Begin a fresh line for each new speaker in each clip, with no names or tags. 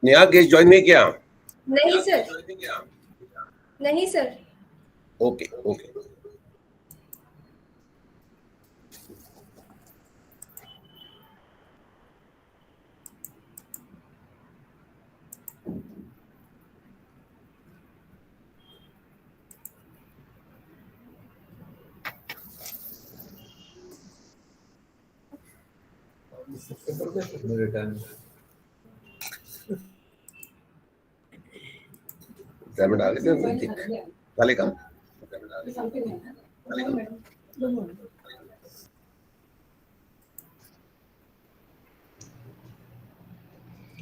Neha guest join नहीं किया?
नहीं सर, नहीं sir.
Okay.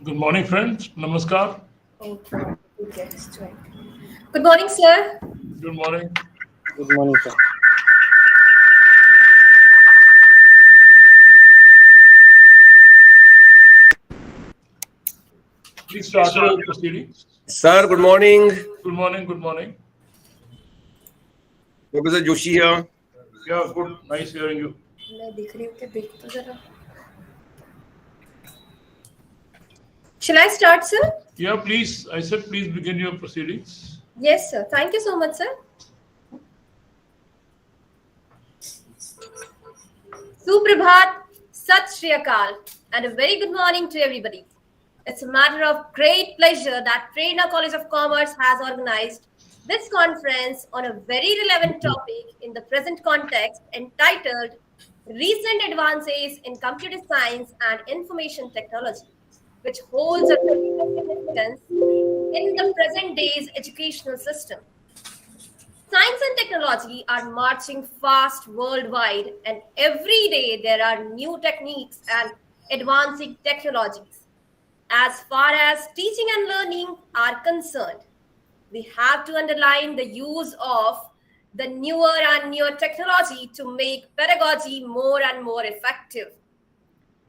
Good morning, friends. Namaskar.
Good morning, sir.
Good morning.
Good morning, sir.
Please start your proceedings.
Sir, good morning.
Good morning. Good morning.
Professor Joshi here.
Yeah, good. Nice hearing you.
मैं दिख रही हूँ क्या? देख तो जरा. Shall I start, sir?
Yeah, please. I said please begin your proceedings.
Yes, sir. Thank you so much, sir. Suprabhat, Sat Shri Akal, and a very good morning to everybody. It's a matter of great pleasure that Prerna College of Commerce has organized this conference on a very relevant topic in the present context entitled Recent Advances in Computer Science and Information Technology, which holds a significance in the present day's educational system. Science and technology are marching fast worldwide, and every day there are new techniques and advancing technologies. As far as teaching and learning are concerned, we have to underline the use of the newer and newer technology to make pedagogy more and more effective.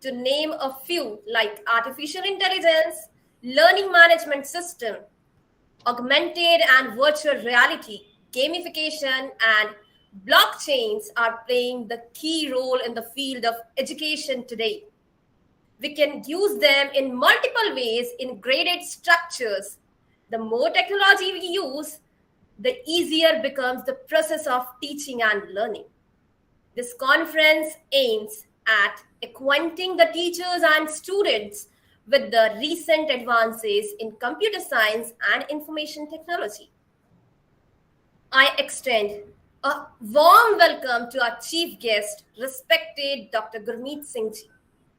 To name a few, like artificial intelligence, learning management system, augmented and virtual reality, gamification, and blockchains are playing the key role in the field of education today. We can use them in multiple ways in graded structures. The more technology we use, the easier becomes the process of teaching and learning. This conference aims at acquainting the teachers and students with the recent advances in computer science and information technology. I extend a warm welcome to our chief guest, respected Dr. Gurmeet Singh Ji,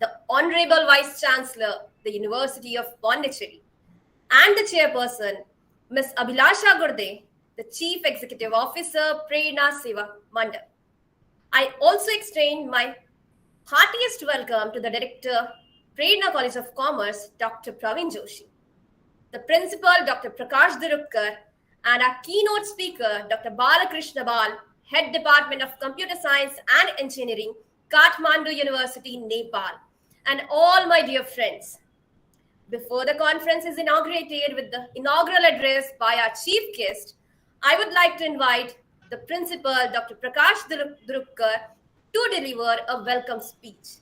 the Honorable Vice Chancellor, the University of Pondicherry, and the Chairperson, Ms. Abhilasha Gurde, the Chief Executive Officer, Prerna Seva Mandal. I also extend my heartiest welcome to the Director, Prerna College of Commerce, Dr. Praveen Joshi, the Principal, Dr. Prakash Durupkar, and our keynote speaker, Dr. Balakrishna Bal, Head Department of Computer Science and Engineering, Kathmandu University, Nepal, and all my dear friends. Before the conference is inaugurated with the inaugural address by our chief guest, I would like to invite the Principal, Dr. Prakash Durupkar, to deliver a welcome speech.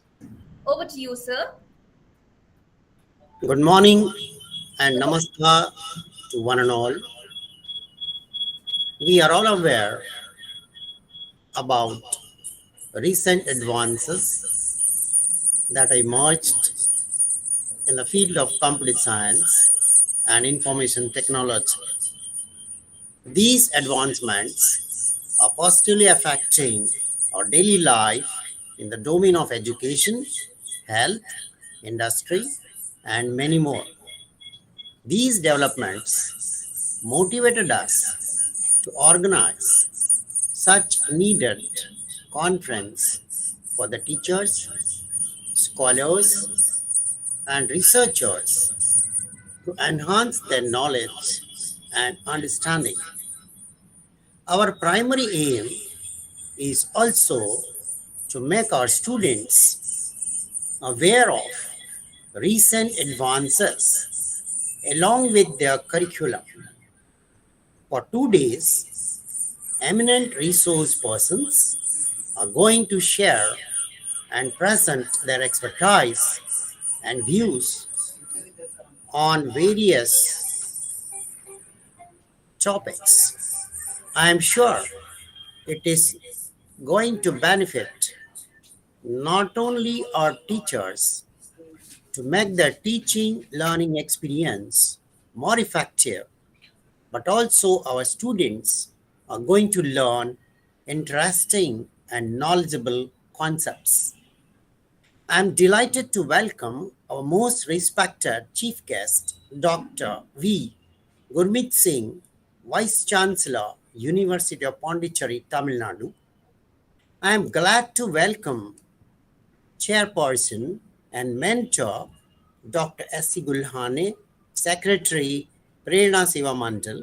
Over to you, sir.
Good morning and namaskar to one and all. We are all aware about recent advances that emerged in the field of computer science and information technology. These advancements are positively affecting our daily life in the domain of education, health, industry, and many more. These developments motivated us to organize such needed conference for the teachers, scholars, and researchers to enhance their knowledge and understanding. Our primary aim is also to make our students aware of recent advances along with their curriculum. For 2 days, eminent resource persons are going to share and present their expertise and views on various topics. I am sure it is going to benefit not only our teachers to make their teaching learning experience more effective, but also our students are going to learn interesting and knowledgeable concepts. I'm delighted to welcome our most respected chief guest, Dr. V. Gurmeet Singh, Vice Chancellor, University of Pondicherry, Tamil Nadu. I am glad to welcome Chairperson and Mentor, Dr. S.C. Gulhane, Secretary, Prerna Seva Mandal.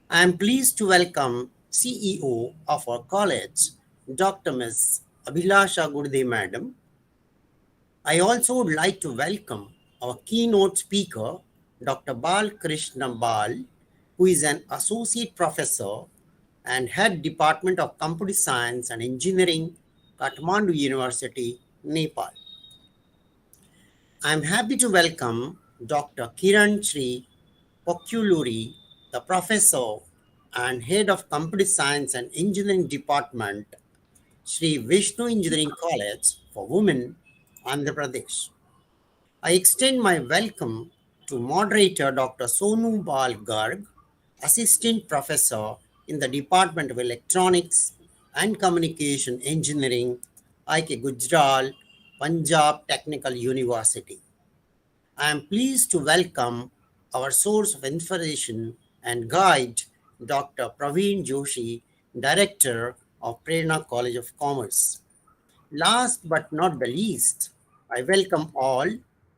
I am pleased to welcome CEO of our college, Dr. Ms. Abhilasha Gurde Madam. I also would like to welcome our keynote speaker, Dr. Bal Krishna Bal, who is an Associate Professor and Head Department of Computer Science and Engineering, Kathmandu University, Nepal. I am happy to welcome Dr. Kiran Sri Pokuluri, the Professor and Head of Computer Science and Engineering Department, Sri Vishnu Engineering College for Women, Andhra Pradesh. I extend my welcome to moderator Dr. Sonu Bal Garg, Assistant Professor in the Department of Electronics and Communication Engineering, IK Gujral, Punjab Technical University. I am pleased to welcome our source of inspiration and guide, Dr. Praveen Joshi, Director of Prerna College of Commerce. Last but not the least, I welcome all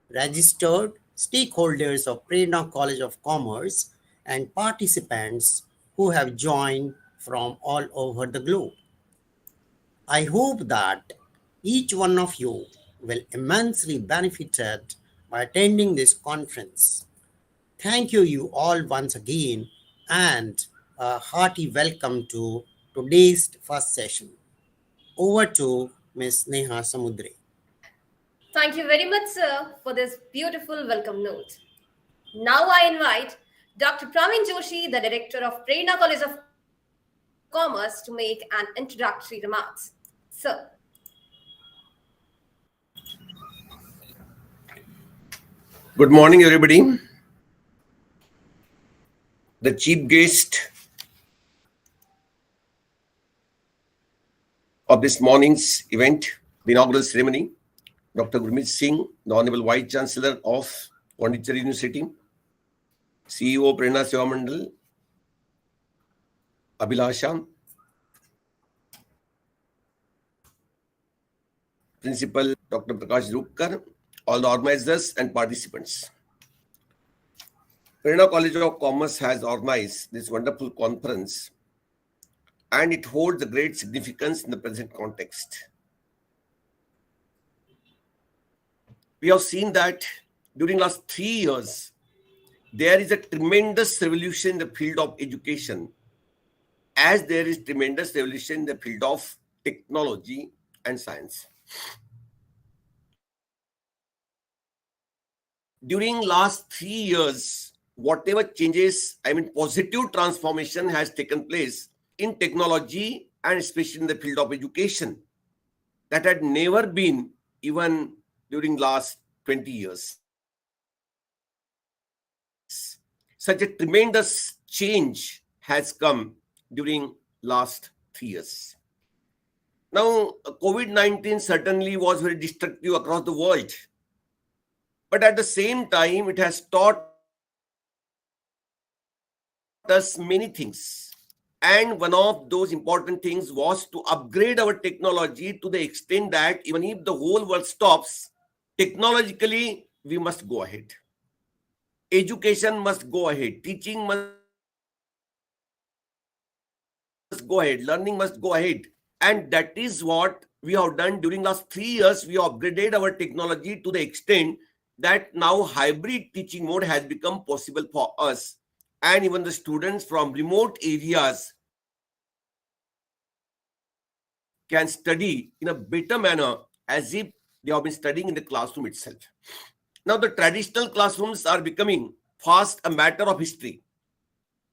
registered stakeholders of Prerna College of Commerce and participants who have joined from all over the globe. I hope that each one of you will immensely benefited by attending this conference. Thank you all once again, and a hearty welcome to today's first session. Over to Ms. Neha Samudre.
Thank you very much, sir, for this beautiful welcome note. Now I invite Dr. Praveen Joshi, the Director of Prerna College of Commerce, to make an introductory remarks. Sir.
Good morning, everybody. The chief guest of this morning's event, the inaugural ceremony, Dr. Gurmeet Singh, the Honorable Vice Chancellor of Pondicherry University, CEO Prerna Seva Mandal, Abhilasha, Principal Dr. Prakash Rukkar, all the organizers and participants. Prerna College of Commerce has organized this wonderful conference, and it holds a great significance in the present context. We have seen that during last 3 years, there is a tremendous revolution in the field of education, as there is tremendous revolution in the field of technology and science. During last 3 years, whatever changes, positive transformation has taken place in technology and especially in the field of education that had never been even during last 20 years. Such a tremendous change has come during last 3 years. Now, COVID-19 certainly was very destructive across the world. But at the same time, it has taught us many things. And one of those important things was to upgrade our technology to the extent that even if the whole world stops, technologically, we must go ahead. Education must go ahead. Teaching must go ahead. Learning must go ahead. And that is what we have done during last 3 years. We have upgraded our technology to the extent that now hybrid teaching mode has become possible for us. And even the students from remote areas can study in a better manner as if they have been studying in the classroom itself. Now, the traditional classrooms are becoming fast a matter of history.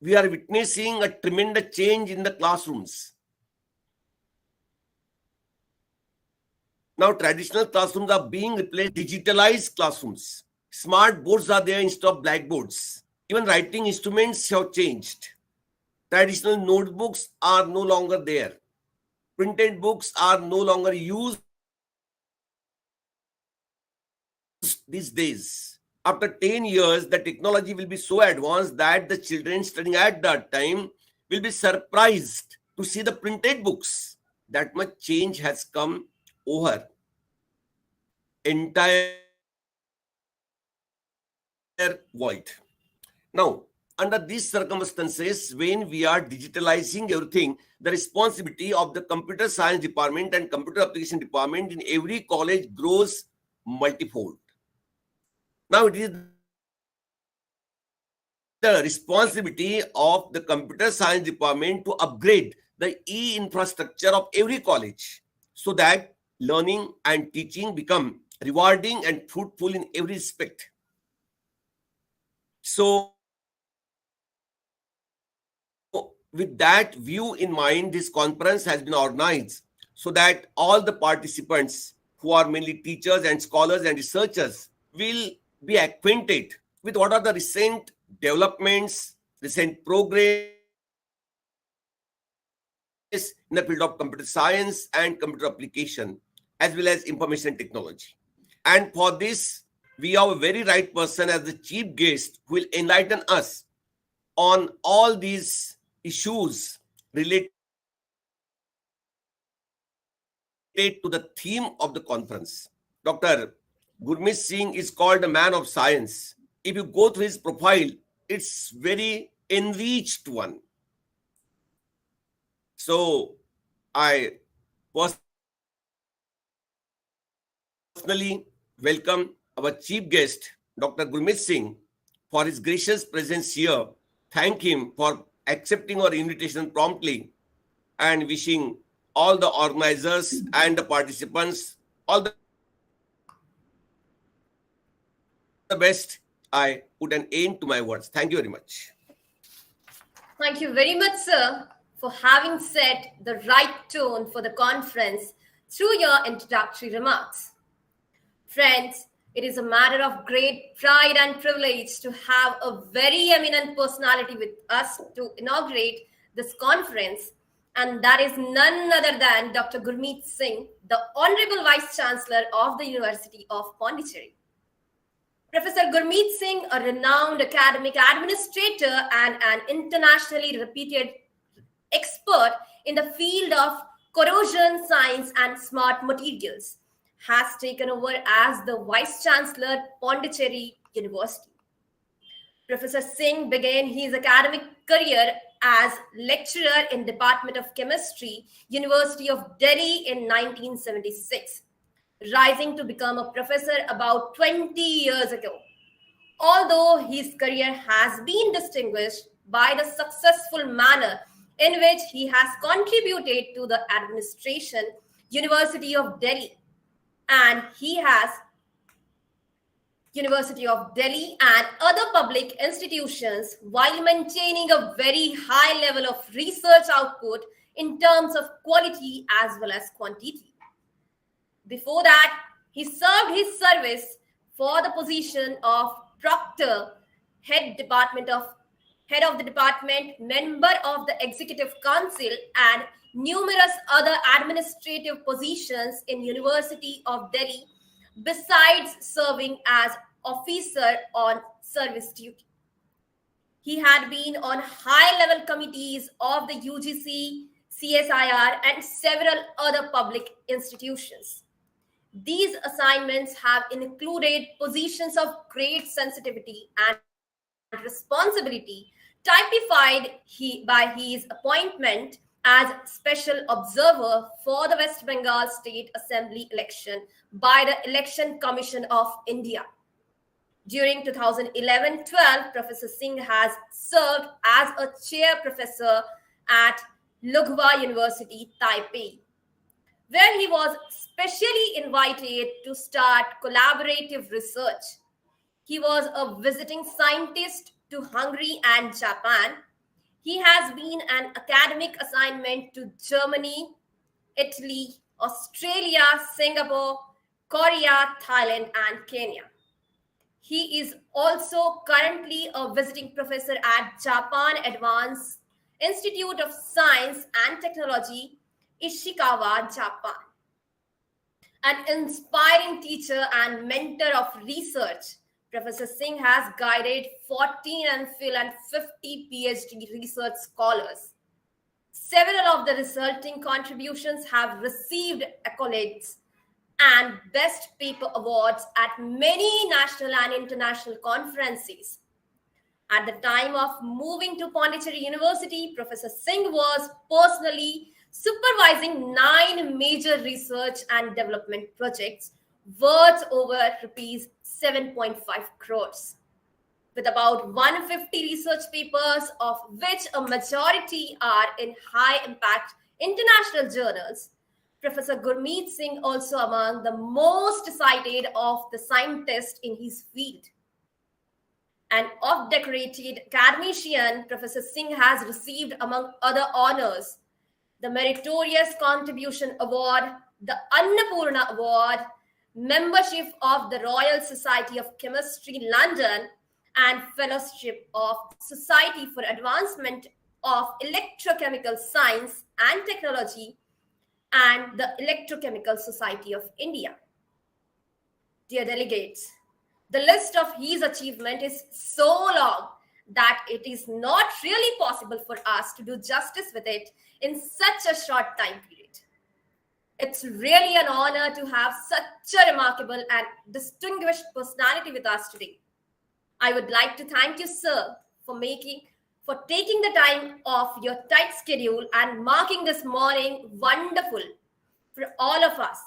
We are witnessing a tremendous change in the classrooms. Now, traditional classrooms are being replaced with digitalized classrooms. Smart boards are there instead of blackboards. Even writing instruments have changed. Traditional notebooks are no longer there. Printed books are no longer used these days. After 10 years, the technology will be so advanced that the children studying at that time will be surprised to see the printed books. That much change has come over entire world. Now, under these circumstances, when we are digitalizing everything, the responsibility of the computer science department and computer application department in every college grows multifold. Now, it is the responsibility of the computer science department to upgrade the e-infrastructure of every college so that learning and teaching become rewarding and fruitful in every respect. So, with that view in mind, this conference has been organized so that all the participants, who are mainly teachers and scholars and researchers, will be acquainted with what are the recent developments, recent progress in the field of computer science and computer application, as well as information technology. And for this, we have a very right person as the chief guest who will enlighten us on all these issues related to the theme of the conference. Dr. Gurmeet Singh is called a man of science. If you go through his profile, it's very enriched one. So I personally welcome our chief guest, Dr. Gurmeet Singh, for his gracious presence here. Thank him for accepting our invitation promptly and wishing all the organizers and the participants all the best. I put an end to my words. Thank you very much.
Thank you very much, sir, for having set the right tone for the conference through your introductory remarks. Friends, it is a matter of great pride and privilege to have a very eminent personality with us to inaugurate this conference, and that is none other than Dr. Gurmeet Singh, the Honorable Vice Chancellor of the University of Pondicherry. Professor Gurmeet Singh, a renowned academic administrator and an internationally reputed expert in the field of corrosion science and smart materials, has taken over as the Vice Chancellor, Pondicherry University. Professor Singh began his academic career as lecturer in Department of Chemistry, University of Delhi in 1976, rising to become a professor about 20 years ago. Although his career has been distinguished by the successful manner in which he has contributed to the administration, University of Delhi, and he has University of Delhi and other public institutions while maintaining a very high level of research output in terms of quality as well as quantity. Before that, he served his service for the position of Proctor, head of the department, member of the Executive Council, and numerous other administrative positions in University of Delhi, besides serving as officer on service duty. He had been on high-level committees of the UGC, CSIR, and several other public institutions. These assignments have included positions of great sensitivity and responsibility, typified by his appointment as special observer for the West Bengal State Assembly election by the Election Commission of India. During 2011-12, Professor Singh has served as a chair professor at Lughwa University, Taipei. where he was specially invited to start collaborative research. He was a visiting scientist to Hungary and Japan. He has been an academic assignment to Germany, Italy, Australia, Singapore, Korea, Thailand, and Kenya. He is also currently a visiting professor at Japan Advanced Institute of Science and Technology, Ishikawa, Japan. An inspiring teacher and mentor of research, Professor Singh has guided 14 MPhil and 50 PhD research scholars. Several of the resulting contributions have received accolades and Best Paper awards at many national and international conferences. At the time of moving to Pondicherry University, Professor Singh was personally supervising 9 major research and development projects worth over rupees 7.5 crores. With about 150 research papers, of which a majority are in high impact international journals, Professor Gurmeet Singh also among the most cited of the scientists in his field. An oft-decorated academician, Professor Singh has received, among other honors, the Meritorious Contribution Award, the Annapurna Award, membership of the Royal Society of Chemistry, London, and fellowship of Society for Advancement of Electrochemical Science and Technology and the Electrochemical Society of India. Dear delegates, the list of his achievement is so long that it is not really possible for us to do justice with it in such a short time period. It's really an honor to have such a remarkable and distinguished personality with us today. I would like to thank you, sir, for taking the time off your tight schedule and marking this morning wonderful for all of us.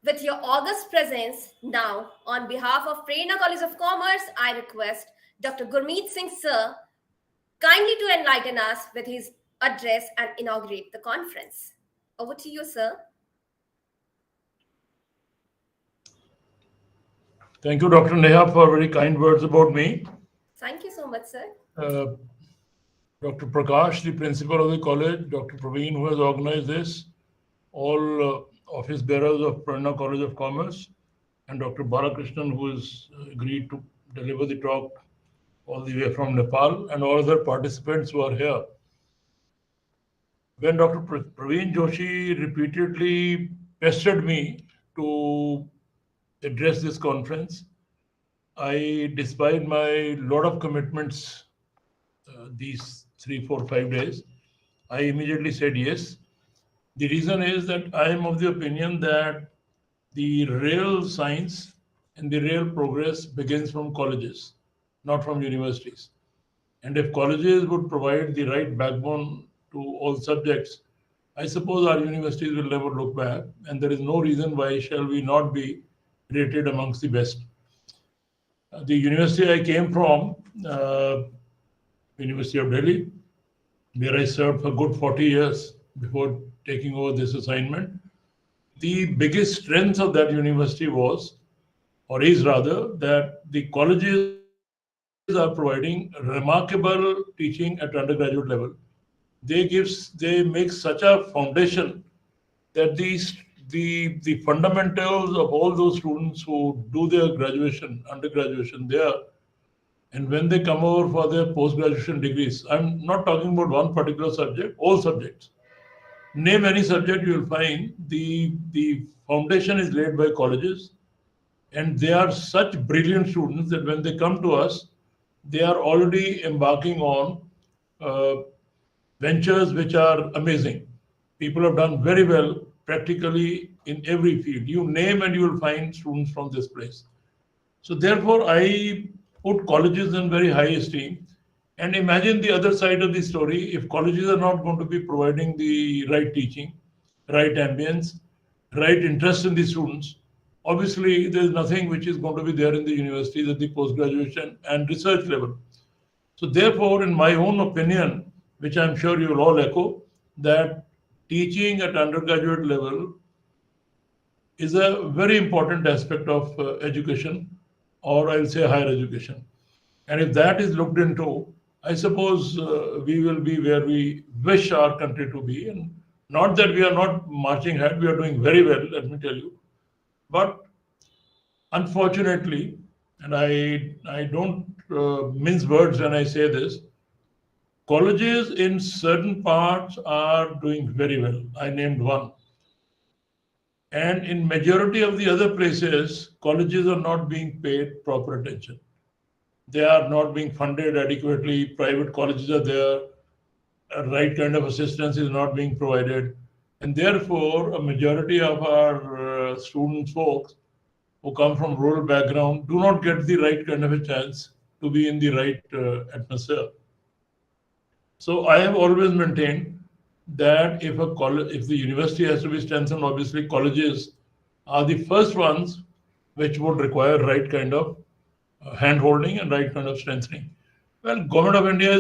With your august presence now, on behalf of Prerna College of Commerce, I request Dr. Gurmeet Singh, sir, kindly to enlighten us with his address and inaugurate the conference. Over to you, sir.
Thank you, Dr. Neha, for very kind words about me.
Thank you so much, sir.
Dr. Prakash, the principal of the college, Dr. Praveen, who has organized this, all office bearers of Prerna College of Commerce, and Dr. Balakrishnan, who has agreed to deliver the talk all the way from Nepal, and all other participants who are here. When Dr. Praveen Joshi repeatedly pestered me to address this conference, despite my lot of commitments these 3, 4, 5 days, I immediately said yes. The reason is that I am of the opinion that the real science and the real progress begins from colleges, not from universities. And if colleges would provide the right backbone to all subjects, I suppose our universities will never look back, and there is no reason why shall we not be rated amongst the best. The university I came from, University of Delhi, where I served for good 40 years before taking over this assignment. The biggest strength of that university was, or is rather, that the colleges are providing remarkable teaching at undergraduate level. They make such a foundation that the fundamentals of all those students who do their undergraduation there, and when they come over for their post-graduation degrees, I'm not talking about one particular subject, all subjects. Name any subject, you will find the foundation is laid by colleges, and they are such brilliant students that when they come to us, they are already embarking on ventures which are amazing. People have done very well practically in every field. You name and you will find students from this place. So therefore, I put colleges in very high esteem. And imagine the other side of the story. If colleges are not going to be providing the right teaching, right ambience, right interest in the students, obviously there is nothing which is going to be there in the universities at the post-graduation and research level. So therefore, in my own opinion, which I'm sure you'll all echo, that teaching at undergraduate level is a very important aspect of education, or I'll say higher education. And if that is looked into, I suppose we will be where we wish our country to be. And not that we are not marching ahead, we are doing very well, let me tell you. But unfortunately, and I don't mince words when I say this, colleges in certain parts are doing very well. I named one. And in majority of the other places, colleges are not being paid proper attention. They are not being funded adequately. Private colleges are there. A right kind of assistance is not being provided. And therefore, a majority of our students, folks who come from rural background, do not get the right kind of a chance to be in the right atmosphere. So I have always maintained that if the university has to be strengthened, obviously colleges are the first ones which would require right kind of hand holding and right kind of strengthening. Well, Government of India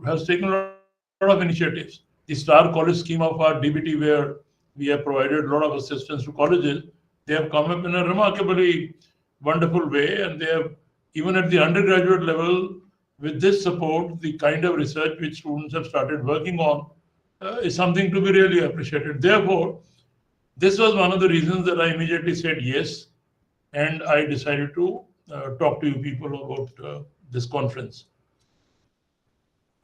has taken a lot of initiatives. The Star College scheme of our DBT, where we have provided a lot of assistance to colleges, they have come up in a remarkably wonderful way, and they have, even at the undergraduate level, with this support, the kind of research which students have started working on is something to be really appreciated. Therefore, this was one of the reasons that I immediately said yes, and I decided to talk to you people about this conference.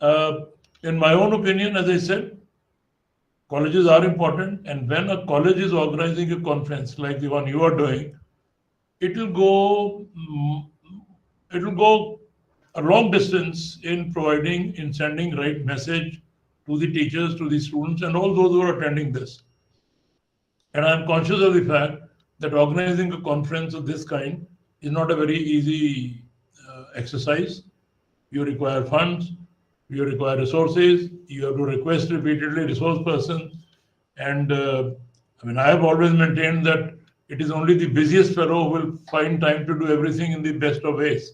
In my own opinion, as I said, colleges are important, and when a college is organizing a conference like the one you are doing, it will go a long distance in providing, in sending right message to the teachers, to the students, and all those who are attending this. And I'm conscious of the fact that organizing a conference of this kind is not a very easy exercise. You require funds, you require resources, you have to request repeatedly resource persons. And I have always maintained that it is only the busiest fellow who will find time to do everything in the best of ways.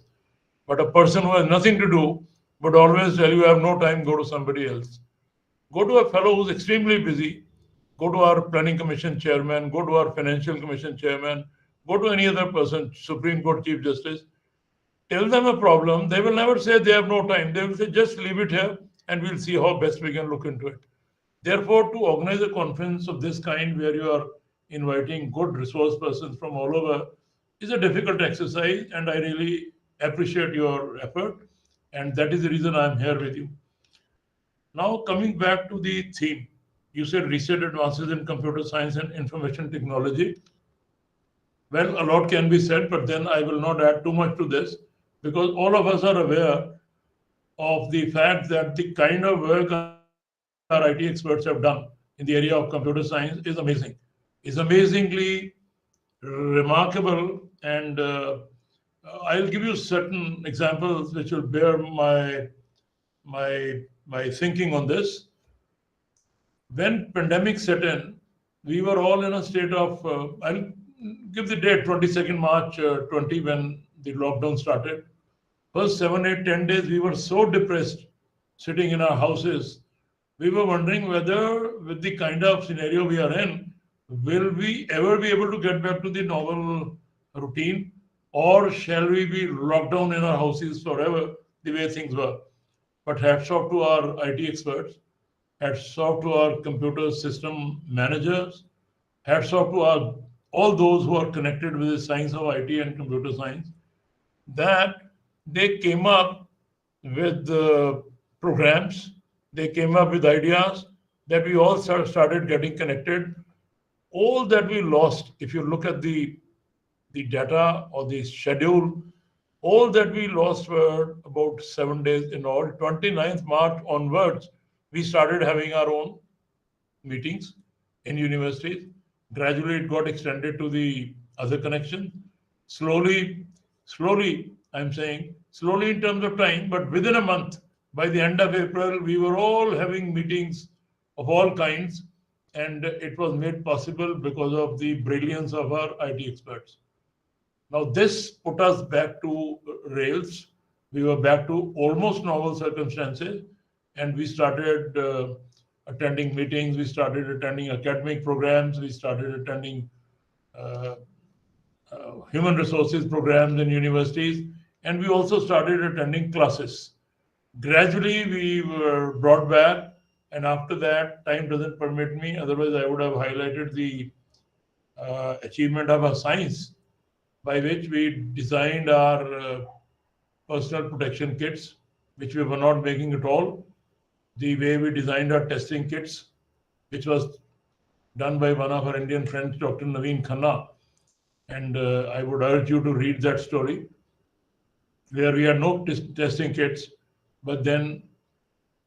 But a person who has nothing to do would always tell you, I have no time, go to somebody else. Go to a fellow who's extremely busy, go to our planning commission chairman, go to our financial commission chairman, go to any other person, Supreme Court Chief Justice, tell them a problem. They will never say they have no time. They will say, just leave it here and we'll see how best we can look into it. Therefore, to organize a conference of this kind where you are inviting good resource persons from all over is a difficult exercise, and I really appreciate your effort, and that is the reason I'm here with you. Now, coming back to the theme, you said recent advances in computer science and information technology. Well, a lot can be said, but then I will not add too much to this, because all of us are aware of the fact that the kind of work our IT experts have done in the area of computer science is amazing. It's amazingly remarkable, and I'll give you certain examples which will bear my thinking on this. When pandemic set in, we were all in a state of, I'll give the date, 22nd March 20, when the lockdown started. First 7, 8, 10 days, we were so depressed sitting in our houses. We were wondering whether, with the kind of scenario we are in, will we ever be able to get back to the normal routine, or shall we be locked down in our houses forever the way things were? But hats off to our IT experts, hats off to our computer system managers, hats off to all those who are connected with the science of IT and computer science, that they came up with programs, they came up with ideas, that we all started getting connected. All that we lost, if you look at the data or the schedule, all that we lost were about 7 days in all. 29th March onwards, we started having our own meetings in universities. Gradually, it got extended to the other connection. Slowly, I'm saying, slowly in terms of time, but within a month, by the end of April, we were all having meetings of all kinds, and it was made possible because of the brilliance of our IT experts. Now, this put us back to rails, we were back to almost normal circumstances, and we started attending meetings, we started attending academic programs, we started attending uh, human resources programs in universities, and we also started attending classes. Gradually, we were brought back, and after that, time doesn't permit me. Otherwise, I would have highlighted the achievement of our science, by which we designed our personal protection kits, which we were not making at all. The way we designed our testing kits, which was done by one of our Indian friends, Dr. Naveen Khanna. And I would urge you to read that story, where we had no testing kits, but then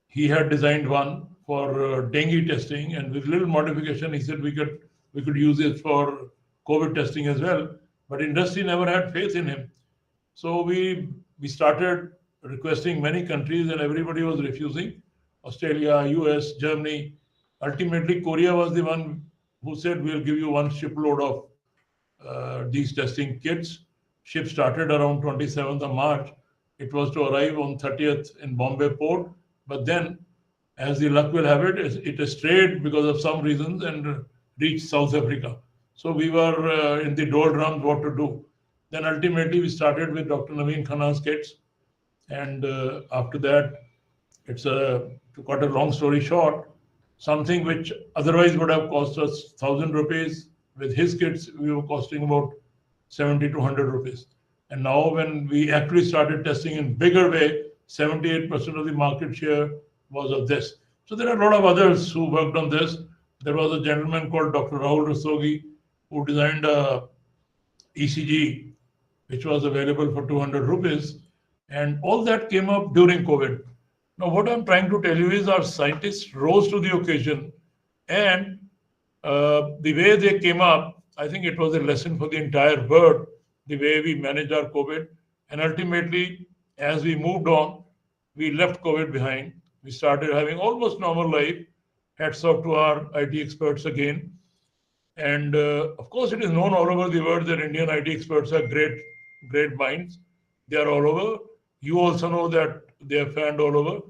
he had designed one for dengue testing, and with little modification, he said we could use it for COVID testing as well. But industry never had faith in him, so we started requesting many countries, and everybody was refusing. Australia, US, Germany. Ultimately, Korea was the one who said we'll give you one shipload of these testing kits. Ship started around 27th of March. It was to arrive on 30th in Bombay port, but then, as the luck will have it, it strayed because of some reasons and reached South Africa. So we were in the doldrums what to do. Then ultimately we started with Dr. Naveen Khanna's kits, and after that, it's to cut a long story short, something which otherwise would have cost us 1,000 rupees. With his kits, we were costing about 70 to 100 rupees. And now, when we actually started testing in bigger way, 78% of the market share was of this. So there are a lot of others who worked on this. There was a gentleman called Dr. Rahul Rastogi who designed a ECG, which was available for 200 rupees. And all that came up during COVID. Now, what I'm trying to tell you is our scientists rose to the occasion, and the way they came up, I think it was a lesson for the entire world, the way we managed our COVID. And ultimately, as we moved on, we left COVID behind. We started having almost normal life. Hats off to our IT experts again. And of course, it is known all over the world that Indian IT experts are great minds. They are all over. You also know that they are fanned all over.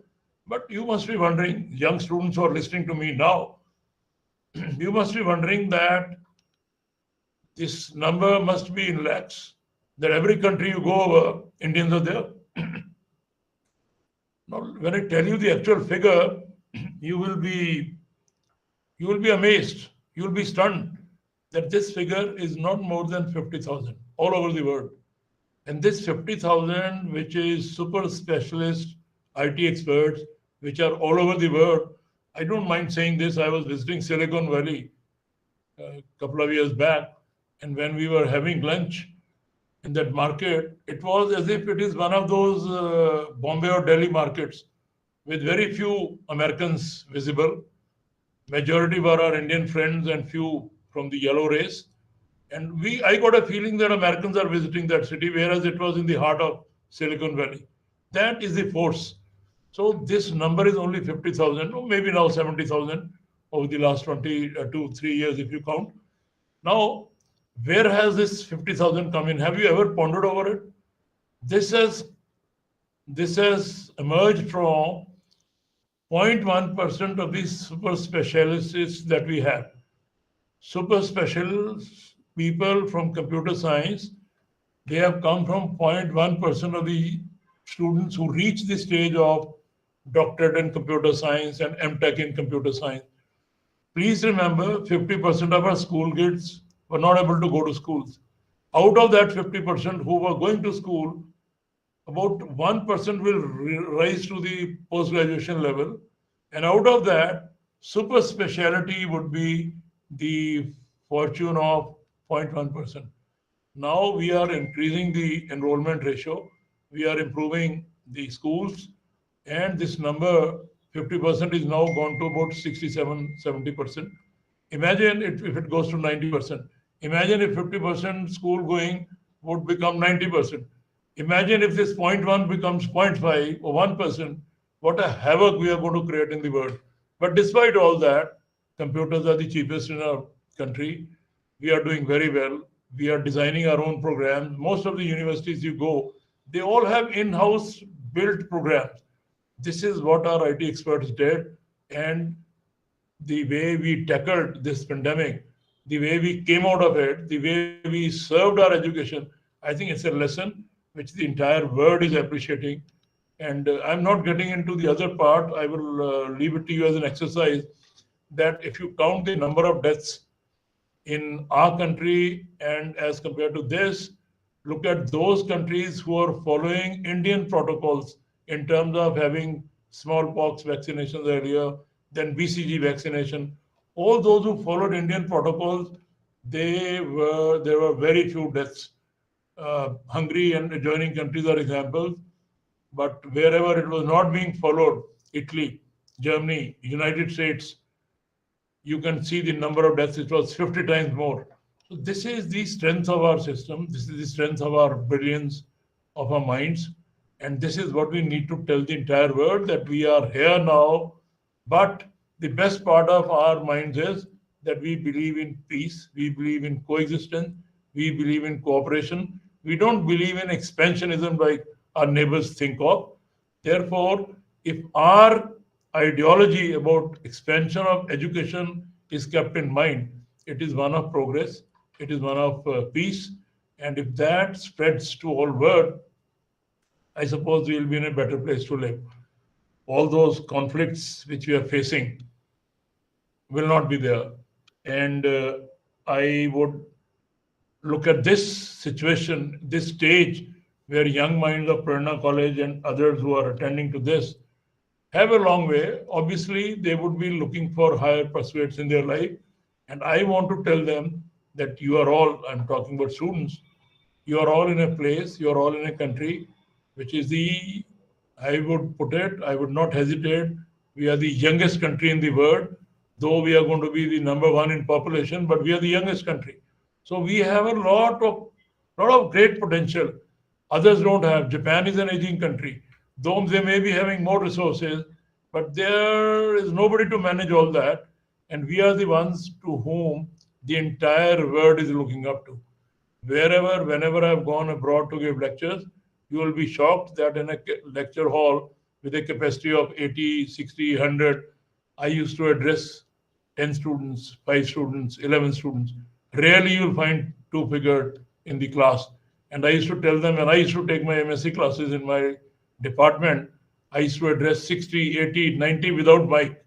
But you must be wondering, young students who are listening to me now, you must be wondering that this number must be in lakhs, that every country you go over, Indians are there. Now, when I tell you the actual figure, you will be amazed, you will be stunned that this figure is not more than 50,000 all over the world. And this 50,000, which is super specialist IT experts, which are all over the world. I don't mind saying this. I was visiting Silicon Valley a couple of years back, and when we were having lunch in that market, it was as if it is one of those Bombay or Delhi markets with very few Americans visible. Majority were our Indian friends and few from the yellow race. And I got a feeling that Americans are visiting that city, whereas it was in the heart of Silicon Valley. That is the force. So this number is only 50,000, or maybe now 70,000 over the last 22-3 years, if you count. Now, where has this 50,000 come in? Have you ever pondered over it? This has emerged from 0.1% of these super specialists that we have. Super specialists, people from computer science, they have come from 0.1% of the students who reach the stage of doctorate in computer science and MTech in computer science. Please remember, 50% of our school kids were not able to go to schools. Out of that 50% who were going to school, about 1% will rise to the post-graduation level. And out of that, super specialty would be the fortune of 0.1%. Now we are increasing the enrollment ratio. We are improving the schools. And this number, 50%, is now gone to about 67-70%. Imagine if it goes to 90%. Imagine if 50% school going would become 90%. Imagine if this 0.1 becomes 0.5 or 1%, what a havoc we are going to create in the world. But despite all that, computers are the cheapest in our country. We are doing very well. We are designing our own programs. Most of the universities you go, They all have in-house built programs. This is what our IT experts did, and the way we tackled this pandemic, the way we came out of it, the way we served our education, I think it's a lesson which the entire world is appreciating. And I'm not getting into the other part. I will leave it to you as an exercise that if you count the number of deaths in our country and as compared to this, look at those countries who are following Indian protocols in terms of having smallpox vaccinations earlier, then BCG vaccination. All those who followed Indian protocols, there were very few deaths. Hungary and adjoining countries are examples, but wherever it was not being followed, Italy, Germany, United States, you can see the number of deaths, it was 50 times more. So this is the strength of our system. This is the strength of our brilliance, of our minds. And this is what we need to tell the entire world, that we are here now. But the best part of our minds is that we believe in peace, we believe in coexistence, we believe in cooperation. We don't believe in expansionism like our neighbors think of. Therefore, if our ideology about expansion of education is kept in mind, it is one of progress, it is one of peace, and if that spreads to all world, I suppose we will be in a better place to live. All those conflicts which we are facing will not be there. And I would look at this situation, this stage where young minds of Prerna College and others who are attending to this have a long way. Obviously, they would be looking for higher pursuits in their life. And I want to tell them that you are all, I'm talking about students, you are all in a place, you are all in a country which is the, I would put it, I would not hesitate, we are the youngest country in the world, though we are going to be the number one in population, but we are the youngest country. So we have a lot of great potential. Others don't have. Japan is an aging country. Though they may be having more resources, but there is nobody to manage all that. And we are the ones to whom the entire world is looking up to. Wherever, whenever I've gone abroad to give lectures, you will be shocked that in a lecture hall with a capacity of 80, 60, 100, I used to address 10 students, 5 students, 11 students. Rarely you'll find two-figured in the class. And I used to tell them, when I used to take my MSc classes in my department, I used to address 60, 80, 90 without mic.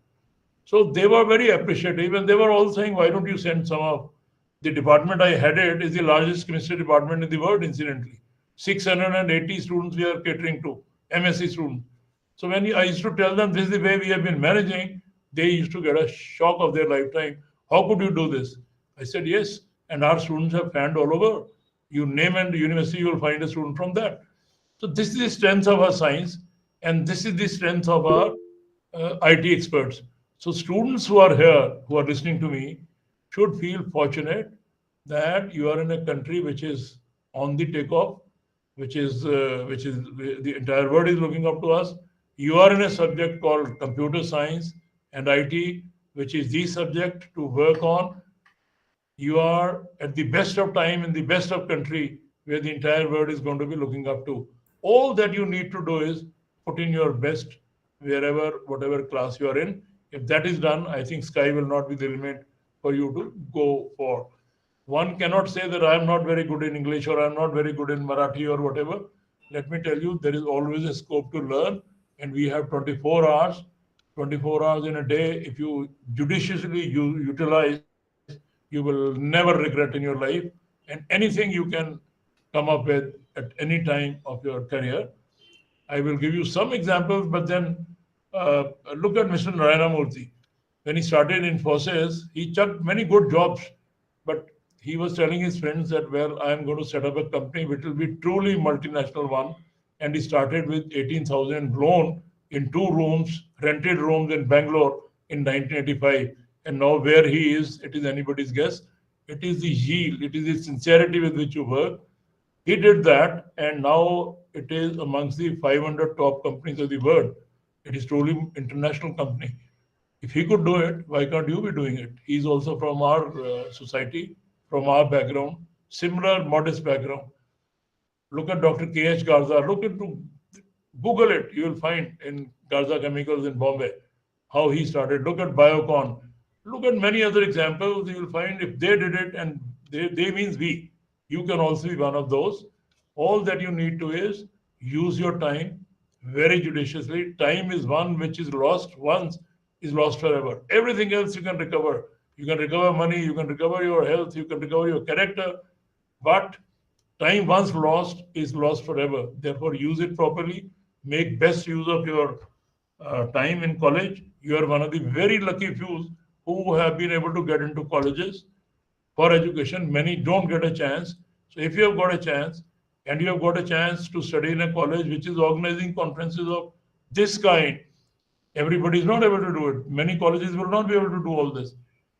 So they were very appreciative, and they were all saying, why don't you send some of the department I headed is the largest chemistry department in the world, incidentally. 680 students we are catering to, MSc students. So when I used to tell them this is the way we have been managing, they used to get a shock of their lifetime. How could you do this? I said, yes, and our students have fanned all over. You name a university, you will find a student from that. So this is the strength of our science, and this is the strength of our IT experts. So students who are here, who are listening to me, should feel fortunate that you are in a country which is on the takeoff, which is the entire world is looking up to us. You are in a subject called computer science and IT, which is the subject to work on. You are at the best of time in the best of country where the entire world is going to be looking up to. All that you need to do is put in your best wherever, whatever class you are in. If that is done, I think sky will not be the limit for you to go for. One cannot say that I am not very good in English or I am not very good in Marathi or whatever. Let me tell you, there is always a scope to learn, and we have 24 hours. 24 hours in a day, if you judiciously utilize, you will never regret in your life. And anything you can come up with at any time of your career. I will give you some examples, but then look at Mr. Narayana Murthy. When he started in Infosys, he chucked many good jobs, but he was telling his friends that, well, I am going to set up a company which will be truly multinational one. And he started with 18,000 loan in 2 rooms, rented rooms in Bangalore in 1985. And now where he is, it is anybody's guess. It is the zeal, it is the sincerity with which you work. He did that, and now it is amongst the 500 top companies of the world. It is truly international company. If he could do it, why can't you be doing it? He's also from our society, from our background, similar modest background. Look at Dr. K.H. Garza. Google it. You will find in Garza Chemicals in Bombay how he started. Look at Biocon. Look at many other examples. You will find if they did it, and they means we. You can also be one of those. All that you need to is use your time very judiciously. Time is one which is lost once, is lost forever. Everything else you can recover. You can recover money, you can recover your health, you can recover your character, but time once lost is lost forever. Therefore, use it properly. Make best use of your time in college. You are one of the very lucky few who have been able to get into colleges for education. Many don't get a chance. So if you have got a chance, and you have got a chance to study in a college which is organizing conferences of this kind, everybody is not able to do it. Many colleges will not be able to do all this.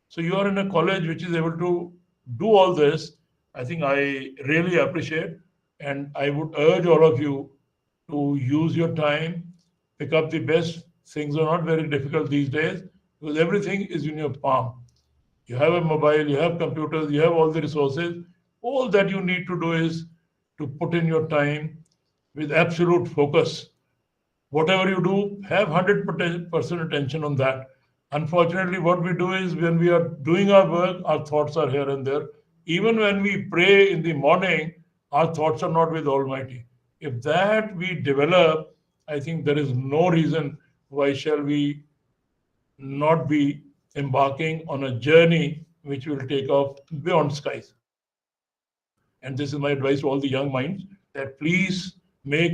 So you are in a college which is able to do all this. I think I really appreciate, and I would urge all of you to use your time, pick up the best. Things are not very difficult these days because everything is in your palm. You have a mobile, you have computers, you have all the resources. All that you need to do is to put in your time with absolute focus. Whatever you do, have 100% attention on that. Unfortunately, what we do is when we are doing our work, our thoughts are here and there. Even when we pray in the morning, our thoughts are not with Almighty. If that we develop, I think there is no reason why shall we not be embarking on a journey which will take off beyond skies. And this is my advice to all the young minds, that please make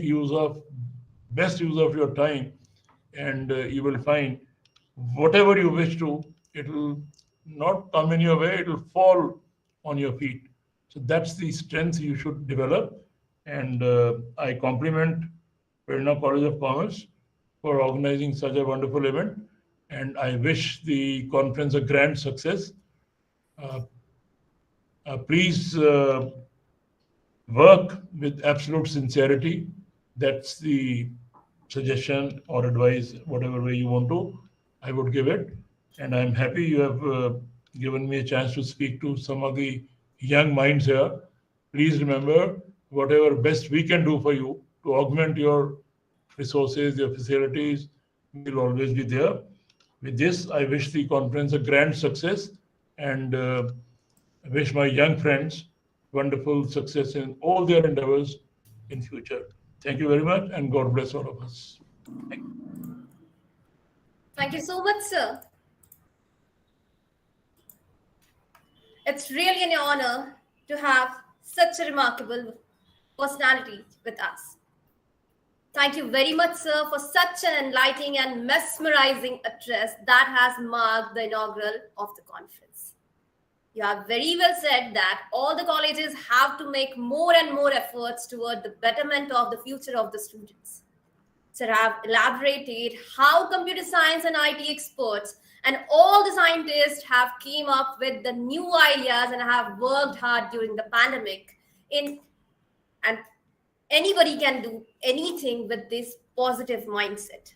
best use of your time, and you will find whatever you wish to, it will not come in your way, it will fall on your feet. So that's the strength you should develop. And I compliment Prerna College of Commerce for organizing such a wonderful event. And I wish the conference a grand success. Please work with absolute sincerity. That's the suggestion or advice, whatever way you want to, I would give it. And I'm happy you have given me a chance to speak to some of the young minds here. Please remember, whatever best we can do for you to augment your resources, your facilities, will always be there. With this, I wish the conference a grand success, and I wish my young friends wonderful success in all their endeavors in future. Thank you very much, and God bless all of us. Thank you.
Thank you so much, sir. It's really an honor to have such a remarkable personality with us. Thank you very much, sir, for such an enlightening and mesmerizing address that has marked the inaugural of the conference. You have very well said that all the colleges have to make more and more efforts toward the betterment of the future of the students. Sir, have elaborated how computer science and IT experts and all the scientists have came up with the new ideas and have worked hard during the pandemic and anybody can do anything with this positive mindset.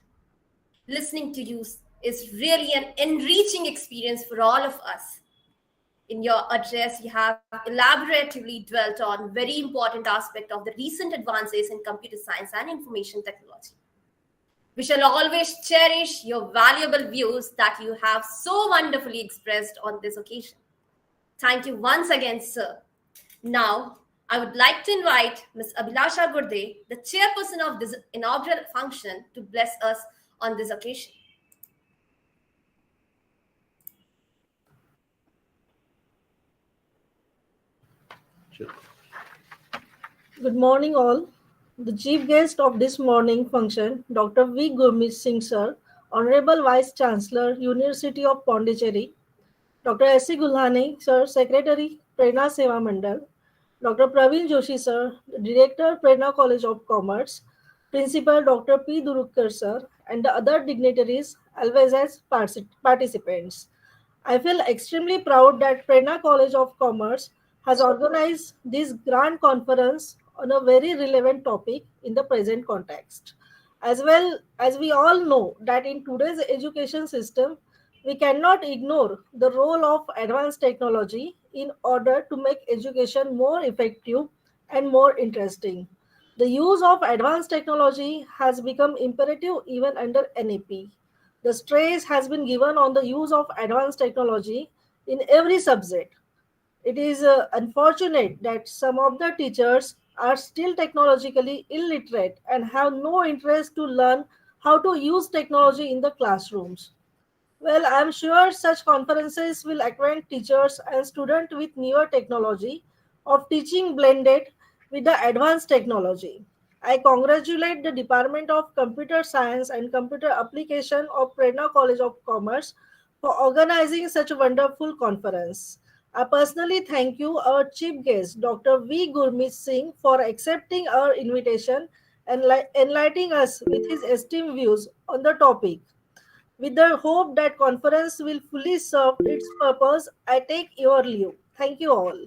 Listening to you is really an enriching experience for all of us. In your address, you have elaboratively dwelt on very important aspect of the recent advances in computer science and information technology. We shall always cherish your valuable views that you have so wonderfully expressed on this occasion. Thank you once again, sir. Now, I would like to invite Ms. Abhilasha Gurde, the chairperson of this inaugural function, to bless us on this occasion.
Sure.
Good morning, all. The chief guest of this morning function, Dr. V. Gurmeet Singh, sir, Honorable Vice Chancellor, University of Pondicherry, Dr. S.C. Gulhane, sir, Secretary, Prerna Seva Mandal, Dr. Praveen Joshi, sir, Director, Prerna College of Commerce, Principal Dr. P. Durukar, sir, and the other dignitaries, always as participants. I feel extremely proud that Prerna College of Commerce has organized this grand conference on a very relevant topic in the present context. As well as we all know that in today's education system, we cannot ignore the role of advanced technology in order to make education more effective and more interesting. The use of advanced technology has become imperative even under NAP. The stress has been given on the use of advanced technology in every subject. It is unfortunate that some of the teachers are still technologically illiterate and have no interest to learn how to use technology in the classrooms. Well, I'm sure such conferences will acquaint teachers and students with newer technology of teaching blended with the advanced technology. I congratulate the Department of Computer Science and Computer Application of Prerna College of Commerce for organizing such a wonderful conference. I personally thank you, our chief guest, Dr. V. Gurmeet Singh, for accepting our invitation and enlightening us with his esteemed views on the topic. With the hope that conference will fully serve its purpose, I take your leave. Thank you all.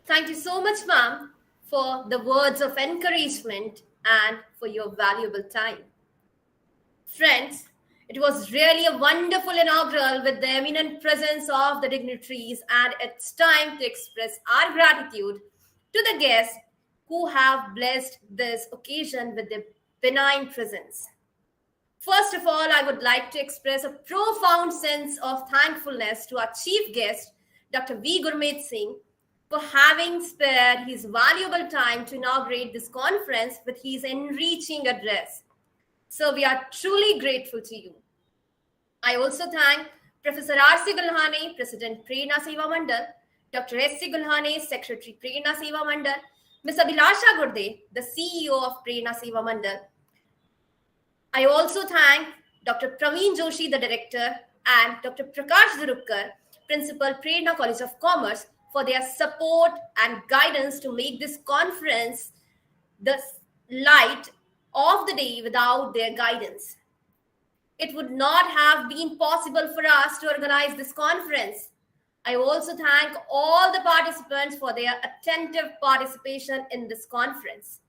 Thank you so much, ma'am, for the words of encouragement and for your valuable time. Friends, it was really a wonderful inaugural with the eminent presence of the dignitaries, and it's time to express our gratitude to the guests who have blessed this occasion with their benign presence. First of all, I would like to express a profound sense of thankfulness to our chief guest, Dr. V. Gurmeet Singh, for having spared his valuable time to inaugurate this conference with his enriching address. So we are truly grateful to you. I also thank Professor R.C. Gulhane, President Prerna Seva Mandal, Dr. S.C. Gulhane, Secretary Prerna Seva Mandal, Ms. Abhilasha Gurde, the CEO of Prerna Seva Mandal. I also thank Dr. Praveen Joshi, the Director, and Dr. Prakash Durukar, Principal, Prerna College of Commerce, for their support and guidance to make this conference the light of the day. Without their guidance, it would not have been possible for us to organize this conference. I also thank all the participants for their attentive participation in this conference.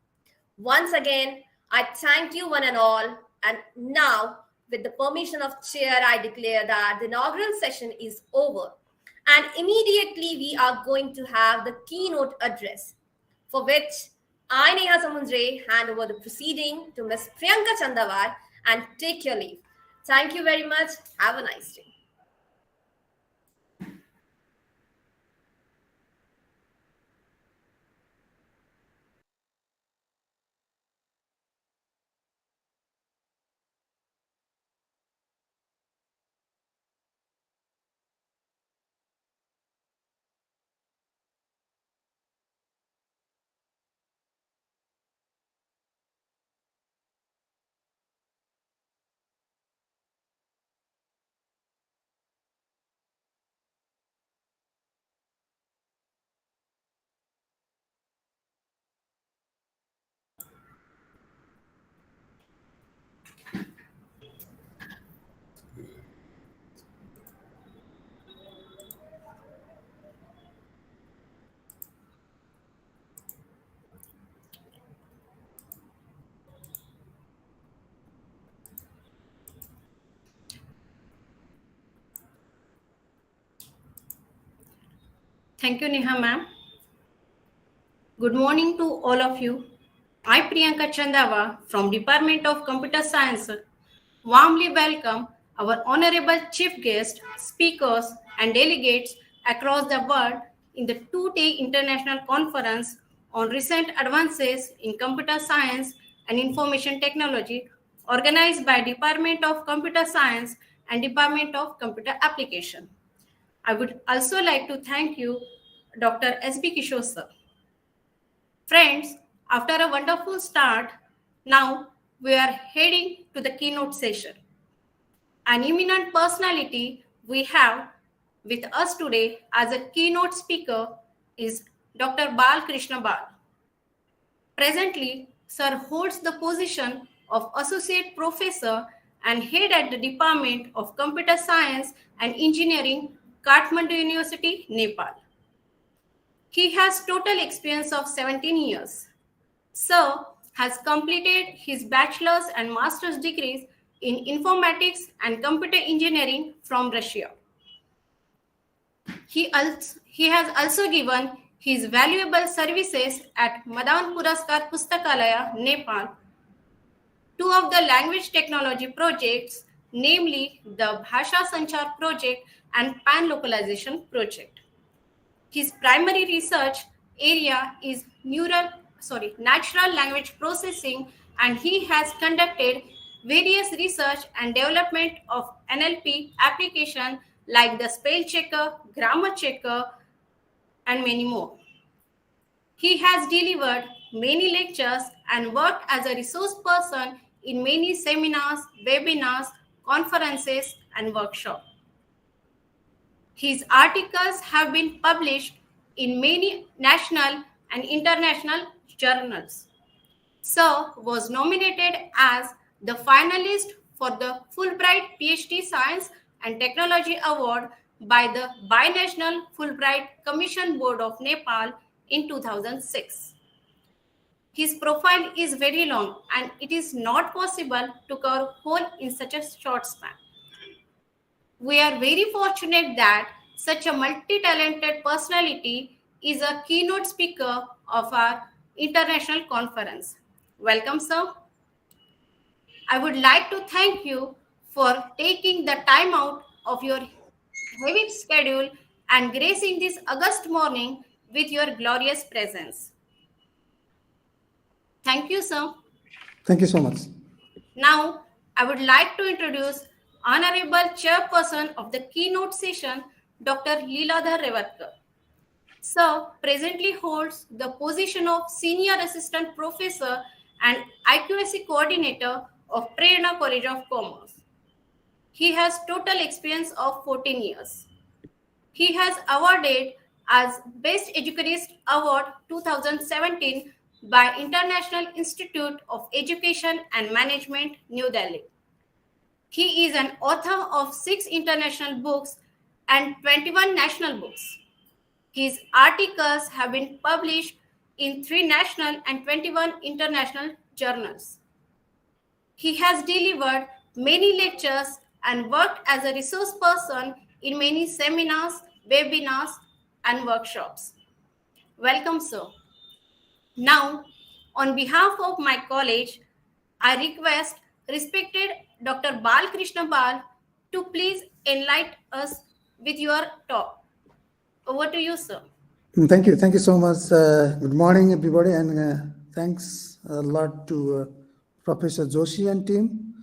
Once again, I thank you one and all. And now, with the permission of Chair, I declare that the inaugural session is over. And immediately we are going to have the keynote address, for which I, Neha Samundre, hand over the proceeding to Ms. Priyanka Chandawar and take your leave. Thank you very much. Have a nice day.
Thank you, Neha ma'am. Good morning to all of you. I, Priyanka Chandava from Department of Computer Science, warmly welcome our honorable chief guests, speakers, and delegates across the world in the two-day international conference on recent advances in computer science and information technology organized by Department of Computer Science and Department of Computer Application. I would also like to thank you, Dr. S.B. Kishore sir. Friends, after a wonderful start, now we are heading to the keynote session. An eminent personality we have with us today as a keynote speaker is Dr. Bal Krishna Bal. Presently, sir holds the position of Associate Professor and Head at the Department of Computer Science and Engineering, Kathmandu University, Nepal. He has total experience of 17 years. Sir has completed his bachelor's and master's degrees in informatics and computer engineering from Russia. He has also given his valuable services at Madan Puraskar Pustakalaya, Nepal. Two of the language technology projects, namely the Bhasha Sanchar project and Pan Localization project. His primary research area is natural language processing, and he has conducted various research and development of NLP application like the spell checker, grammar checker, and many more. He has delivered many lectures and worked as a resource person in many seminars, webinars, conferences, and workshops. His articles have been published in many national and international journals. Sir was nominated as the finalist for the Fulbright PhD Science and Technology Award by the Binational Fulbright Commission Board of Nepal in 2006. His profile is very long and it is not possible to cover whole in such a short span. We are very fortunate that such a multi-talented personality is a keynote speaker of our international conference. Welcome, sir. I would like to thank you for taking the time out of your heavy schedule and gracing this August morning with your glorious presence. Thank you, sir.
Thank you so much.
Now, I would like to introduce Honorable Chairperson of the keynote session, Dr. Leeladhar Revatkar. Sir presently holds the position of Senior Assistant Professor and IQAC Coordinator of Prerna College of Commerce. He has total experience of 14 years. He has awarded as Best Educatorist Award 2017 by International Institute of Education and Management, New Delhi. He is an author of 6 international books and 21 national books. His articles have been published in 3 national and 21 international journals. He has delivered many lectures and worked as a resource person in many seminars, webinars, and workshops. Welcome, sir. Now, on behalf of my college, I request respected Dr. Bal Krishna Bal to please enlighten us with your talk. Over to you, sir.
Thank you. Thank you so much. Good morning, everybody. And thanks a lot to Professor Joshi and team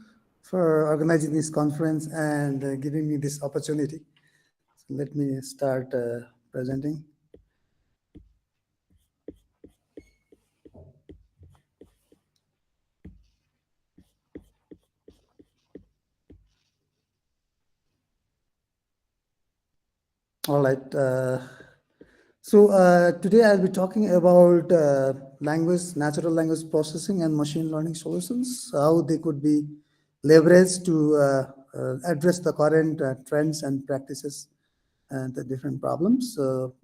for organizing this conference and giving me this opportunity. So let me start presenting. All right. So today I'll be talking about natural language processing and machine learning solutions, how they could be leveraged to address the current trends and practices and the different problems. So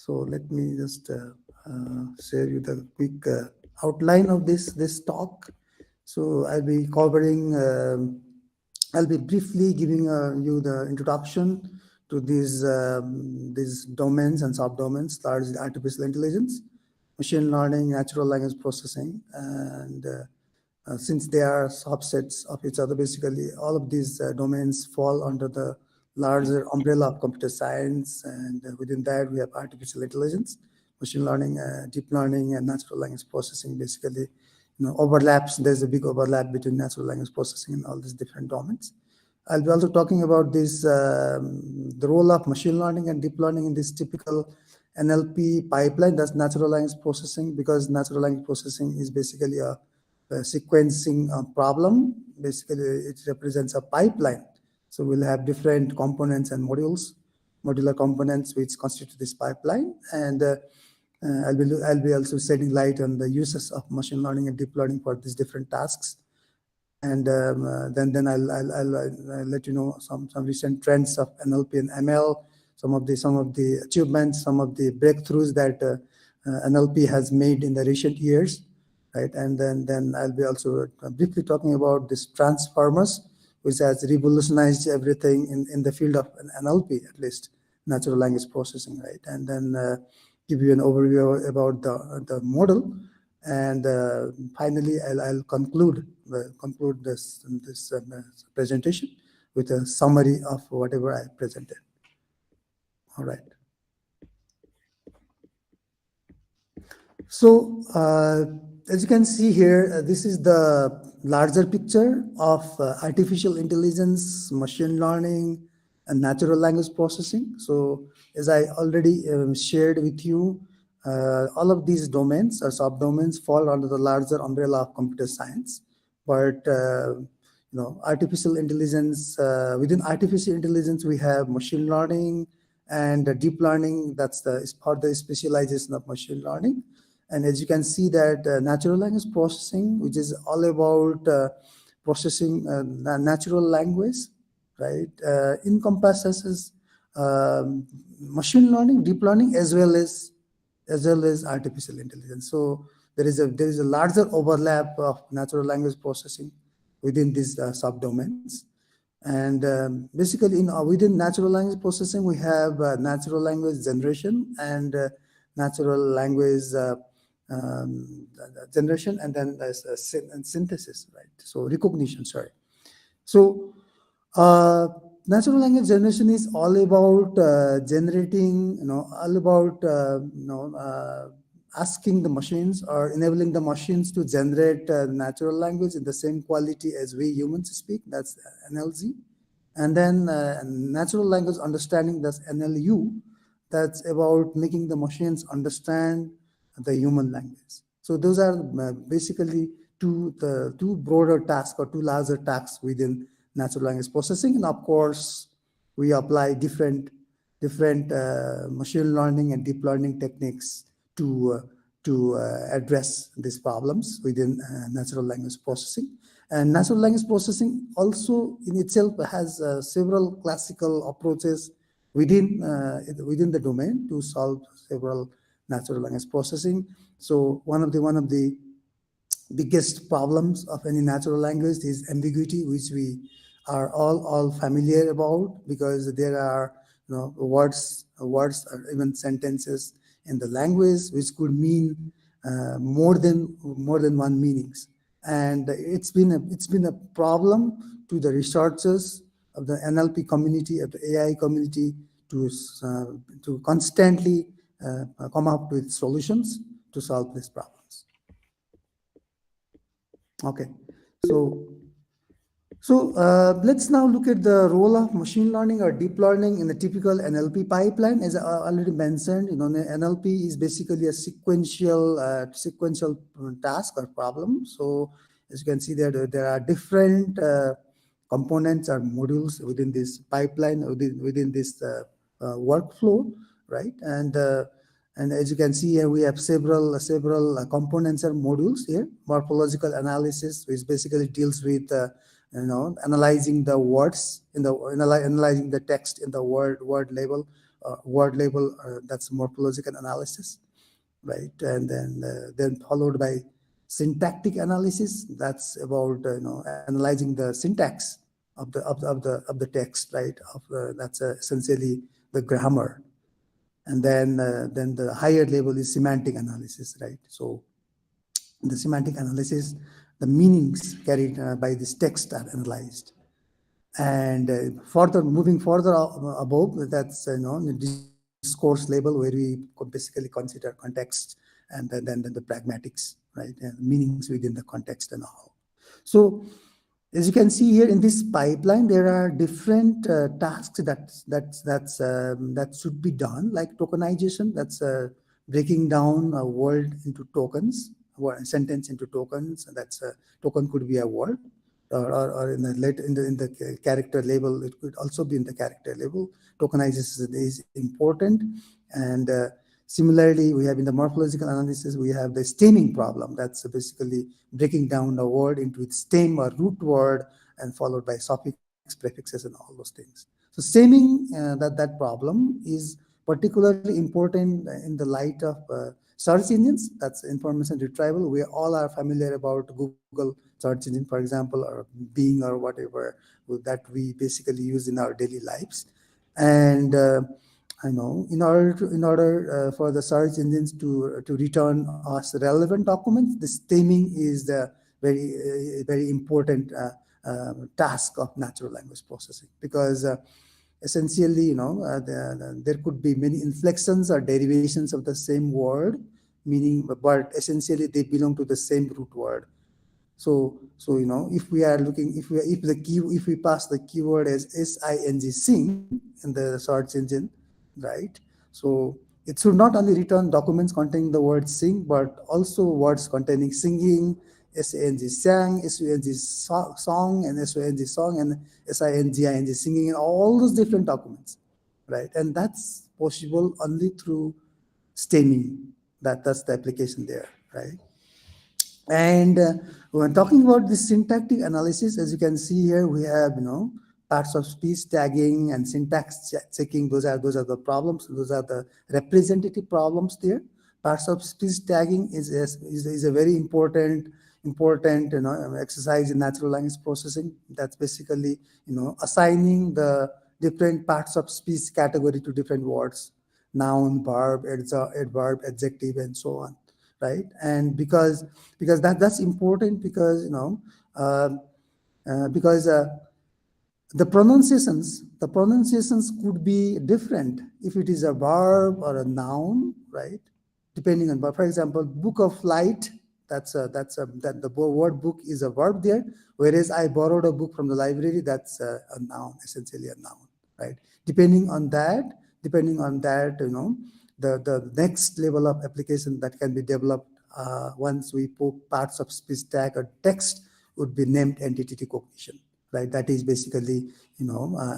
let me just share you the quick outline of this talk. So I'll be covering, I'll be briefly giving you the introduction to these domains and subdomains, largely artificial intelligence, machine learning, natural language processing, and since they are subsets of each other, basically all of these domains fall under the larger umbrella of computer science, and within that we have artificial intelligence, machine learning, deep learning, and natural language processing. Basically, overlaps. There's a big overlap between natural language processing and all these different domains. I'll be also talking about this, the role of machine learning and deep learning in this typical NLP pipeline, that's natural language processing, because natural language processing is basically a sequencing problem. Basically, it represents a pipeline. So we'll have different components and modular components which constitute this pipeline. And I'll be also shedding light on the uses of machine learning and deep learning for these different tasks. And then I'll let you know some recent trends of NLP and ML, some of the achievements, some of the breakthroughs that NLP has made in the recent years, right? And then I'll be also briefly talking about this transformers, which has revolutionized everything in the field of NLP, at least. natural language processing, right? And then give you an overview about the model. And finally, I'll conclude this presentation with a summary of whatever I presented. All right. So as you can see here, this is the larger picture of artificial intelligence, machine learning, and natural language processing. So as I already shared with you, all of these domains or subdomains fall under the larger umbrella of computer science. But artificial intelligence, within artificial intelligence, we have machine learning and deep learning. That's the further specialization of machine learning. And as you can see that natural language processing, which is all about processing natural language, right, encompasses machine learning, deep learning, as well as artificial intelligence. So there is a larger overlap of natural language processing within these subdomains. And basically, within natural language processing, we have natural language generation and natural language generation, and then there's synthesis, right? So recognition, sorry. So natural language generation is all about generating, all about asking the machines or enabling the machines to generate natural language in the same quality as we humans speak. That's NLG. And then natural language understanding, that's NLU. That's about making the machines understand the human language. So those are basically two broader tasks or two larger tasks within natural language processing. And of course, we apply different machine learning and deep learning techniques to address these problems within natural language processing. And natural language processing also in itself has several classical approaches within the domain to solve several natural language processing. So one of the biggest problems of any natural language is ambiguity, which we are all familiar about, because there are words or even sentences in the language which could mean more than one meanings. And it's been a problem to the researchers of the NLP community, of the AI community, to constantly come up with solutions to solve these problems. Okay, so let's now look at the role of machine learning or deep learning in the typical NLP pipeline. As I already mentioned, NLP is basically a sequential task or problem. So as you can see there are different components or modules within this pipeline, within this workflow, right? And as you can see here, we have several components or modules here. Morphological analysis, which basically deals with analyzing the words analyzing the text in the word label. That's morphological analysis, right? And then followed by syntactic analysis. That's about analyzing the syntax of the text, right? That's essentially the grammar. And then the higher level is semantic analysis, right? So in the semantic analysis, the meanings carried by this text are analyzed. And moving further above, that's the discourse level, where we basically consider context and then the pragmatics, right? And meanings within the context and all. So as you can see here in this pipeline, there are different tasks that should be done, like tokenization. That's breaking down a word into tokens, or a sentence into tokens. That's a token could be a word, or in the character level, it could also be in the character level. Tokenization is important. And similarly, we have in the morphological analysis, we have the stemming problem. That's basically breaking down the word into its stem or root word, and followed by suffix, prefixes, and all those things. So stemming, that problem is particularly important in the light of search engines. That's information retrieval. We all are familiar about Google search engine, for example, or Bing or whatever that we basically use in our daily lives. And in order for the search engines to return us relevant documents, the stemming is the very important task of natural language processing, because essentially, there could be many inflections or derivations of the same word, meaning, but essentially they belong to the same root word. So if we are looking, if we pass the keyword as sing in the search engine, right? So it should not only return documents containing the word sing, but also words containing singing, sang, song, and song, and singing, and all those different documents, right? And that's possible only through stemming. That's the application there, right? And when talking about the syntactic analysis, as you can see here, we have parts of speech tagging and syntax checking. Those are the problems. Those are the representative problems there. Parts of speech tagging is a very important exercise in natural language processing. That's basically assigning the different parts of speech category to different words: noun, verb, adverb, adjective, and so on. Right? And because that's important, because the pronunciations could be different if it is a verb or a noun, right? Depending on, for example, book of light, that the word book is a verb there, whereas I borrowed a book from the library, that's a noun, essentially a noun, right? Depending on that, the next level of application that can be developed once we put parts of speech tag or text would be named entity recognition, right? That is basically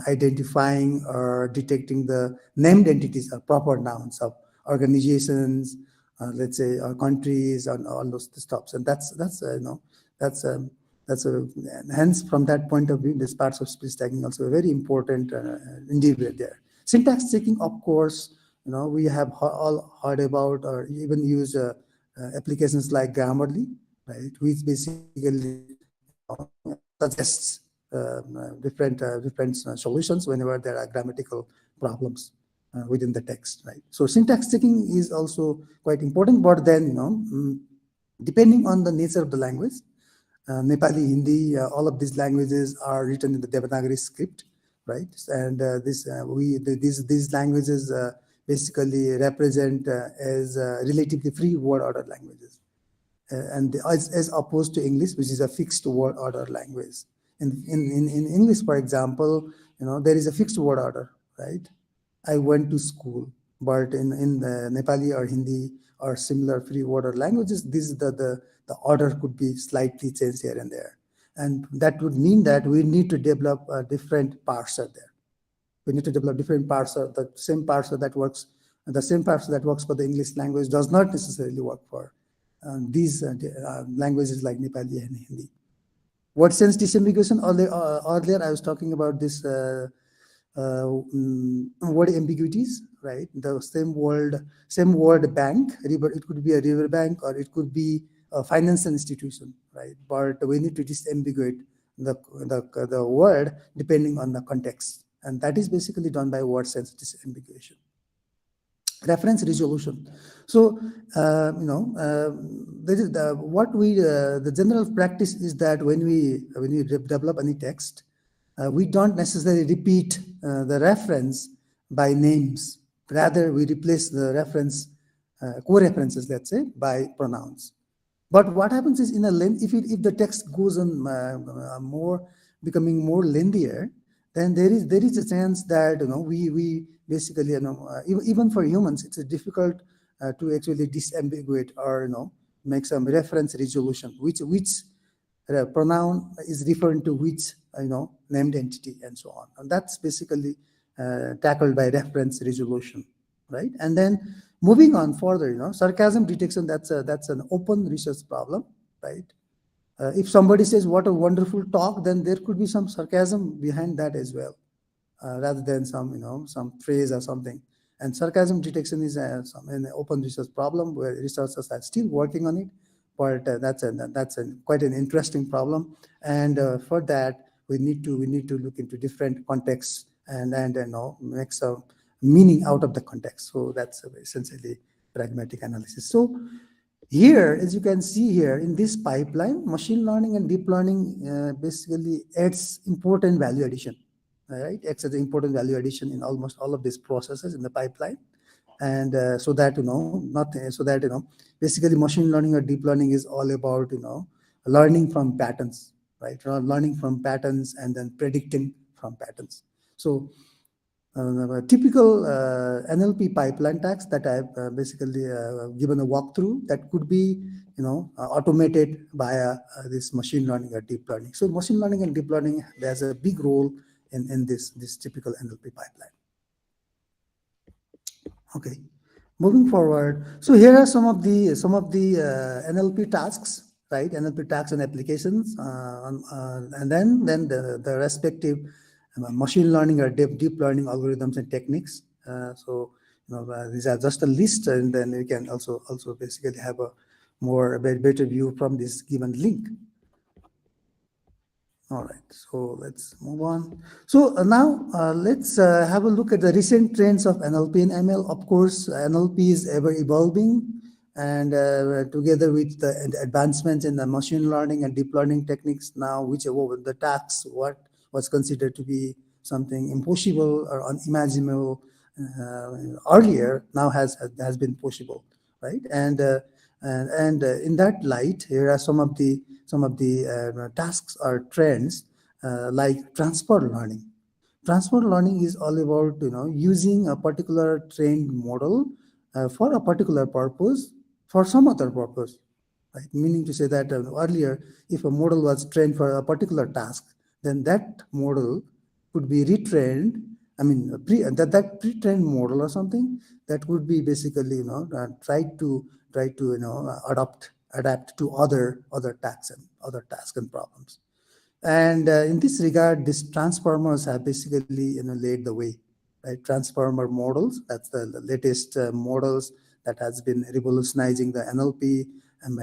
identifying or detecting the named entities or proper nouns of organizations, let's say, or countries, and all those stuffs. And hence from that point of view, this parts of speech tagging also a very important endeavor there. Syntax checking, of course, we have all heard about or even use applications like Grammarly, right, which basically suggests different solutions whenever there are grammatical problems within the text, right? So syntax checking is also quite important, but then depending on the nature of the language, Nepali, Hindi, all of these languages are written in the Devanagari script, right? And these languages basically represent as relatively free word order languages, and as opposed to English, which is a fixed word order language. In English, for example, there is a fixed word order, right? I went to school. But in the Nepali or Hindi or similar free word order languages, this is the order could be slightly changed here and there, and that would mean that we need to develop a different parser there. We need to develop different parser. The same parser that works for the English language does not necessarily work for these languages like Nepali and Hindi. Word sense disambiguation, earlier I was talking about this word ambiguities, right? The same word bank, river, it could be a river bank or it could be a financial institution, right? But we need to disambiguate the word depending on the context. And that is basically done by word sense disambiguation. Reference resolution. So, there is the general practice is that when we develop any text, we don't necessarily repeat the reference by names. Rather, we replace the reference, co-references, let's say, by pronouns. But what happens is if the text goes on becoming more lengthier, then there is a chance that we basically even for humans it's difficult to actually disambiguate or make some reference resolution, which pronoun is referring to which named entity and so on, and that's basically tackled by reference resolution, right? And then moving on further, sarcasm detection, that's an open research problem, right? If somebody says what a wonderful talk, then there could be some sarcasm behind that as well, rather than some phrase or something. And sarcasm detection is an open research problem where researchers are still working on it, but that's quite an interesting problem. And for that, we need to look into different contexts and make some meaning out of the context. So that's essentially pragmatic analysis. So here, as you can see here in this pipeline, machine learning and deep learning basically adds important value addition, right? Acts as an important value addition in almost all of these processes in the pipeline. And so that, basically machine learning or deep learning is all about, learning from patterns, right? Learning from patterns and then predicting from patterns. So a typical NLP pipeline tasks that I've basically given a walkthrough that could be, automated via this machine learning or deep learning. So machine learning and deep learning, there's a big role in this typical NLP pipeline. Okay, moving forward. So here are some of the NLP tasks, right? NLP tasks and applications, and then the respective machine learning or deep learning algorithms and techniques. So these are just a list, and then we can also basically have a better view from this given link. All right, so let's move on. So now let's have a look at the recent trends of NLP and ML. Of course, NLP is ever evolving, and together with the advancements in the machine learning and deep learning techniques, now whichever the tasks, what was considered to be something impossible or unimaginable earlier, now has been possible, right? And in that light, here are some of the tasks or trends like transport learning. Transport learning is all about using a particular trained model for a particular purpose for some other purpose, right? Meaning to say that earlier, if a model was trained for a particular task, then that model could be retrained. I mean, that pre-trained model or something that would be basically try to adapt to other tasks and problems. And in this regard, these transformers have basically laid the way, right? Transformer models, that's the latest models that has been revolutionizing the NLP, and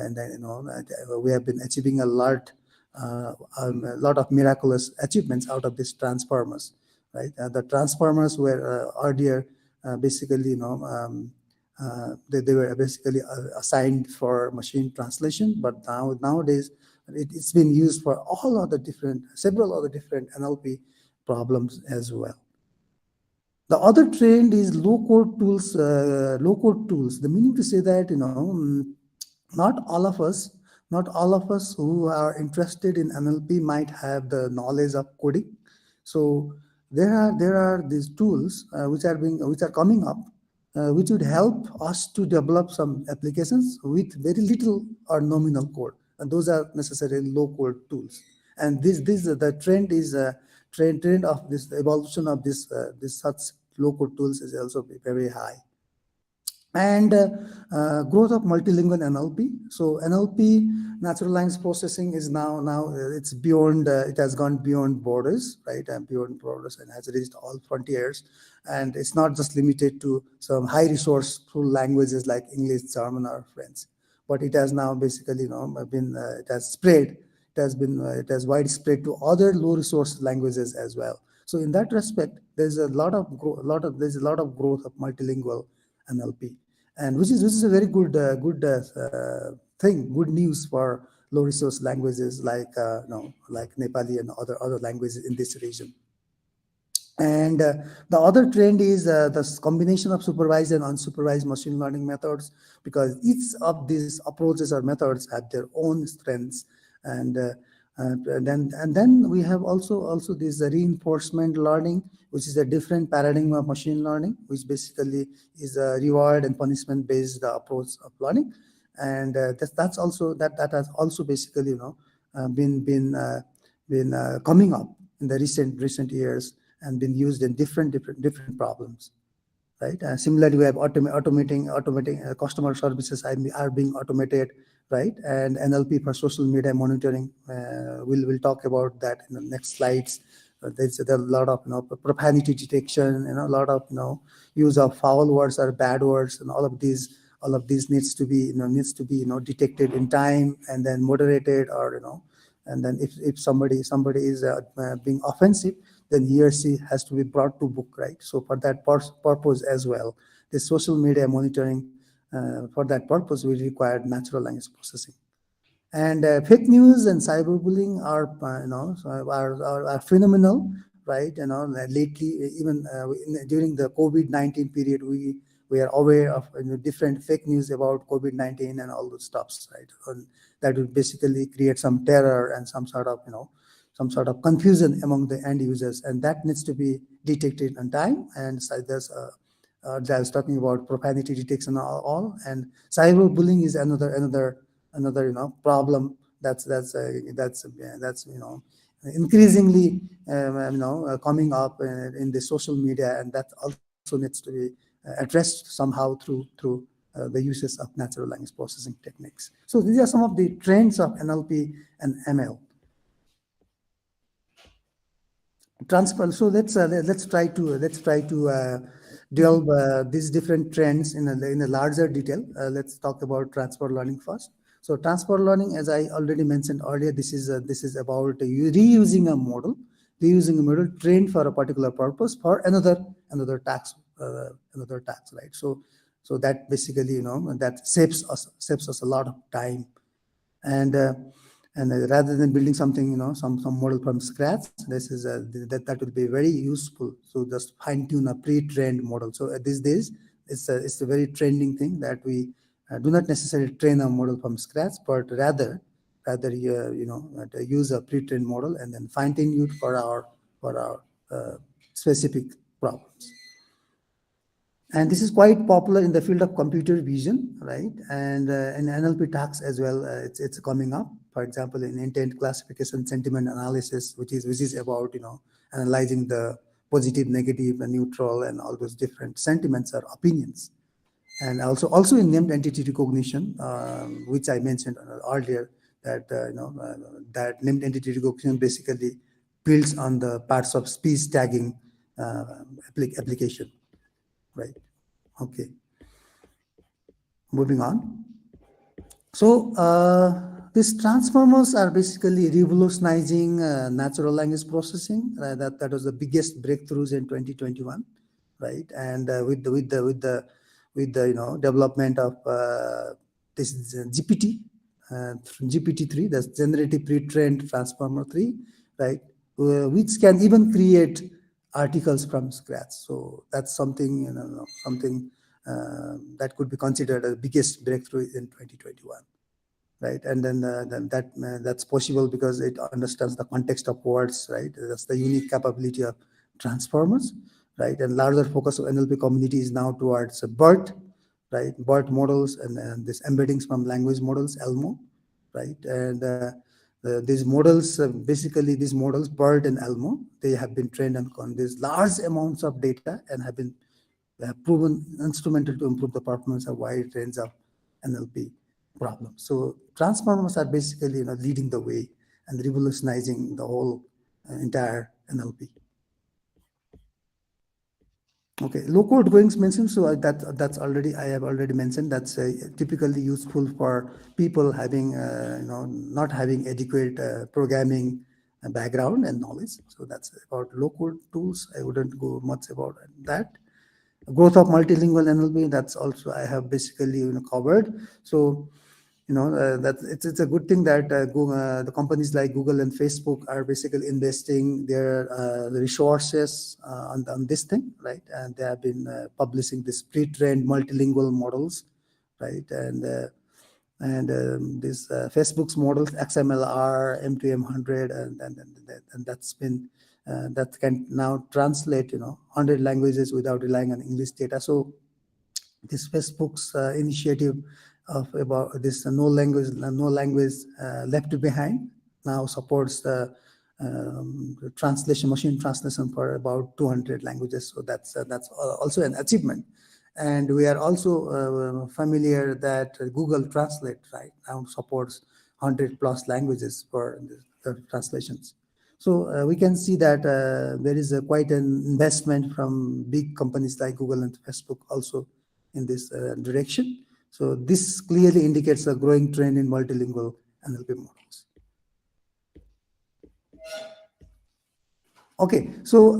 we have been achieving a lot of miraculous achievements out of these transformers, right? The transformers were earlier basically they were basically assigned for machine translation, but nowadays it's been used for several other different NLP problems as well. The other trend is low-code tools. The meaning to say that not all of us who are interested in NLP might have the knowledge of coding. So there are these tools which are coming up, which would help us to develop some applications with very little or nominal code, and those are necessarily low-code tools. And the trend of this evolution of this such low-code tools is also very high. And growth of multilingual NLP. So NLP, natural language processing, is now it's beyond. It has gone beyond borders, right? And beyond borders, and has reached all frontiers. And it's not just limited to some high resourceful languages like English, German, or French, but it has now basically it has spread. It has widespread to other low resource languages as well. So in that respect, there's a lot of growth of multilingual NLP, and which is a very good thing, good news for low resource languages like Nepali and other languages in this region. And the other trend is the combination of supervised and unsupervised machine learning methods, because each of these approaches or methods have their own strengths. And then we have also this reinforcement learning, which is a different paradigm of machine learning, which basically is a reward and punishment based approach of learning. And that has also basically been coming up in the recent years and been used in different problems, right? Similarly, we have automating customer services are being automated, right? And NLP for social media monitoring. We'll talk about that in the next slides. There's a lot of profanity detection, a lot of use of foul words or bad words, and all of these needs to be detected in time and then moderated, or and then if somebody is being offensive, then he or she has to be brought to book, right? So for that purpose as well, the social media monitoring, for that purpose, we require natural language processing. And fake news and cyberbullying are, are phenomenal, right? Lately, even during the COVID-19 period, we are aware of different fake news about COVID-19 and all those stuffs, right? And that would basically create some terror and some sort of confusion among the end users, and that needs to be detected on time. And so there's I was talking about profanity detection all, and cyberbullying is another problem that's increasingly coming up in the social media, and that also needs to be addressed somehow through the uses of natural language processing techniques. So these are some of the trends of NLP and ML. Transfer. So let's try to delve these different trends in a larger detail. Let's talk about transfer learning first. So transfer learning, as I already mentioned earlier, this is about reusing a model trained for a particular purpose for another task, right? So that basically that saves us a lot of time, and rather than building something, some model from scratch, that will be very useful. So just fine tune a pre-trained model. So these days, it's a very trending thing that we do not necessarily train a model from scratch, but rather use a pre-trained model and then fine tune it for our specific problems. And this is quite popular in the field of computer vision, right? And in NLP tasks as well, it's coming up. For example, in intent classification, sentiment analysis, which is about analyzing the positive, negative, and neutral, and all those different sentiments or opinions. And also in named entity recognition, which I mentioned earlier, that that named entity recognition basically builds on the parts of speech tagging application. Right. Okay. Moving on. So these transformers are basically revolutionizing natural language processing. That was the biggest breakthroughs in 2021, right? And with the development of this GPT-3, that's generative pre-trained transformer 3, right? Which can even create articles from scratch. So that's something that could be considered the biggest breakthrough in 2021, right? And then that's possible because it understands the context of words, right? That's the unique capability of transformers, right? And larger focus of NLP community is now towards BERT, right? BERT models and this embeddings from language models, ELMO, right? And these models, these models, BERT and ELMO, they have been trained on these large amounts of data and have been proven instrumental to improve the performance of wide range of NLP problems. So transformers are basically leading the way and revolutionizing the whole entire NLP. Okay, low code goings mentioned. So that's already, I have already mentioned, that's typically useful for people having not having adequate programming background and knowledge. So that's about low code tools. I wouldn't go much about that. Growth of multilingual NLP, that's also I have basically covered. So that it's a good thing that the companies like Google and Facebook are basically investing their resources on this thing, right? And they have been publishing this pre-trained multilingual models, right? And this Facebook's models, XMLR, M2M100, and that's been that can now translate 100 languages without relying on English data. So this Facebook's initiative of about this no language left behind now supports the machine translation for about 200 languages. So that's also an achievement. And we are also familiar that Google Translate right now supports 100 plus languages for the translations. So we can see that there is quite an investment from big companies like Google and Facebook also in this direction. So this clearly indicates a growing trend in multilingual NLP models. Okay, so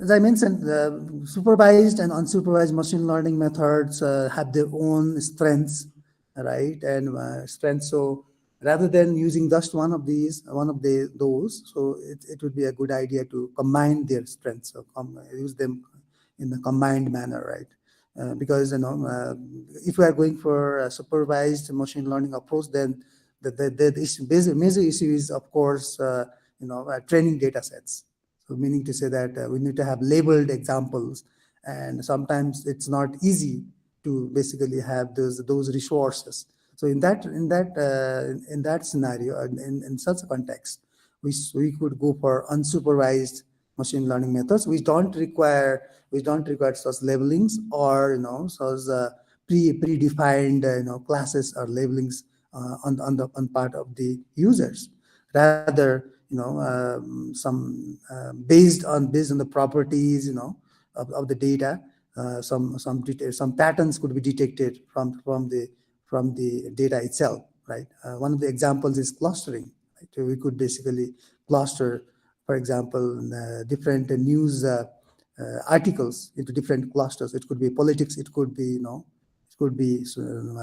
as I mentioned, supervised and unsupervised machine learning methods have their own strengths, right? And strengths. So rather than using just one of those, so it would be a good idea to combine their strengths, so use them in a combined manner, right? Because if we are going for a supervised machine learning approach, then the major issue is, of course, training data sets. So meaning to say that we need to have labeled examples, and sometimes it's not easy to basically have those resources. So in that scenario, in such a context, we could go for unsupervised machine learning methods, which don't require such labelings or such predefined classes or labelings on part of the users. Rather, some based on the properties of the data, some patterns could be detected from the data itself, right? One of the examples is clustering, right? So we could basically cluster, for example, different news articles into different clusters. It could be politics, it could be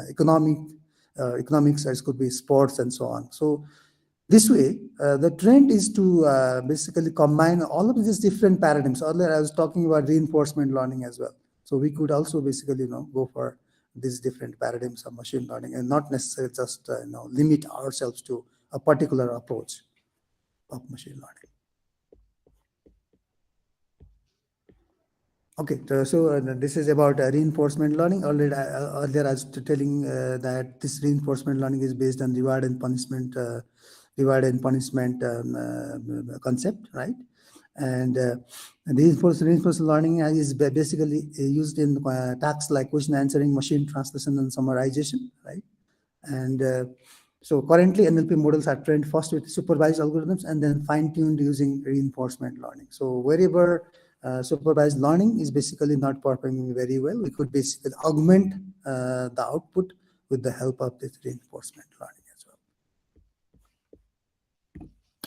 economics, or it could be sports, and so on. So this way, the trend is to basically combine all of these different paradigms. Earlier, I was talking about reinforcement learning as well. So we could also basically go for these different paradigms of machine learning, and not necessarily just limit ourselves to a particular approach of machine learning. Okay, so this is about reinforcement learning. Earlier I was telling that this reinforcement learning is based on reward and punishment concept, right? And reinforcement learning is basically used in tasks like question answering, machine translation, and summarization, right? And so currently NLP models are trained first with supervised algorithms and then fine-tuned using reinforcement learning. So wherever supervised learning is basically not performing very well, we could basically augment the output with the help of this reinforcement learning as well.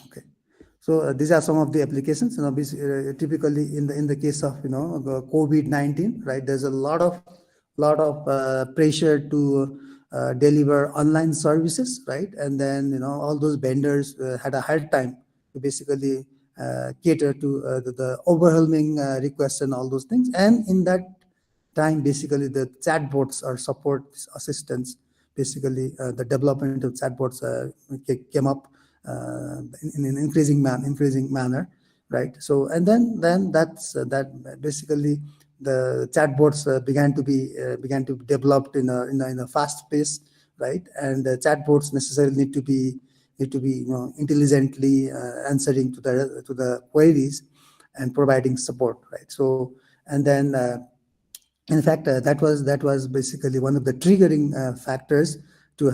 Okay, so these are some of the applications. Typically in the case of COVID-19, right? There's a lot of pressure to deliver online services, right? And then all those vendors had a hard time to basically cater to the overwhelming requests and all those things. And in that time, basically the chatbots or support assistants, basically the development of chatbots came up in an increasing manner, right? So and then that basically the chatbots began to be developed in a fast pace, right? And the chatbots necessarily need to be intelligently answering to the queries and providing support, right? So and then in fact that was basically one of the triggering factors to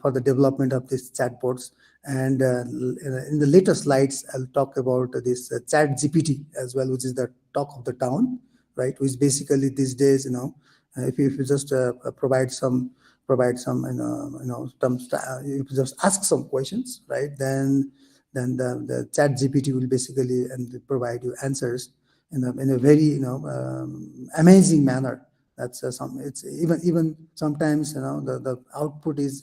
for the development of these chatbots. And in the later slides I'll talk about this ChatGPT as well, which is the talk of the town, right? Which basically these days if you just provide some you just ask some questions, right? Then the ChatGPT will basically provide you answers in a very amazing manner. That's it's even sometimes the output is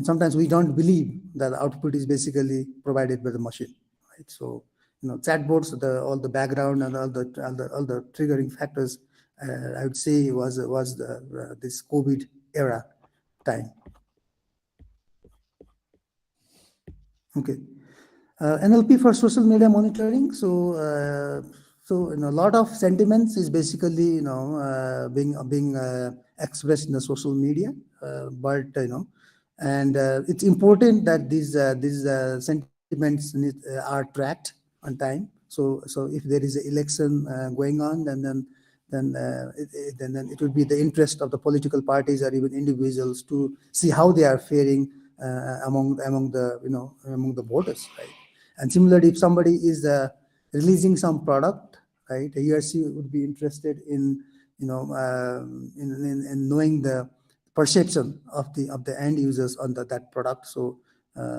sometimes we don't believe that the output is basically provided by the machine, right? So chatbots, all the background and all the triggering factors, I would say was this COVID era time. Okay, NLP for social media monitoring. So a lot of sentiments is basically being expressed in the social media, but and it's important that these sentiments are tracked on time. So if there is an election going on, then it would be the interest of the political parties or even individuals to see how they are faring among the voters, right? And similarly, if somebody is releasing some product, right, he or she would be interested in in knowing the perception of the end users on that product. So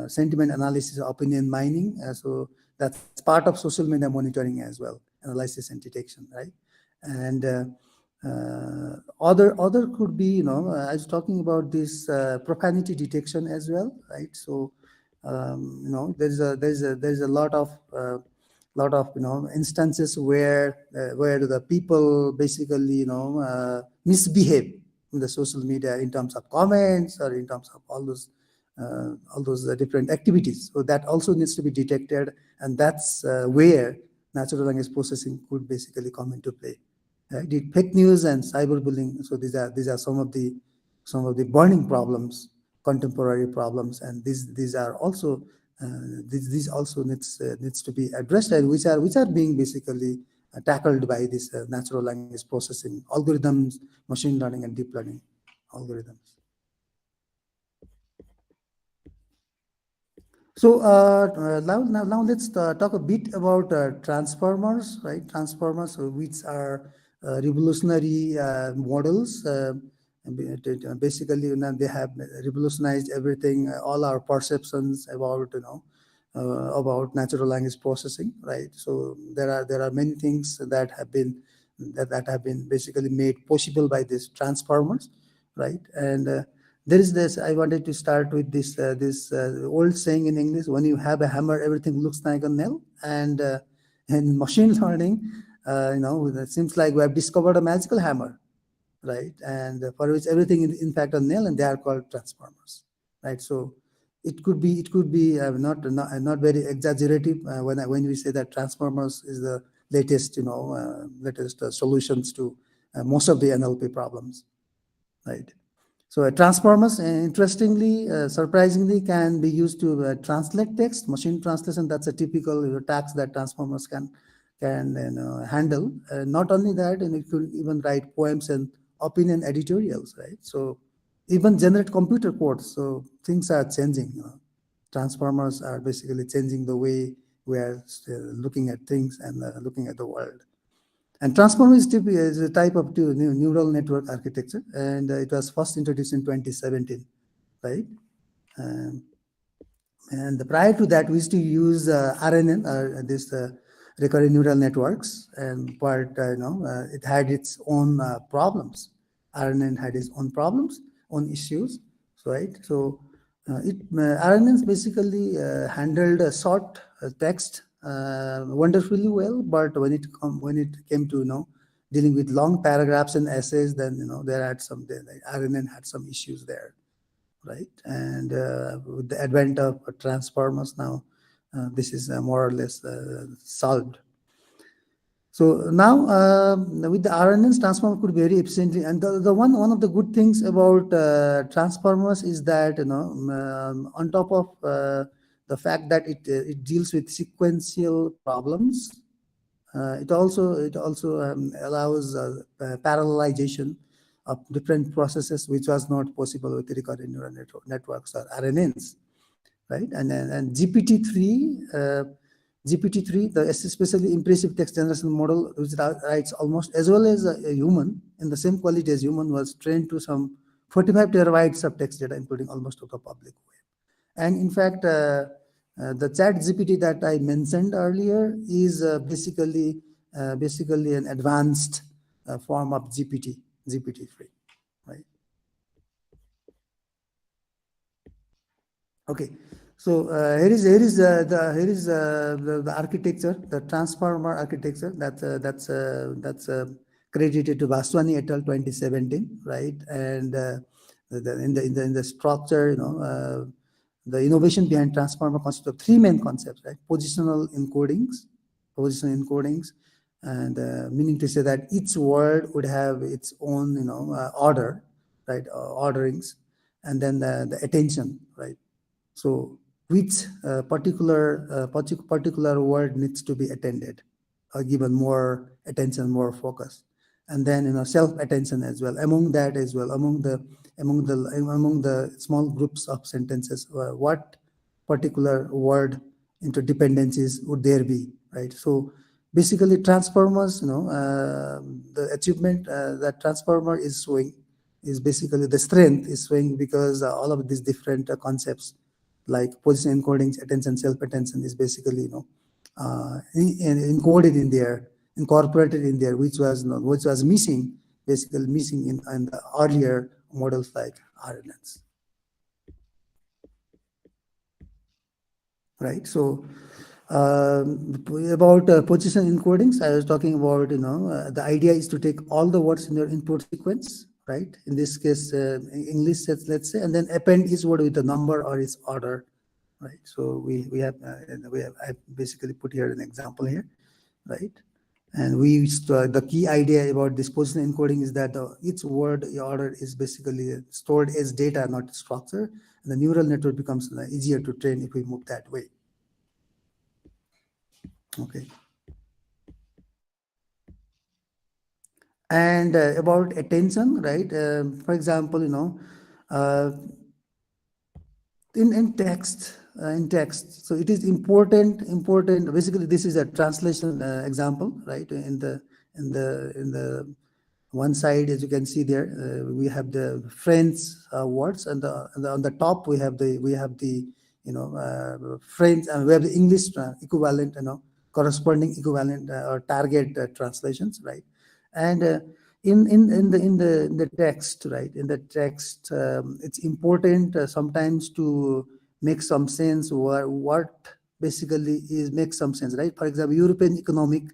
sentiment analysis, opinion mining. So That's part of social media monitoring as well, analysis and detection, right? And other could be, I was talking about this profanity detection as well, right? So there's a lot of instances where the people basically misbehave in the social media in terms of comments or in terms of all those different activities. So that also needs to be detected, and that's where natural language processing could basically come into play. The fake news and cyberbullying. So these are some of the burning problems, contemporary problems, and these are also these also needs to be addressed, and which are being basically tackled by this natural language processing algorithms, machine learning, and deep learning algorithms. So now let's talk a bit about transformers, right? Transformers, which are revolutionary models. Basically, they have revolutionized everything, all our perceptions about about natural language processing, right? So there are many things that have been basically made possible by these transformers, right? And there is this. I wanted to start with this old saying in English: when you have a hammer, everything looks like a nail. And in machine learning, it seems like we have discovered a magical hammer, right? And for which everything is in fact a nail, and they are called transformers, right? So it could be not very exaggerative when we say that transformers is the latest solutions to most of the NLP problems, right? So transformers, interestingly, surprisingly, can be used to translate text. Machine translation, that's a typical task that transformers can handle. Not only that, and it could even write poems and opinion editorials, right? So even generate computer codes. So things are changing. Transformers are basically changing the way we are looking at things and looking at the world. And transformer is a type of neural network architecture, and it was first introduced in 2017, right? And prior to that, we used to use RNN, this recurrent neural networks, but it had its own problems. RNN had its own problems, own issues, right? So RNNs basically handled short text wonderfully well, but when it came to dealing with long paragraphs and essays, then RNN had some issues there, right? And with the advent of transformers now, this is more or less solved. So now with the RNNs, transformer could vary efficiently, and the one of the good things about transformers is that on top of the fact that it deals with sequential problems, it also allows parallelization of different processes, which was not possible with the recurrent neural networks or RNNs, right? And GPT-3. GPT-3, the especially impressive text generation model, which writes almost as well as a human, in the same quality as human, was trained to some 45 terabytes of text data, including almost to the public web. And in fact, the chat GPT that I mentioned earlier is basically an advanced form of GPT-3, right? Okay. So here is the architecture, the transformer architecture that's credited to Vaswani et al. 2017, right? And in the structure, the innovation behind transformer consists of three main concepts, right? Positional encodings, and meaning to say that each word would have its own order, right? Orderings, and then the attention, right? So which particular word needs to be attended or given more attention, more focus, and then self-attention as well. Among the small groups of sentences, what particular word interdependencies would there be, right? So basically, transformers, the achievement that transformer is showing is basically the strength is showing because all of these different concepts like position encodings, attention, self-attention is basically encoded in there, incorporated in there, which was missing, basically missing in the earlier models like RNNs. Right. So about position encodings, I was talking about, the idea is to take all the words in your input sequence, right? In this case, English, let's say, and then append each word with a number or its order, right? So we have I basically put here an example here, right? And the key idea about this position encoding is that each word order is basically stored as data, not structure, and the neural network becomes easier to train if we move that way. Okay. And about attention, right? For example, in text, so it is important. Basically, this is a translation example, right? In the one side, as you can see there, we have the French words, and on the top we have the French, and we have the English equivalent, corresponding equivalent or target translations, right? And in the text, right? In the text, it's important sometimes to make some sense what basically makes some sense, right? For example, European economic,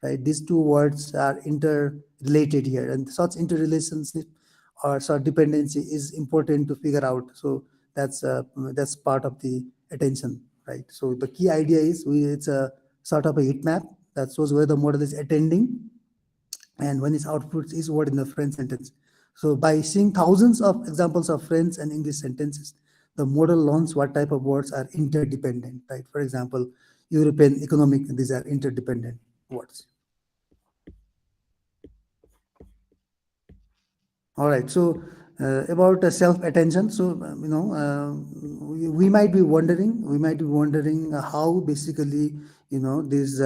right? These two words are interrelated here, and such interrelationship or such dependency is important to figure out. So that's part of the attention, right? So the key idea is it's a sort of a heat map that shows where the model is attending and when its outputs is word in the French sentence. So by seeing thousands of examples of French and English sentences, the model learns what type of words are interdependent, right? For example, European economic, these are interdependent words. All right, so about self-attention. So, we might be wondering how basically, these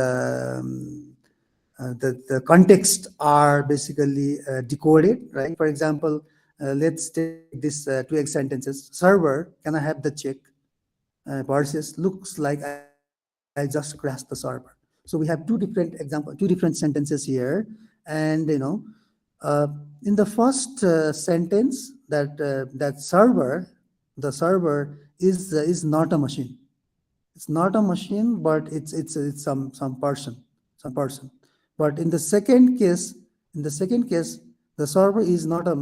the context are basically decoded, right? For example, let's take this two sentences. Server, can I have the check? Versus looks like I just crashed the server. So we have two different sentences here, and in the first sentence, that server, the server is not a machine. It's not a machine, but it's some person. But in the second case, the server is not a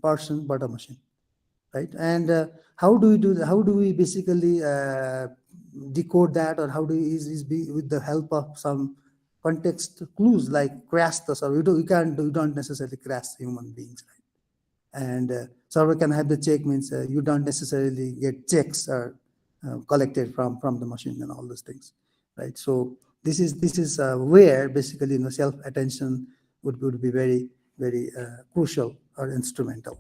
person but a machine, right? And how do we do that? How do we basically decode that, or how do we with the help of some context clues like crash the server? We don't necessarily crash human beings, right? And server can have the check means you don't necessarily get checks or collected from the machine and all those things, right? So this is where basically self-attention would be very, very crucial or instrumental.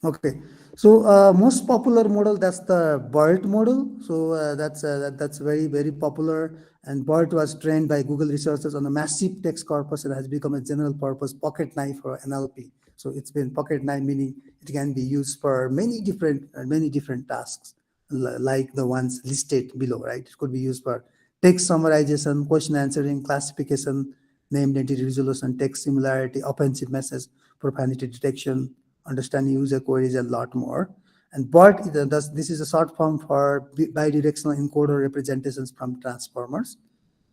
Okay, so most popular model, that's the BERT model. So that's very, very popular, and BERT was trained by Google researchers on a massive text corpus and has become a general purpose pocket knife for NLP. So it's been pocket knife, meaning it can be used for many different tasks, like the ones listed below, right? It could be used for text summarization, question answering, classification, named entity resolution, text similarity, offensive message, profanity detection, understanding user queries, and a lot more. And BERT, this is a short form for bidirectional encoder representations from transformers,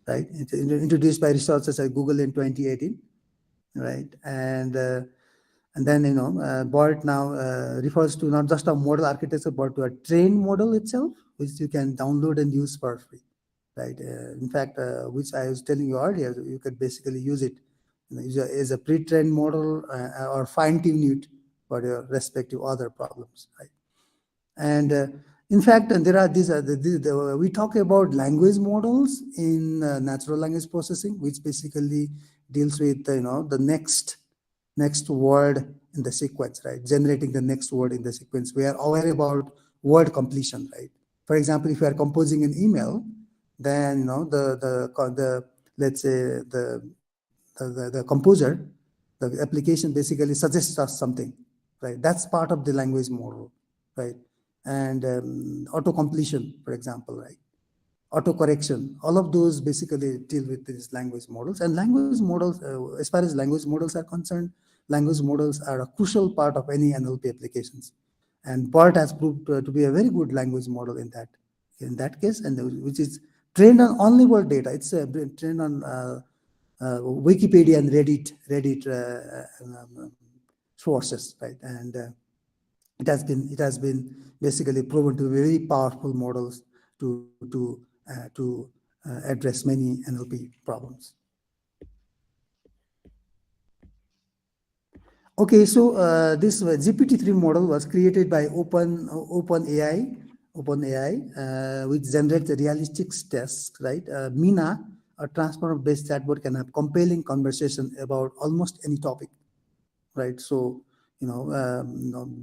right? It's introduced by researchers at Google in 2018, right? And then BERT now refers to not just a model architecture, but to a trained model itself, which you can download and use for free, right? In fact, which I was telling you earlier, you could basically use it as a pre-trained model or fine-tune it for your respective other problems, right? And in fact, there are we talk about language models in natural language processing, which basically deals with the next word in the sequence, right? Generating the next word in the sequence. We are aware about word completion, right? For example, if you are composing an email, then let's say the composer, the application basically suggests us something, right? That's part of the language model, right? and auto completion, for example, right? Auto correction, all of those basically deal with these language models. And language models, as far as language models are concerned, language models are a crucial part of any NLP applications. And BART has proved to be a very good language model in that case, and which is trained on only world data. It's trained on Wikipedia and Reddit sources, right? And it has been basically proven to be very powerful models to address many NLP problems. Okay, so this GPT-3 model was created by OpenAI, which generates a realistic text, right? Mina, a transformer-based chatbot, can have compelling conversation about almost any topic, right? So,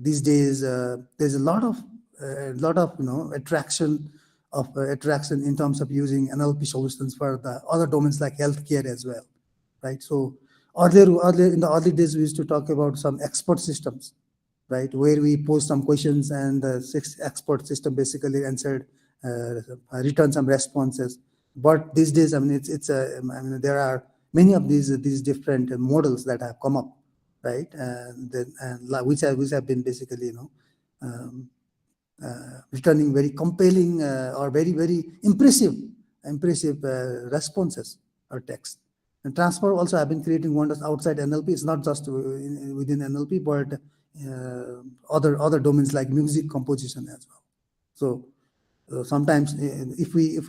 these days there's a lot of attraction in terms of using NLP solutions for the other domains like healthcare as well, right? So earlier in the early days, we used to talk about some expert systems, right, where we post some questions and the expert system basically answered, return some responses. But these days, I mean, there are many of these different models that have come up, right, which have been basically returning very compelling or very impressive responses or text. And Transformer also have been creating wonders outside NLP. It's not just within NLP, but other domains like music composition as well. So sometimes if we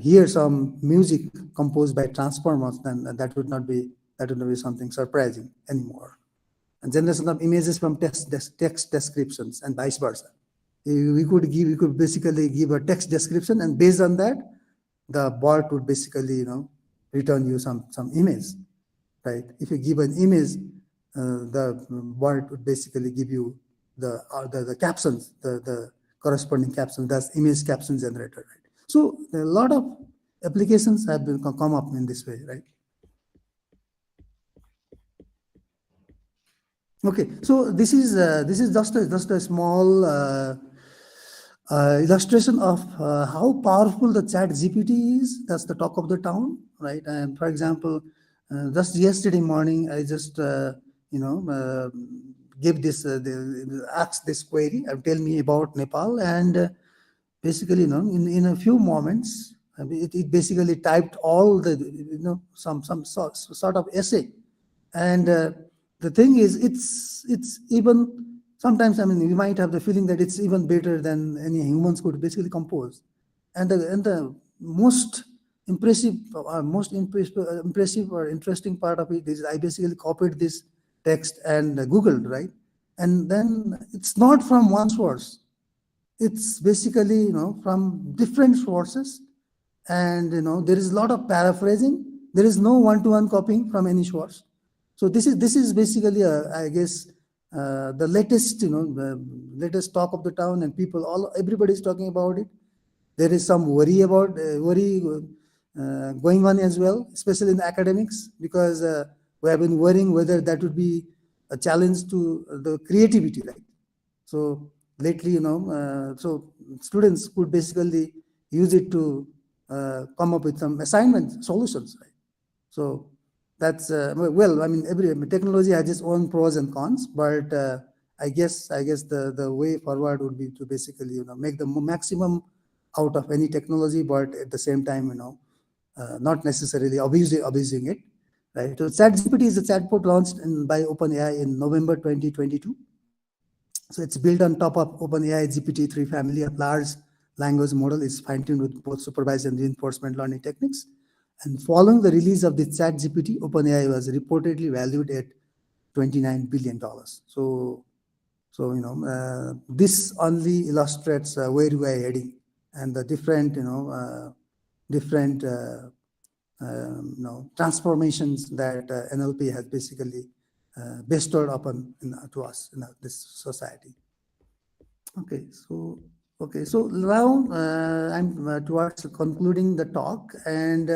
hear some music composed by transformers, then that would not be something surprising anymore. And generation of images from text descriptions and vice versa. We could basically give a text description, and based on that, the bot would basically return you some image, right? If you give an image, the bot would basically give you the captions, the corresponding captions. That's image caption generator, right? So a lot of applications have been come up in this way, right? Okay, so this is just a small illustration of how powerful the Chat GPT is. That's the talk of the town, right? And for example, just yesterday morning, I just give this asked this query, tell me about Nepal, and basically, in a few moments, it basically typed all the some sort of essay, and the thing is, it's even sometimes, I mean, you might have the feeling that it's even better than any humans could basically compose. And the most impressive or interesting part of it is I basically copied this text and Googled, right? And then it's not from one source. It's basically, from different sources. And, there is a lot of paraphrasing. There is no one-to-one copying from any source. So this is basically, I guess, the latest, the latest talk of the town, and everybody is talking about it. There is some worry going on as well, especially in academics, because we have been worrying whether that would be a challenge to the creativity, right? So lately, so students could basically use it to come up with some assignment solutions, right? So that's well, I mean, every technology has its own pros and cons, but I guess the way forward would be to basically make the maximum out of any technology, but at the same time not necessarily abusing it, right? So ChatGPT is a chatbot launched by OpenAI in November 2022. So it's built on top of OpenAI GPT-3 family of large language model. Is fine-tuned with both supervised and reinforcement learning techniques. And following the release of the ChatGPT, OpenAI was reportedly valued at $29 billion. So this only illustrates where we are heading and the different transformations that NLP has basically bestowed upon to us in this society. Okay, so now I'm towards concluding the talk, and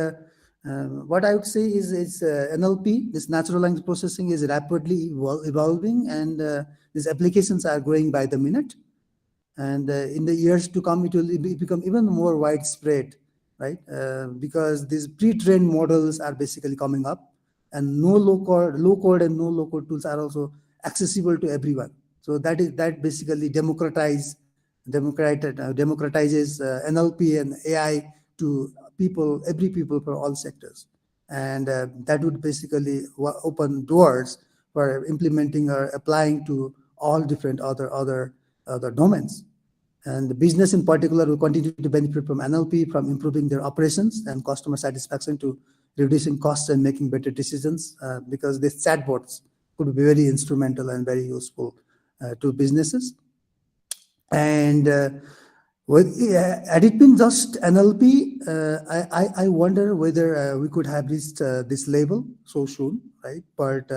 what I would say is NLP, this natural language processing, is rapidly evolving, and these applications are growing by the minute. And in the years to come, it will become even more widespread, right? Because these pre-trained models are basically coming up, and low code and no low code tools are also accessible to everyone. So that basically democratizes NLP and AI to every people for all sectors. And that would basically open doors for implementing or applying to all different other domains. And the business in particular will continue to benefit from NLP, from improving their operations and customer satisfaction to reducing costs and making better decisions, because these chatbots could be very instrumental and very useful to businesses. And had it been just NLP, I wonder whether we could have reached this level so soon, right? But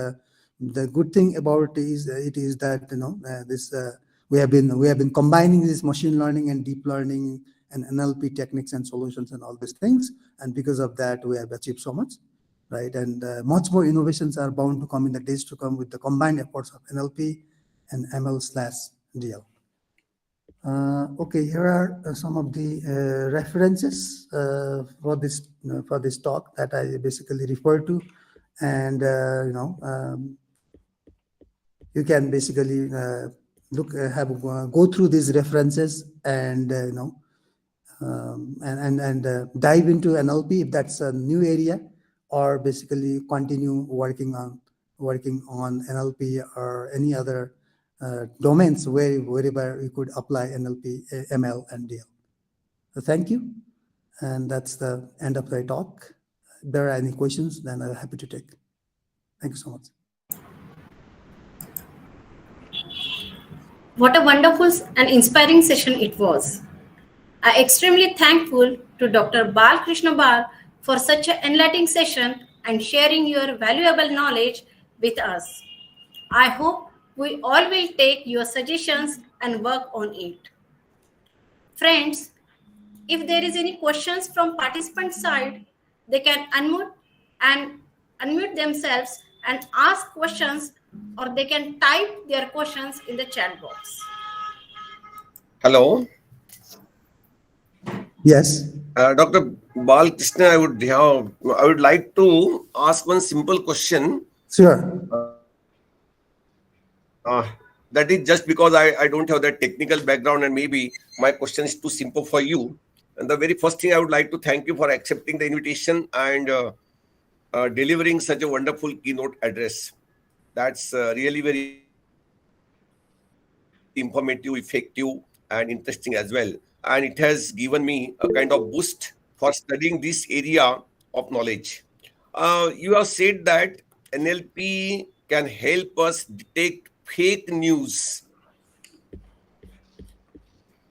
the good thing about it is that we have been combining this machine learning and deep learning and NLP techniques and solutions and all these things, and because of that we have achieved so much, right? And much more innovations are bound to come in the days to come with the combined efforts of NLP and ML/DL. Okay, here are some of the references for this talk that I basically refer to, and you can basically go through these references and dive into NLP if that's a new area, or basically continue working on NLP or any other domains wherever you could apply NLP, ML, and DL. So thank you, and that's the end of the talk. If there are any questions, then I'm happy to take. Thank you so much.
What a wonderful and inspiring session it was. I am extremely thankful to Dr. Balkrishna Bal for such an enlightening session and sharing your valuable knowledge with us. I hope we all will take your suggestions and work on it. Friends, if there is any questions from participant side, they can unmute themselves and ask questions, or they can type their questions in the chat box.
Hello.
Yes.
Dr. Balkrishna, I would like to ask one simple question.
Sure.
That is just because I don't have that technical background, and maybe my question is too simple for you. And the very first thing, I would like to thank you for accepting the invitation and delivering such a wonderful keynote address. That's really very informative, effective, and interesting as well. And it has given me a kind of boost for studying this area of knowledge. You have said that NLP can help us detect fake news.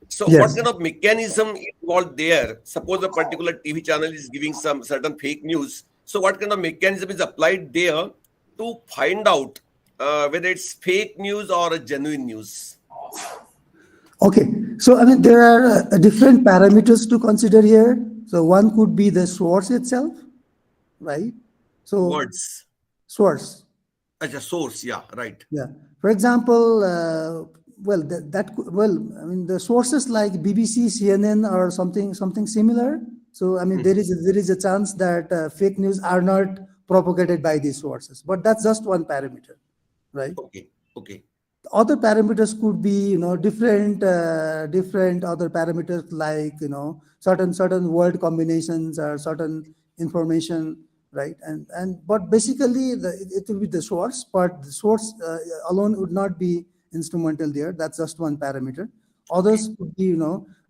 So
Yes.
what kind of mechanism involved there? Suppose a particular TV channel is giving some certain fake news. So what kind of mechanism is applied there to find out whether it's fake news or a genuine news?
Okay, so I mean there are different parameters to consider here. So one could be the source itself, right? So
Words.
source.
As a source, yeah, right.
Yeah. For example, I mean the sources like BBC, CNN, or something similar. So I mean there is a chance that fake news are not propagated by these sources, but that's just one parameter, right?
Okay.
Other parameters could be different other parameters, like certain word combinations or certain information, right? But basically it will be the source, but the source alone would not be instrumental there. That's just one parameter. Others could be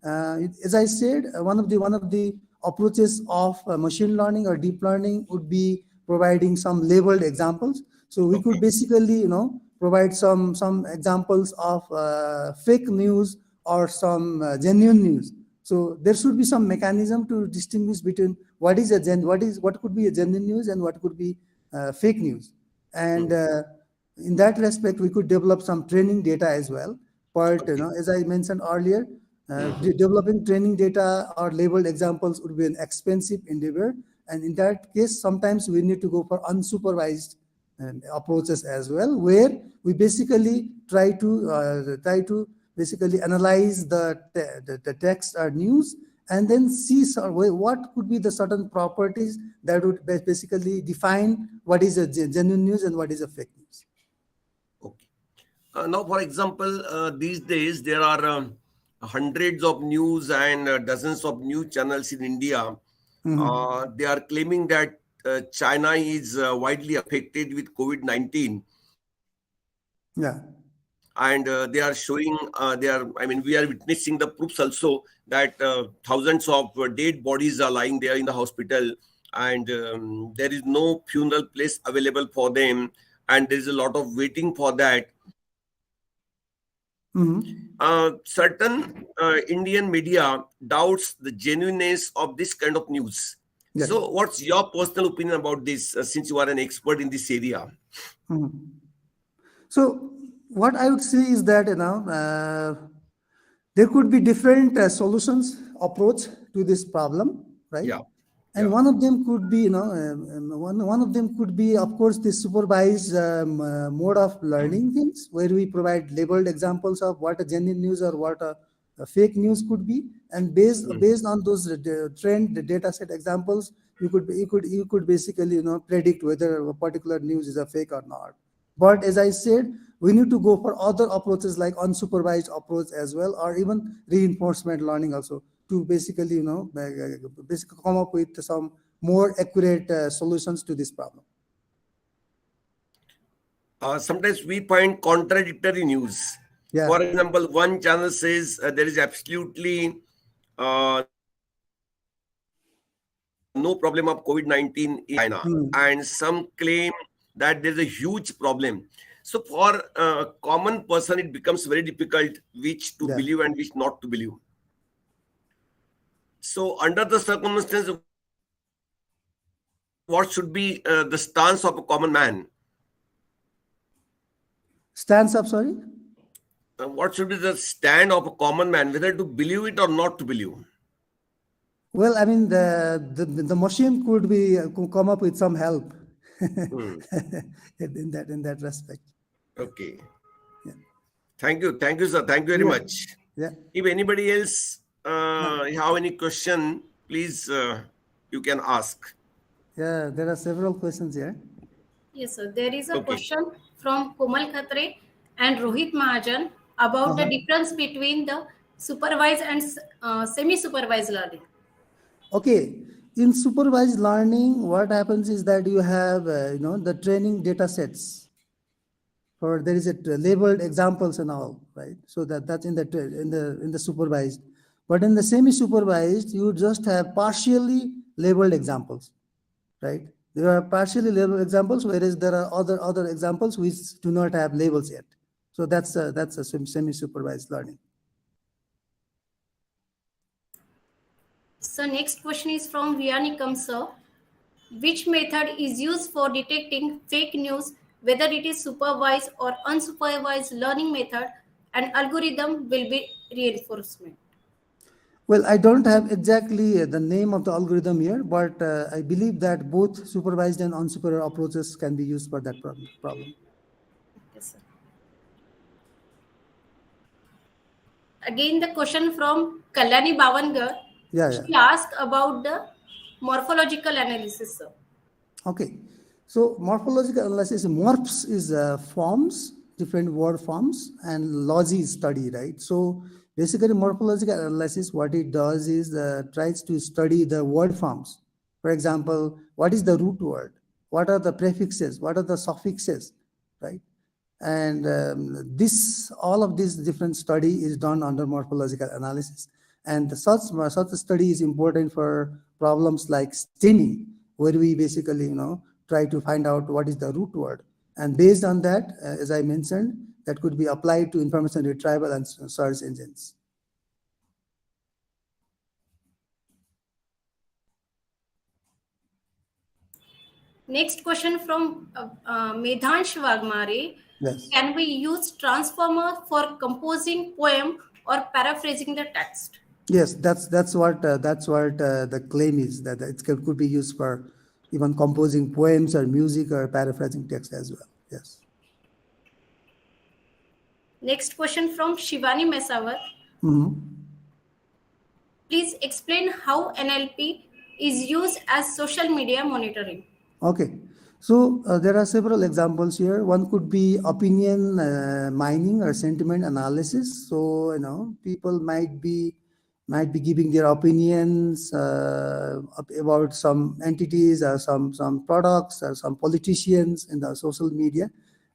as I said, one of the approaches of machine learning or deep learning would be providing some labeled examples. So we could basically provide some examples of fake news or some genuine news. So there should be some mechanism to distinguish between what could be a genuine news and what could be fake news. And in that respect, we could develop some training data as well. But as I mentioned earlier, developing training data or labeled examples would be an expensive endeavor. And in that case, sometimes we need to go for unsupervised approaches as well, where we basically try to basically analyze the text or news and then see what could be the certain properties that would basically define what is a genuine news and what is a fake news.
Okay. Now, for example, these days there are hundreds of news and dozens of news channels in India. They are claiming that China is widely affected with COVID-19.
Yeah.
And they are showing, we are witnessing the proofs also that thousands of dead bodies are lying there in the hospital, and there is no funeral place available for them, and there is a lot of waiting for that. Certain Indian media doubts the genuineness of this kind of news.
Yes.
So what's your personal opinion about this, since you are an expert in this area?
So what I would say is that, there could be different solutions, approach to this problem, right?
Yeah.
And one of them could be, one of them could be, of course, the supervised mode of learning things, where we provide labeled examples of what a genuine news or what a fake news could be, and based on those trend data set examples, you could basically predict whether a particular news is a fake or not. But as I said, we need to go for other approaches like unsupervised approach as well, or even reinforcement learning also, to basically basically come up with some more accurate solutions to this problem.
Sometimes we find contradictory news.
Yeah.
For example, one channel says there is absolutely no problem of COVID-19 in China, and some claim that there's a huge problem. So for a common person, it becomes very difficult which to believe and which not to believe. So under the circumstances, what should be the stance of a common man?
Stance of, sorry?
What should be the stand of a common man, whether to believe it or not to believe?
Well, I mean, the machine could come up with some help in that respect.
Okay.
Yeah.
Thank you, sir. Thank you very much.
Yeah.
If anybody else have any question, please you can ask.
Yeah, there are several questions here.
Yes, sir. There is a
Okay.
question from Komal Khatre and Rohit Mahajan about the difference between the supervised and semi-supervised learning.
Okay, in supervised learning, what happens is that you have the training data sets. For there is a labeled examples and all, right? So that's in the supervised. But in the semi-supervised, you just have partially labeled examples, right? There are partially labeled examples, whereas there are other examples which do not have labels yet. So that's a semi-supervised learning.
So next question is from Viyanikam sir. Which method is used for detecting fake news, whether it is supervised or unsupervised learning method, and algorithm will be reinforcement?
Well, I don't have exactly the name of the algorithm here, but I believe that both supervised and unsupervised approaches can be used for that problem.
Yes, sir. Again, the question from Kalyani Bhavangar.
Yeah.
She asked about the morphological analysis, sir.
Okay. So morphological analysis, morphs is forms, different word forms, and logy is study, right? So basically morphological analysis, what it does is tries to study the word forms. For example, what is the root word? What are the prefixes? What are the suffixes, right? And all of this different study is done under morphological analysis. And such a study is important for problems like stemming, where we basically, try to find out what is the root word. And based on that, as I mentioned, that could be applied to information retrieval and search engines.
Next question from Medhansh Wagmare.
Yes.
Can we use transformer for composing poem or paraphrasing the text?
Yes, that's what the claim is, that it could be used for even composing poems or music or paraphrasing text as well. Yes.
Next question from Shivani Mesawar.
Mhm.
Please explain how NLP is used as social media monitoring.
Okay. So there are several examples here. One could be opinion mining or sentiment analysis. So people might be giving their opinions about some entities or some products or some politicians in the social media,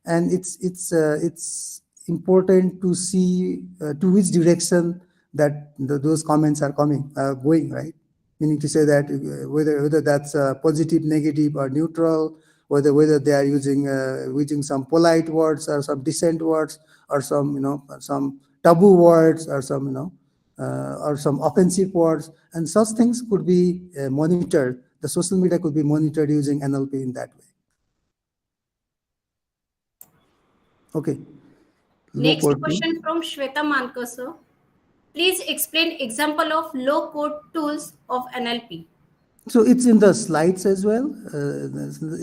and it's important to see to which direction that those comments are going, right? Meaning to say that whether that's positive, negative, or neutral, whether they are using some polite words or some decent words or some taboo words or some offensive words, and such things could be monitored. The social media could be monitored using NLP in that way. Okay.
Next
Low-code tool.
question from Shweta Mankar, sir. Please explain example of low code tools of NLP.
So it's in the slides as well.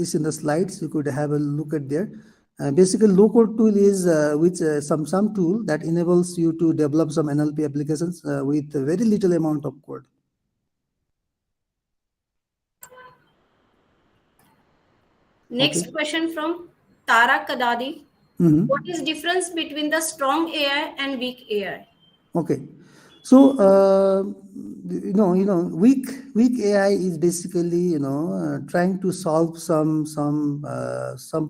It's in the slides. You could have a look at there. Basically, low-code tool is some tool that enables you to develop some NLP applications with a very little amount of code.
Next question from Tara Kadadi.
Mhm.
What is difference between the strong AI and weak AI?
Okay, so weak AI is basically trying to solve some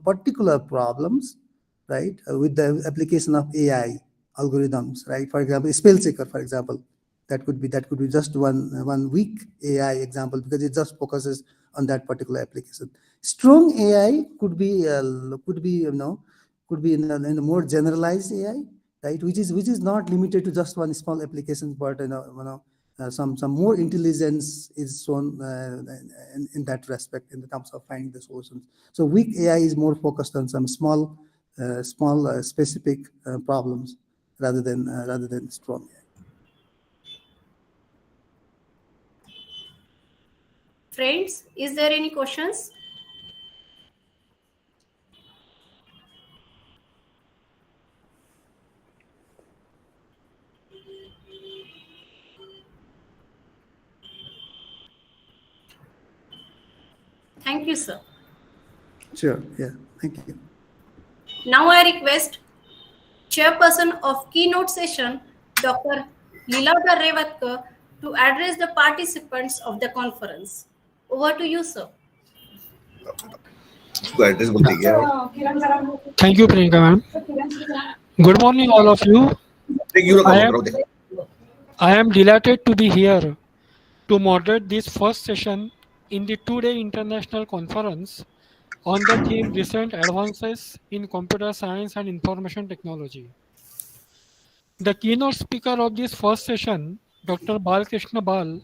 particular problems, right? With the application of AI algorithms, right? For example, spell checker, for example, that could be just one weak AI example because it just focuses on that particular application. Strong AI could be in a more generalized AI, right? Which is not limited to just one small application, but some more intelligence is shown in that respect in the terms of finding the solutions. So weak AI is more focused on some small specific problems rather than strong AI.
Friends, is there any questions? Thank you, sir.
Sure. Yeah. Thank you.
Now I request Chairperson of Keynote Session, Dr. Leelauda Revatkar, to address the participants of the conference. Over to you, sir.
Thank you, Priyanka ma'am. Good morning, all of you. I am delighted to be here to moderate this first session in the two-day international conference on the theme Recent Advances in Computer Science and Information Technology. The keynote speaker of this first session, Dr. Balkrishna Bal,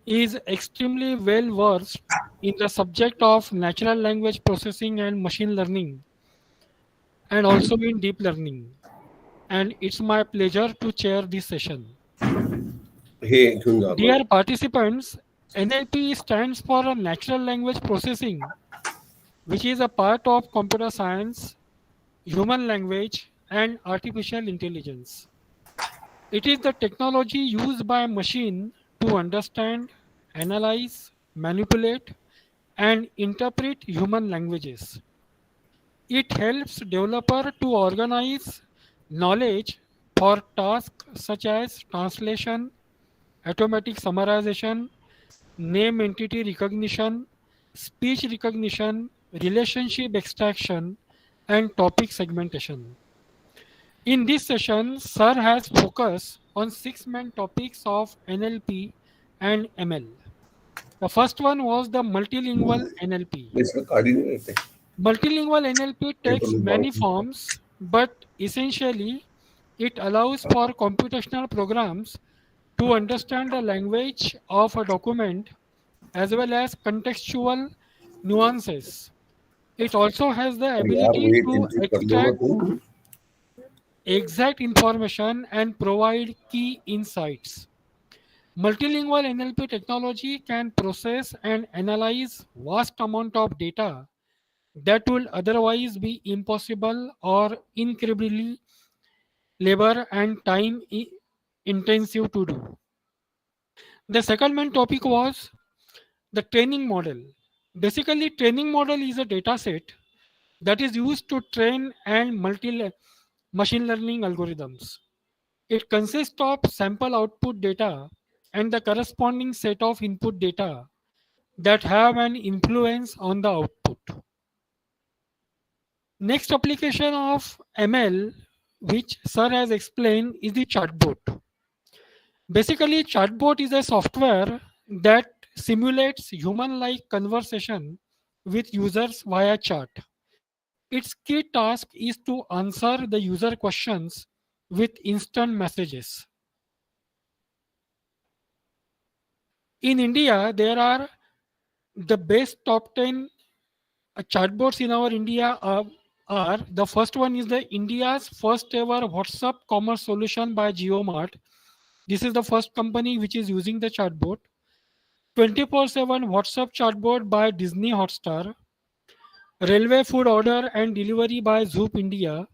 is extremely well versed in the subject of natural language processing and machine learning, and also in deep learning. And it's my pleasure to chair this session. Dear participants, NLP stands for Natural Language Processing, which is a part of computer science, human language, and artificial intelligence. It is the technology used by a machine to understand, analyze, manipulate, and interpret human languages. It helps developer to organize knowledge for tasks such as translation, automatic summarization, name entity recognition, speech recognition, relationship extraction, and topic segmentation. In this session, Sir has focused on 6 main topics of NLP and ML. The first one was the multilingual NLP. Multilingual NLP takes many forms, but essentially it allows for computational programs to understand the language of a document as well as contextual nuances. It also has the ability to extract exact information and provide key insights. Multilingual NLP technology can process and analyze vast amount of data that will otherwise be impossible or incredibly labor, and time intensive to do. The second main topic was the training model. Basically, training model is a data set that is used to train and machine learning algorithms. It consists of sample output data and the corresponding set of input data that have an influence on the output. Next application of ML, which Sir has explained, is the chatbot. Basically, chatbot is a software that simulates human-like conversation with users via chat. Its key task is to answer the user questions with instant messages. In India, there are the best top 10 chatbots in our India are the first one is the India's first ever WhatsApp commerce solution by JioMart. This is the first company which is using the chatbot. 24/7 WhatsApp chatbot by Disney Hotstar. Railway food order and delivery by Zoop India.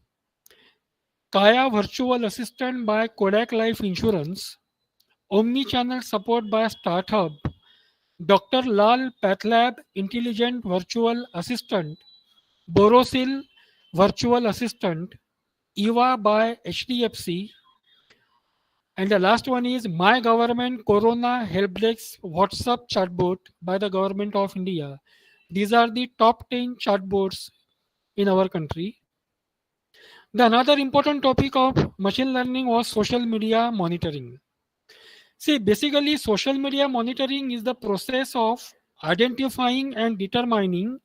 Kaya virtual assistant by Kodak Life Insurance. Omni-channel support by StartHub. Dr. Lal PathLab Intelligent Virtual Assistant, Borosil Virtual Assistant, EVA by HDFC, and the last one is My Government Corona Helpdesk WhatsApp chatbot by the Government of India. These are the top 10 chatbots in our country. The another important topic of machine learning was social media monitoring. See, basically, social media monitoring is the process of identifying and determining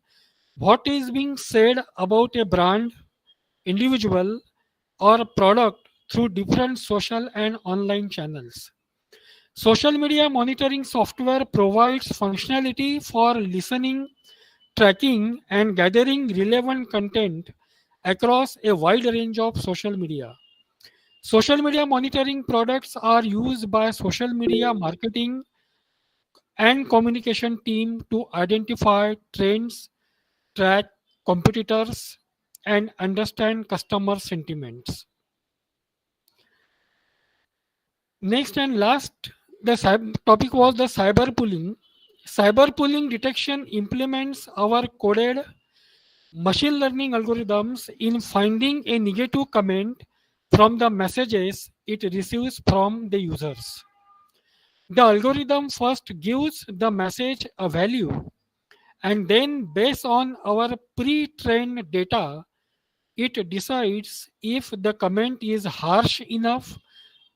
what is being said about a brand, individual, or product through different social and online channels. Social media monitoring software provides functionality for listening, tracking, and gathering relevant content across a wide range of social media. Social media monitoring products are used by social media marketing and communication team to identify trends, track competitors, and understand customer sentiments. Next and last, the topic was the cyberbullying. Cyberbullying detection implements our coded machine learning algorithms in finding a negative comment from the messages it receives from the users. The algorithm first gives the message a value, and then based on our pre-trained data, it decides if the comment is harsh enough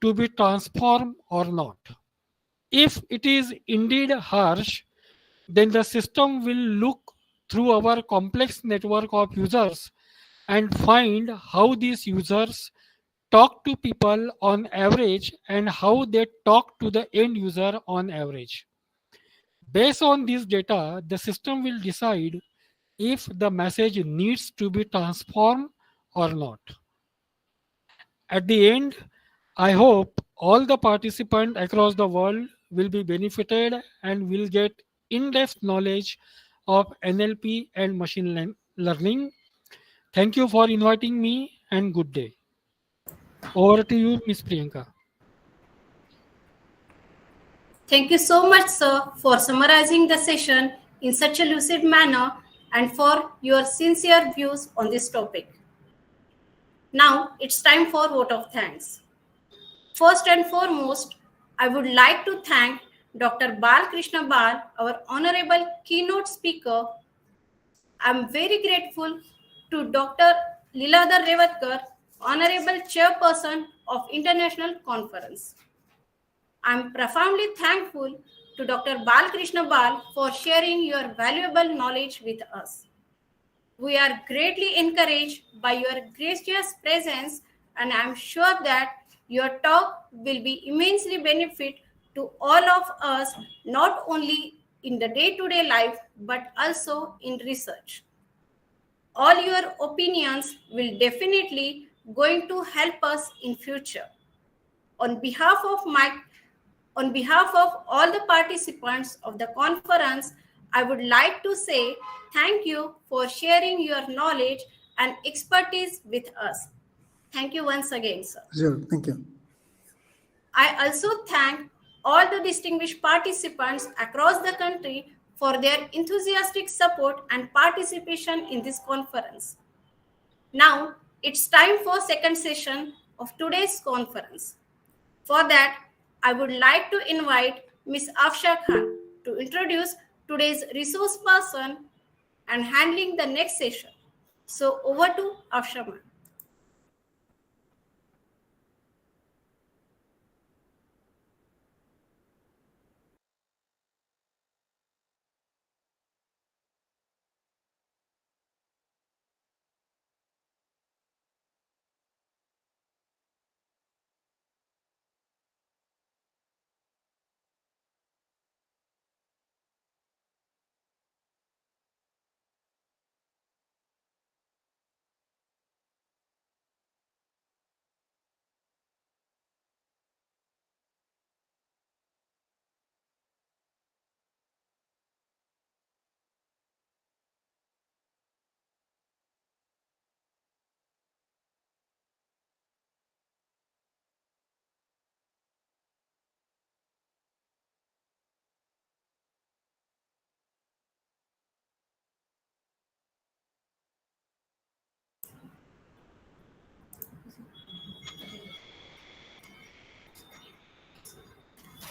to be transformed or not. If it is indeed harsh, then the system will look through our complex network of users and find how these users talk to people on average and how they talk to the end user on average. Based on this data, the system will decide if the message needs to be transformed or not. At the end, I hope all the participants across the world will be benefited and will get in-depth knowledge of NLP and machine learning. Thank you for inviting me and good day. Over to you, Ms. Priyanka.
Thank you so much, sir, for summarizing the session in such a lucid manner and for your sincere views on this topic. Now it's time for vote of thanks. First and foremost, I would like to thank Dr. Bal Krishna Bal, our honorable keynote speaker. I'm very grateful to Dr. Liladhar Revatkar, honorable chairperson of International Conference. I'm profoundly thankful to Dr. Bal Krishna Bal for sharing your valuable knowledge with us. We are greatly encouraged by your gracious presence, and I'm sure that your talk will be immensely benefit to all of us, not only in the day-to-day life, but also in research. All your opinions will definitely going to help us in future. On behalf of all the participants of the conference, I would like to say thank you for sharing your knowledge and expertise with us. Thank you once again, sir.
Sure, thank you.
I also thank all the distinguished participants across the country for their enthusiastic support and participation in this conference. Now, it's time for second session of today's conference. For that, I would like to invite Ms. Afsha Khan to introduce today's resource person and handling the next session. So over to Afsha ma'am.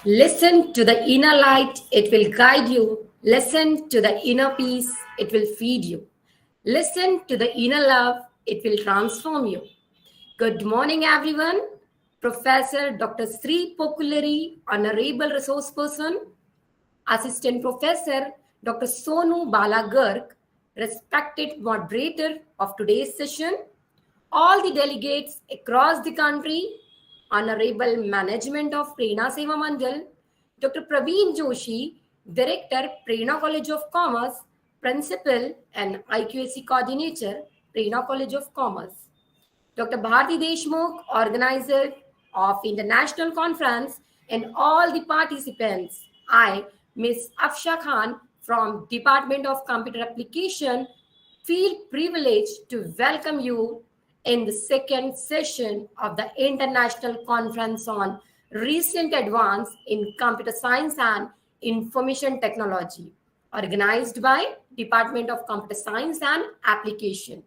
Listen to the inner light, it will guide you. Listen to the inner peace, it will feed you. Listen to the inner love, it will transform you. Good morning, everyone. Professor Dr. Sri Pokulari, Honorable Resource Person, Assistant Professor Dr. Sonu Bala Garg, respected moderator of today's session, all the delegates across the country, Honorable Management of Prerna Seva Mandal, Dr. Praveen Joshi, Director, Prerna College of Commerce, Principal and IQAC Coordinator, Prerna College of Commerce, Dr. Bharti Deshmukh, Organizer of International Conference, and all the participants. I, Ms. Afsha Khan from Department of Computer Application, feel privileged to welcome you in the second session of the International Conference on Recent Advance in Computer Science and Information Technology, organized by Department of Computer Science and Application.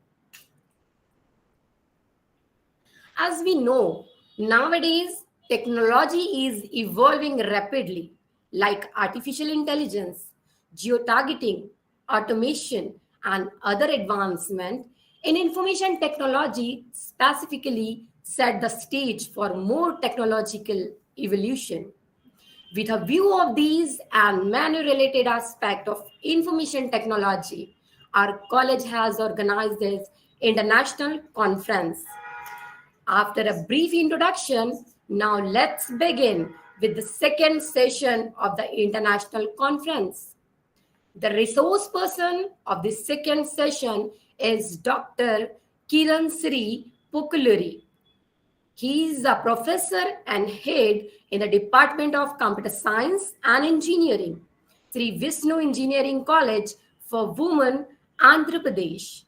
As we know, nowadays, technology is evolving rapidly, like artificial intelligence, geo-targeting, automation, and other advancements in information technology specifically set the stage for more technological evolution. With a view of these and many related aspects of information technology, our college has organized this international conference. After a brief introduction, now let's begin with the second session of the international conference. The resource person of the second session is Dr. Kiran Sri Pokulari. He is a professor and head in the Department of Computer Science and Engineering, Sri Vishnu Engineering College for Women, Andhra Pradesh.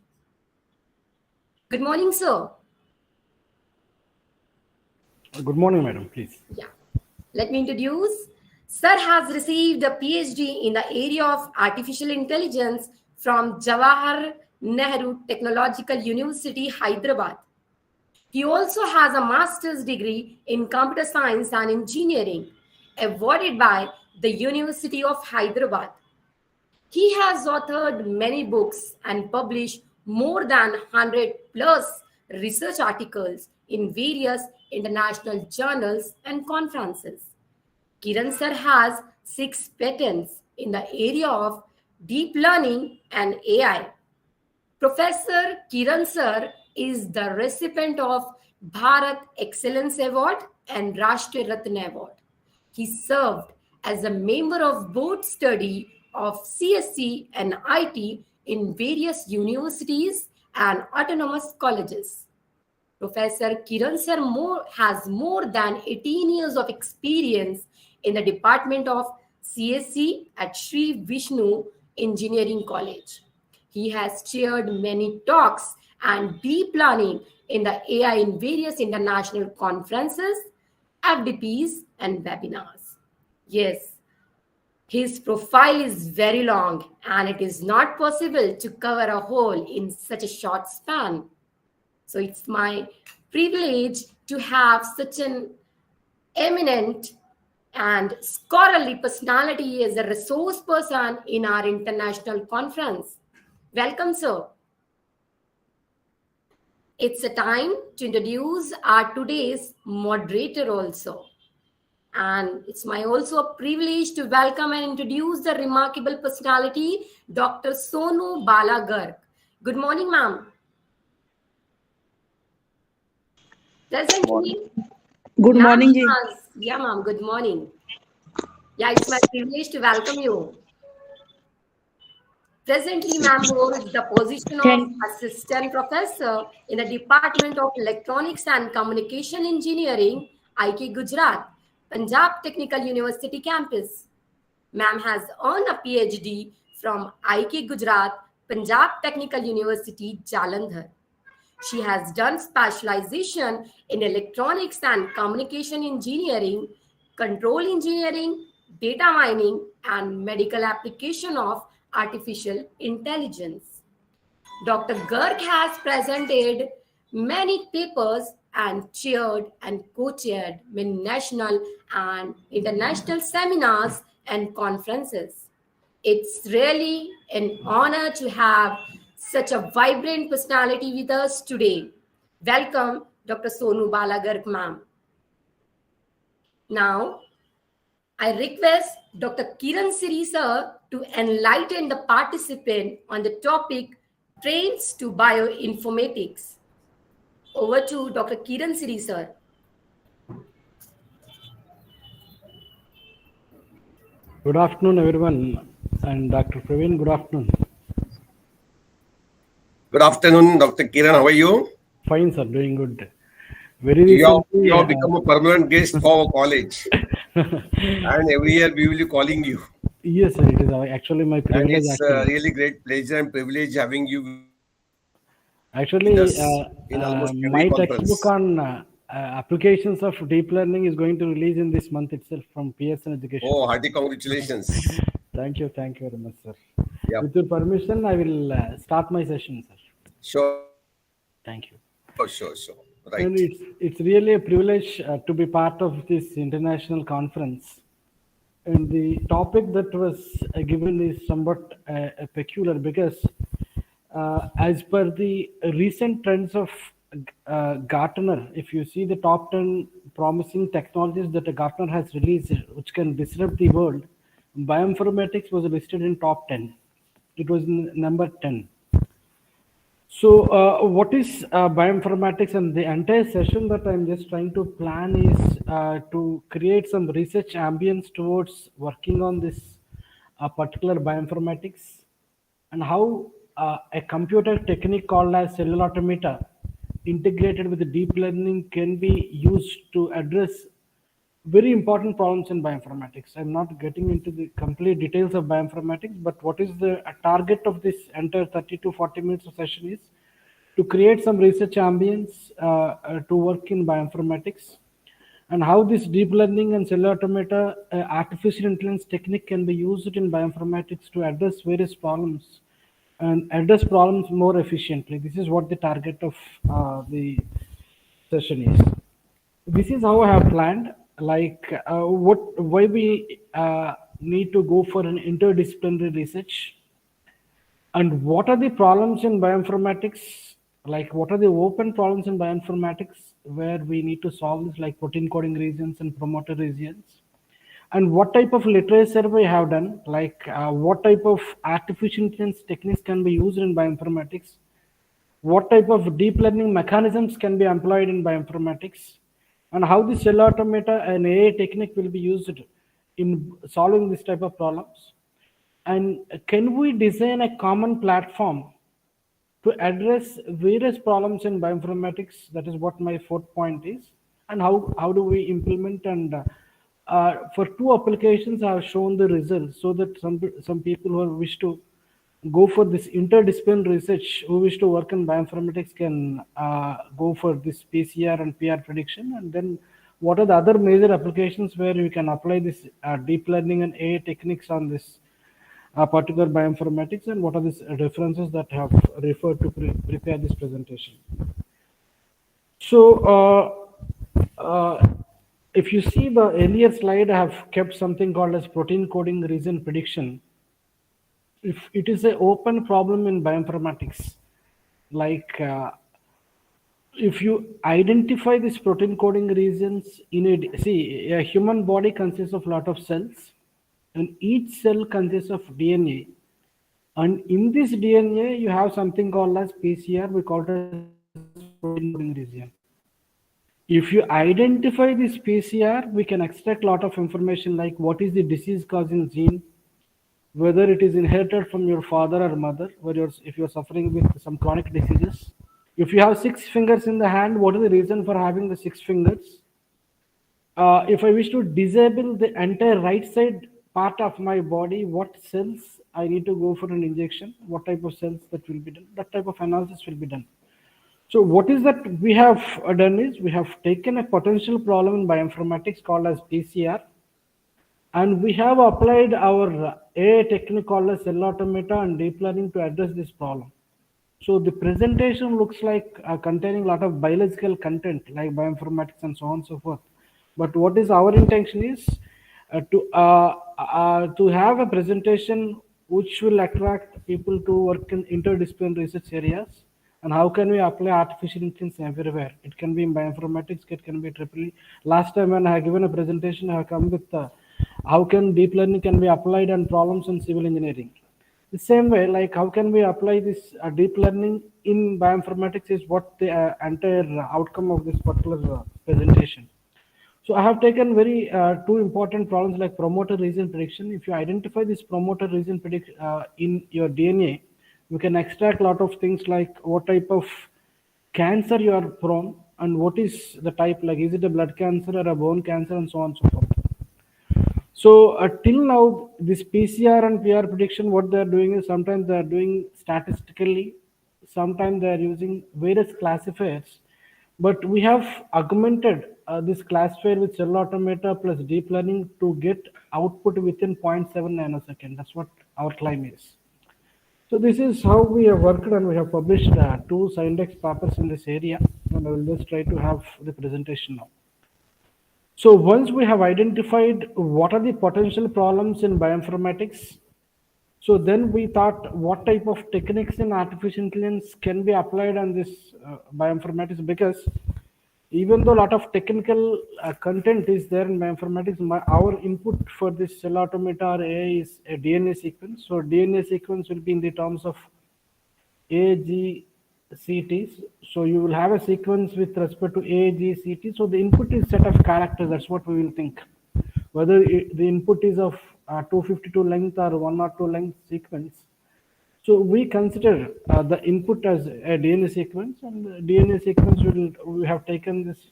Good morning, sir.
Good morning, madam, please.
Yeah. Let me introduce. Sir has received a PhD in the area of artificial intelligence from Jawahar Nehru Technological University, Hyderabad. He also has a master's degree in computer science and engineering, awarded by the University of Hyderabad. He has authored many books and published more than 100 plus research articles in various international journals and conferences. Kiran sir has 6 patents in the area of deep learning and AI. Professor Kiran sir is the recipient of Bharat Excellence Award and Rashtriya Ratna Award. He served as a member of board study of CSC and IT in various universities and autonomous colleges. Professor Kiran sir has more than 18 years of experience in the Department of CSC at Sri Vishnu Engineering College. He has chaired many talks and deep learning in the AI in various international conferences, FDPs, and webinars. Yes, his profile is very long and it is not possible to cover a whole in such a short span. So it's my privilege to have such an eminent and scholarly personality as a resource person in our international conference. Welcome, sir. It's a time to introduce our today's moderator also. And it's my also a privilege to welcome and introduce the remarkable personality, Dr. Sonu Bala Garg. Good morning, ma'am. Presently,
Good morning, Ji.
yeah, ma'am. Good morning. Yeah, it's my privilege to welcome you. Presently, ma'am holds the position of Assistant Professor in the Department of Electronics and Communication Engineering, IK Gujarat, Punjab Technical University campus. Ma'am has earned a PhD from IK Gujarat, Punjab Technical University, Jalandhar. She has done specialization in electronics and communication engineering, control engineering, data mining, and medical application of artificial intelligence. Dr. Garg has presented many papers and chaired and co-chaired many national and international seminars and conferences. It's really an honor to have such a vibrant personality with us today. Welcome, Dr. Sonu Bala Garg, ma'am. Now, I request Dr. Kiran Siri sir to enlighten the participant on the topic Trains to Bioinformatics. Over to Dr. Kiran Siri sir.
Good afternoon, everyone. And Dr. Praveen, good afternoon.
Good afternoon, Dr. Kiran. How are you?
Fine, sir. Doing good. Very
You
recently,
have become a permanent guest for our college. And every year we will be calling you.
yes, sir. It is actually my
And
privilege.
it's a really great pleasure and privilege having you
Actually,
with us in almost
my
every conference.
textbook on applications of deep learning is going to release in this month itself from Pearson Education.
Oh, hearty congratulations.
Thank you very much, sir.
Yeah.
With your permission, I will start my session, sir.
Sure.
Thank you.
Oh, sure. Right.
And it's really a privilege to be part of this international conference. And the topic that was given is somewhat peculiar because as per the recent trends of Gartner, if you see the top 10 promising technologies that Gartner has released which can disrupt the world, bioinformatics was listed in top 10. It was number 10. So what is bioinformatics? And the entire session that I'm just trying to plan is to create some research ambience towards working on this particular bioinformatics and how a computer technique called as cellular automata integrated with the deep learning can be used to address very important problems in bioinformatics. I'm not getting into the complete details of bioinformatics, but what is the target of this entire 30 to 40 minutes of session is to create some research ambience to work in bioinformatics and how this deep learning and cellular automata artificial intelligence technique can be used in bioinformatics to address various problems and address problems more efficiently. This is what the target of the session is. This is how I have planned. Why we need to go for an interdisciplinary research, and what are the problems in bioinformatics? Like what are the open problems in bioinformatics where we need to solve this, like protein coding regions and promoter regions, and what type of literature we have done, like what type of artificial intelligence techniques can be used in bioinformatics, what type of deep learning mechanisms can be employed in bioinformatics, and how the cellular automata and AI technique will be used in solving this type of problems. And can we design a common platform to address various problems in bioinformatics? That is what my fourth point is. And how do we implement? And for two applications, I have shown the results so that some people who wish to go for this interdisciplinary research, who wish to work in bioinformatics can go for this PCR and PR prediction. And then what are the other major applications where you can apply this deep learning and AI techniques on this particular bioinformatics, and what are the references that I have referred to prepare this presentation. So if you see the earlier slide, I have kept something called as protein coding region prediction. If it is an open problem in bioinformatics, like if you identify these protein coding regions in a human body consists of a lot of cells, and each cell consists of DNA, and in this DNA you have something called as PCR. We call it as protein coding region. If you identify this PCR, we can extract a lot of information like what is the disease causing gene, whether it is inherited from your father or mother, if you're suffering with some chronic diseases. If you have 6 fingers in the hand, what is the reason for having the 6 fingers? If I wish to disable the entire right side part of my body, what cells I need to go for an injection, what type of cells that will be done, that type of analysis will be done. So what is that we have done is, we have taken a potential problem in bioinformatics called as PCR, and we have applied our AI technique called as cell automata and deep learning to address this problem. So the presentation looks like containing a lot of biological content like bioinformatics and so on and so forth. But what is our intention is to have a presentation which will attract people to work in interdisciplinary research areas. And how can we apply artificial intelligence everywhere? It can be in bioinformatics, it can be EEE. Last time when I have given a presentation, I have come with how can deep learning can be applied on problems in civil engineering. The same way, like how can we apply this deep learning in bioinformatics is what the entire outcome of this particular presentation. So I have taken very two important problems like promoter region prediction. If you identify this promoter region in your DNA, you can extract a lot of things like what type of cancer you are prone and what is the type, like is it a blood cancer or a bone cancer and so on and so forth. So till now, this PCR and PR prediction, what they are doing is sometimes they are doing statistically, sometimes they are using various classifiers. But we have augmented this classifier with cell automata plus deep learning to get output within 0.7 nanosecond. That's what our claim is. So this is how we have worked, and we have published 2 Sciendex papers in this area, and I will just try to have the presentation now. So once we have identified what are the potential problems in bioinformatics, so then we thought what type of techniques in artificial intelligence can be applied on this bioinformatics, because even though a lot of technical content is there in bioinformatics, our input for this cell automata or AI is a DNA sequence. So DNA sequence will be in the terms of AGCTs. So you will have a sequence with respect to AGCT. So the input is set of characters. That's what we will think. Whether the input is of 252 length or 102 length sequence. So we consider the input as a DNA sequence, and the DNA sequence we have taken this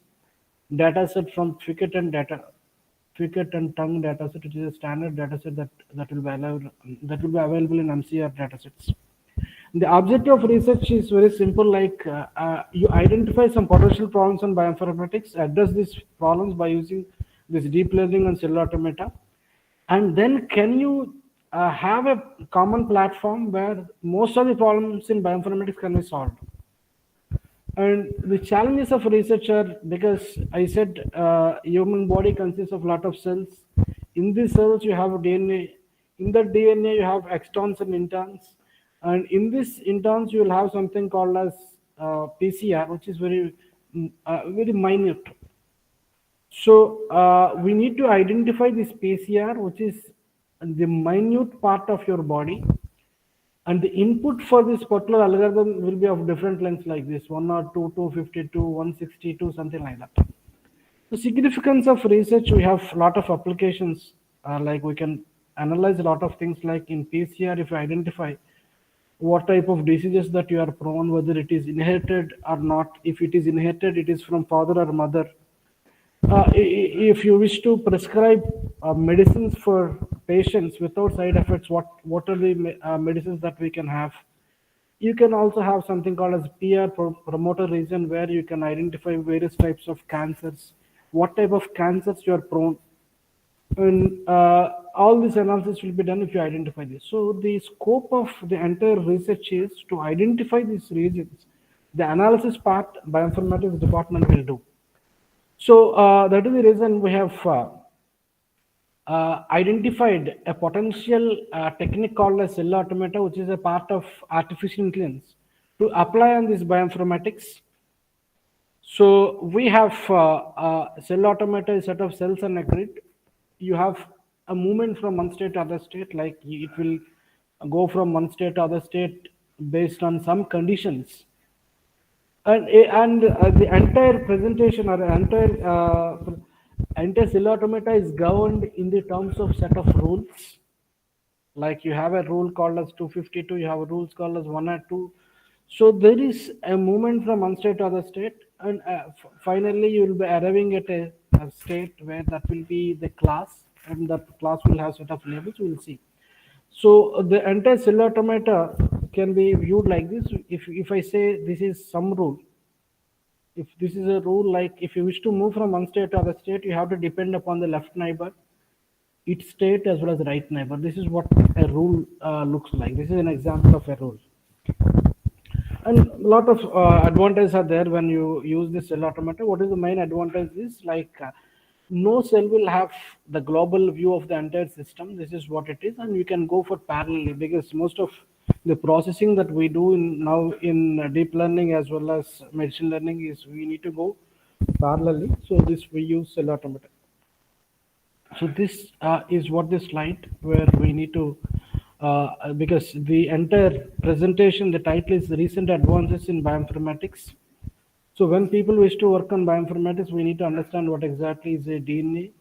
data set from Fickett and Tongue data set, which is a standard data set that will be available in MCR data sets. The objective of research is very simple, like you identify some potential problems in bioinformatics, address these problems by using this deep learning and cell automata, and then can you have a common platform where most of the problems in bioinformatics can be solved. And the challenges of research are, because I said human body consists of a lot of cells. In these cells you have DNA. In the DNA you have exons and introns. And in this introns you will have something called as PCR, which is very minute. So we need to identify this PCR, which is the minute part of your body, and the input for this particular algorithm will be of different lengths like this, 102, 252, 162, something like that. The significance of research, we have a lot of applications, like we can analyze a lot of things like in PCR. If you identify what type of diseases that you are prone, whether it is inherited or not. If it is inherited, it is from father or mother. If you wish to prescribe medicines for patients without side effects. What are the medicines that we can have? You can also have something called as PR, promoter region, where you can identify various types of cancers, what type of cancers you are prone, and all this analysis will be done if you identify this. So the scope of the entire research is to identify these regions. The analysis part, bioinformatics department will do. So that is the reason we have identified a potential technique called as cell automata, which is a part of artificial intelligence, to apply on this bioinformatics. So we have cell automata is a set of cells on a grid. You have a movement from one state to other state, like it will go from one state to other state based on some conditions. And the entire presentation or entire cell automata is governed in the terms of set of rules. Like you have a rule called as 252, you have rules called as 1 or 2. So there is a movement from one state to other state, and finally you will be arriving at a state where that will be the class, and that class will have set of labels. We will see. So the entire cell automata can be viewed like this. If I say this is some rule, if this is a rule, like if you wish to move from one state to other state, you have to depend upon the left neighbor, its state, as well as the right neighbor. This is what a rule looks like. This is an example of a rule. And a lot of advantages are there when you use this cell automata. What is the main advantage is like no cell will have the global view of the entire system. This is what it is, and you can go for parallelly, because most of the processing that we do now in deep learning as well as machine learning is we need to go parallelly. So this we use cell automata. So this is what this slide where we need to because the entire presentation, the title is recent advances in bioinformatics. So when people wish to work on bioinformatics, we need to understand what exactly is a DNA,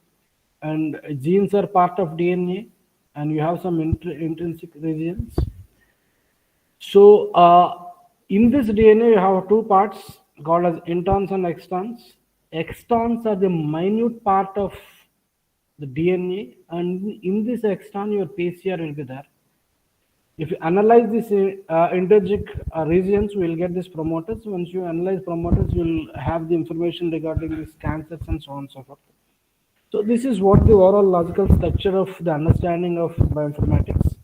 and genes are part of DNA, and you have some intrinsic regions. So in this DNA, you have two parts called as introns and extrons. Extrons are the minute part of the DNA, and in this extron, your PCR will be there. If you analyze these intrinsic regions, we will get these promoters. Once you analyze promoters, you will have the information regarding these cancers and so on and so forth. So this is what the overall logical structure of the understanding of bioinformatics.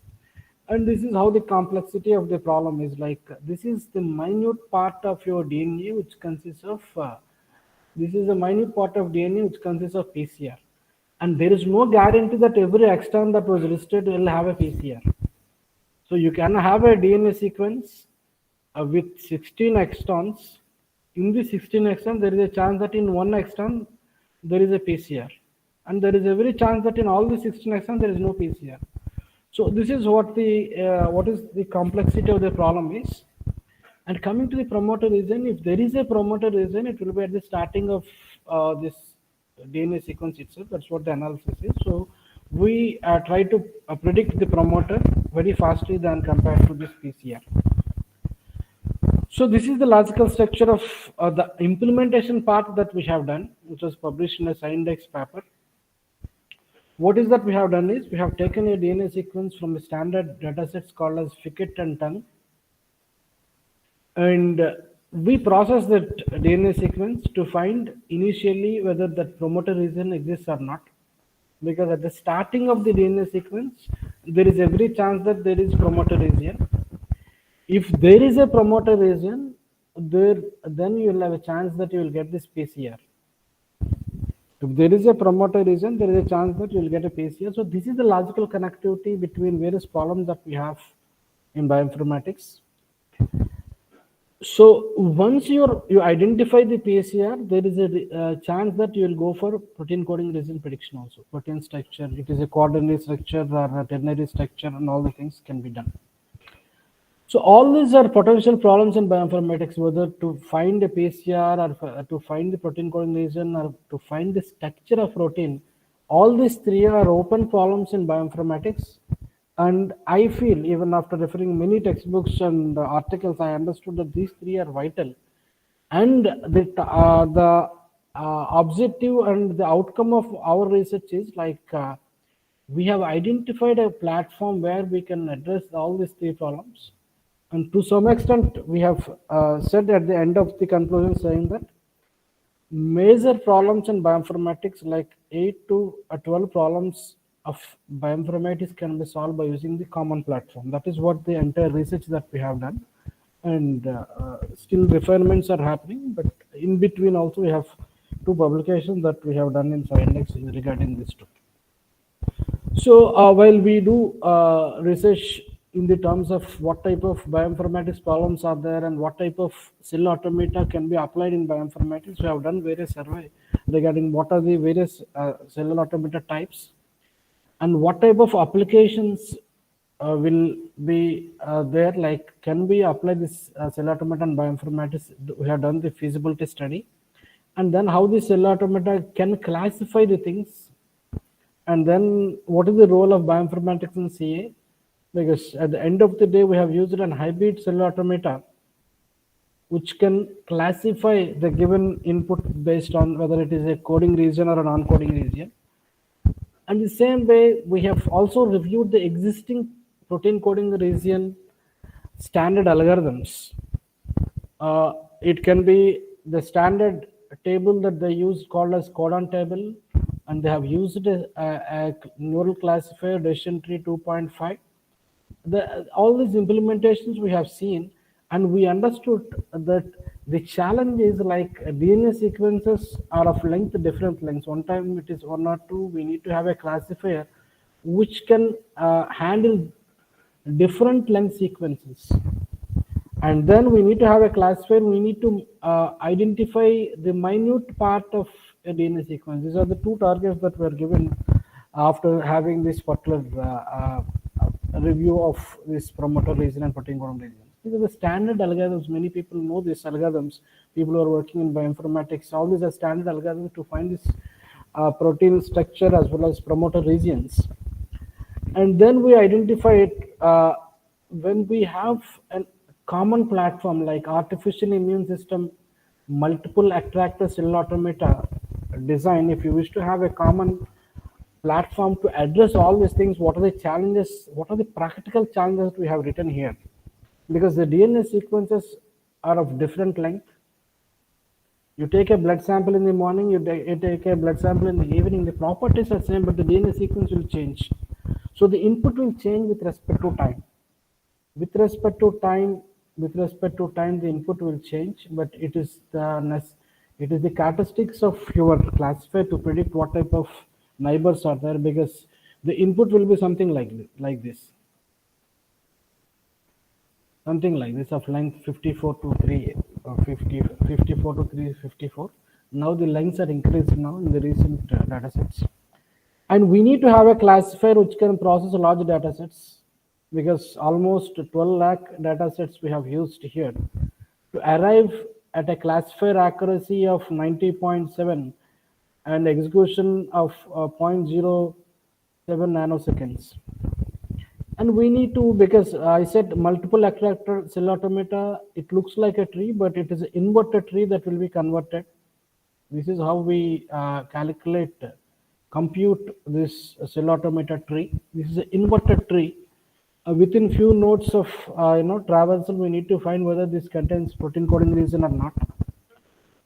And this is how the complexity of the problem is. Like this is the minute part of your DNA, which consists of this is a minute part of DNA which consists of PCR. And there is no guarantee that every extron that was listed will have a PCR. So you can have a DNA sequence with 16 exons. In the 16 exons, there is a chance that in one exon there is a PCR, and there is every chance that in all the 16 exons there is no PCR. So this is what is the complexity of the problem is. And coming to the promoter region, if there is a promoter region, it will be at the starting of this DNA sequence itself. That's what the analysis is. So we try to predict the promoter very fastly than compared to this PCR. So this is the logical structure of the implementation part that we have done, which was published in a Sciendex paper. What is that we have done is we have taken a DNA sequence from the standard datasets called as Fickett and Tongue, and we process that DNA sequence to find initially whether that promoter region exists or not. Because at the starting of the DNA sequence, there is every chance that there is promoter region. If there is a promoter region, then you will have a chance that you will get this PCR. If there is a promoter region, there is a chance that you will get a PCR. So this is the logical connectivity between various problems that we have in bioinformatics. So once you identify the PCR, there is a chance that you will go for protein coding region prediction also. Protein structure, it is a quaternary structure or a ternary structure, and all the things can be done. So all these are potential problems in bioinformatics, whether to find a PCR or to find the protein coding region or to find the structure of protein. All these three are open problems in bioinformatics. And I feel, even after referring many textbooks and articles, I understood that these three are vital. And the objective and the outcome of our research is like we have identified a platform where we can address all these three problems. And to some extent, we have said at the end of the conclusion saying that major problems in bioinformatics, like 8 to 12 problems of bioinformatics, can be solved by using the common platform. That is what the entire research that we have done. And still refinements are happening, but in between also we have 2 publications that we have done in Sciendex regarding this too. So while we do research in the terms of what type of bioinformatics problems are there and what type of cell automata can be applied in bioinformatics, we have done various survey regarding what are the various cell automata types and what type of applications will be there, like can we apply this cell automata and bioinformatics. We have done the feasibility study, and then how the cell automata can classify the things, and then what is the role of bioinformatics in CA, because at the end of the day we have used an hybrid cell automata which can classify the given input based on whether it is a coding region or a non-coding region. And the same way, we have also reviewed the existing protein coding region standard algorithms. It can be the standard table that they use called as codon table, and they have used a neural classifier decision tree 2.5. All these implementations we have seen, and we understood that the challenge is like DNA sequences are of different lengths. One time it is 1 or 2. We need to have a classifier which can handle different length sequences. And then we need to have a classifier. We need to identify the minute part of a DNA sequence. These are the 2 targets that were given after having this particular review of this promoter region and protein codon region. These are the standard algorithms. Many people know these algorithms. People who are working in bioinformatics, all these are standard algorithms to find this protein structure as well as promoter regions. And then we identify it when we have a common platform like artificial immune system, multiple attractor cell automata design. If you wish to have a common platform to address all these things, what are the challenges, what are the practical challenges we have written here? Because the DNA sequences are of different length. You take a blood sample in the morning, you take a blood sample in the evening, the properties are same, but the DNA sequence will change. So the input will change with respect to time. With respect to time, the input will change, but it is the characteristics of your classifier to predict what type of neighbors are there, because the input will be something like this. Something like this of length 54 to 3 or 54 to 354. Now the lengths are increased now in the recent data sets. And we need to have a classifier which can process large data sets, because almost 12 lakh data sets we have used here to arrive at a classifier accuracy of 90.7 and execution of 0.07 nanoseconds. And we need to, because I said multiple attractor cell automata, it looks like a tree, but it is an inverted tree that will be converted. This is how we compute this cell automata tree. This is an inverted tree. Within few nodes of traversal, we need to find whether this contains protein coding region or not.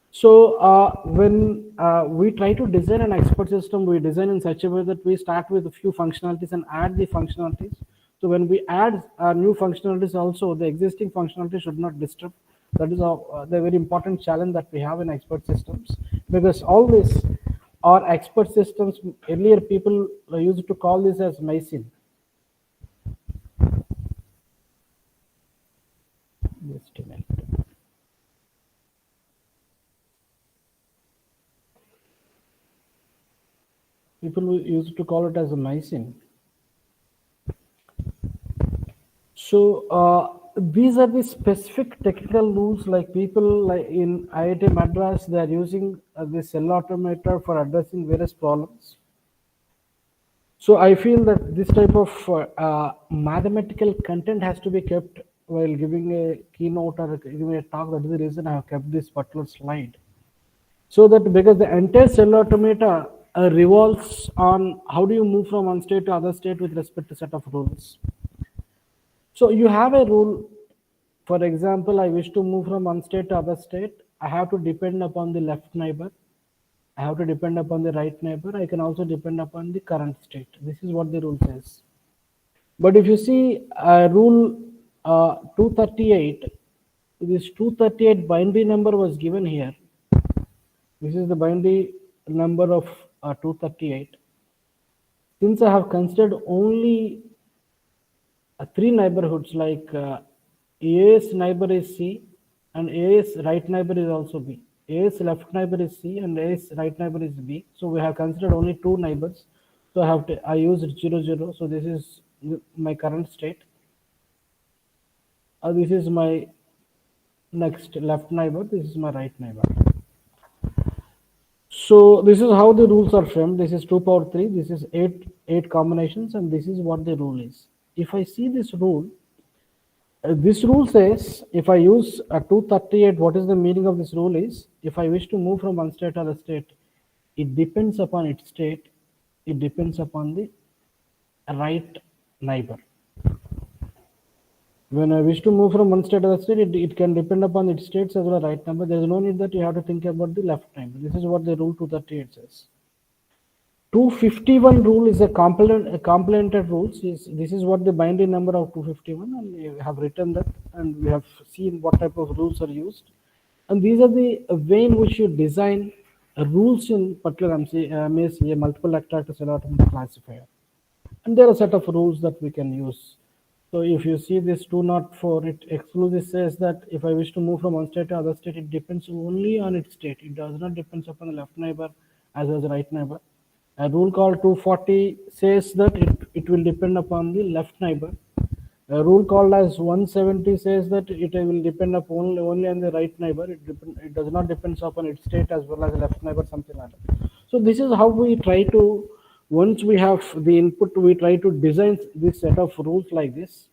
So when we try to design an expert system, we design in such a way that we start with a few functionalities and add the functionalities. So when we add new functionalities also, the existing functionality should not disturb. That is the very important challenge that we have in expert systems, because all these are expert systems. Earlier people used to call this as MySyn. Just a minute. People used to call it as a MySyn. So these are the specific technical rules, like people like in IIT Madras, they are using the cell automata for addressing various problems. So I feel that this type of mathematical content has to be kept while giving a keynote or giving a talk. That is the reason I have kept this particular slide. So that because the entire cell automata revolves on how do you move from one state to other state with respect to set of rules. So you have a rule. For example, I wish to move from one state to other state. I have to depend upon the left neighbor. I have to depend upon the right neighbor. I can also depend upon the current state. This is what the rule says. But if you see rule 238, this 238 binary number was given here. This is the binary number of 238. Since I have considered only 3 neighborhoods, like A's neighbor is C and A's right neighbor is also B. A's left neighbor is C and A's right neighbor is B. So we have considered only 2 neighbors. So I used 0, 0. So this is my current state. This is my next left neighbor. This is my right neighbor. So this is how the rules are framed. This is 2 power 3. This is 8 combinations, and this is what the rule is. If I see this rule says if I use a 238, what is the meaning of this rule is, if I wish to move from one state to other state, it depends upon its state. It depends upon the right neighbor. When I wish to move from one state to other state, it can depend upon its states as well as right number. There is no need that you have to think about the left neighbor. This is what the rule 238 says. 251 rule is a complemented rule. This is what the binary number of 251, and we have written that, and we have seen what type of rules are used. And these are the way in which you design rules in particular MSc, multiple actors allotment classifier. And there are a set of rules that we can use. So if you see this 204, it exclusively says that if I wish to move from one state to other state, it depends only on its state. It does not depend upon the left neighbor as well as the right neighbor. A rule called 240 says that it will depend upon the left neighbor. A rule called as 170 says that it will depend upon only on the right neighbor. It does not depend upon its state as well as the left neighbor, something like that. So this is how we try to, once we have the input, we try to design this set of rules like this.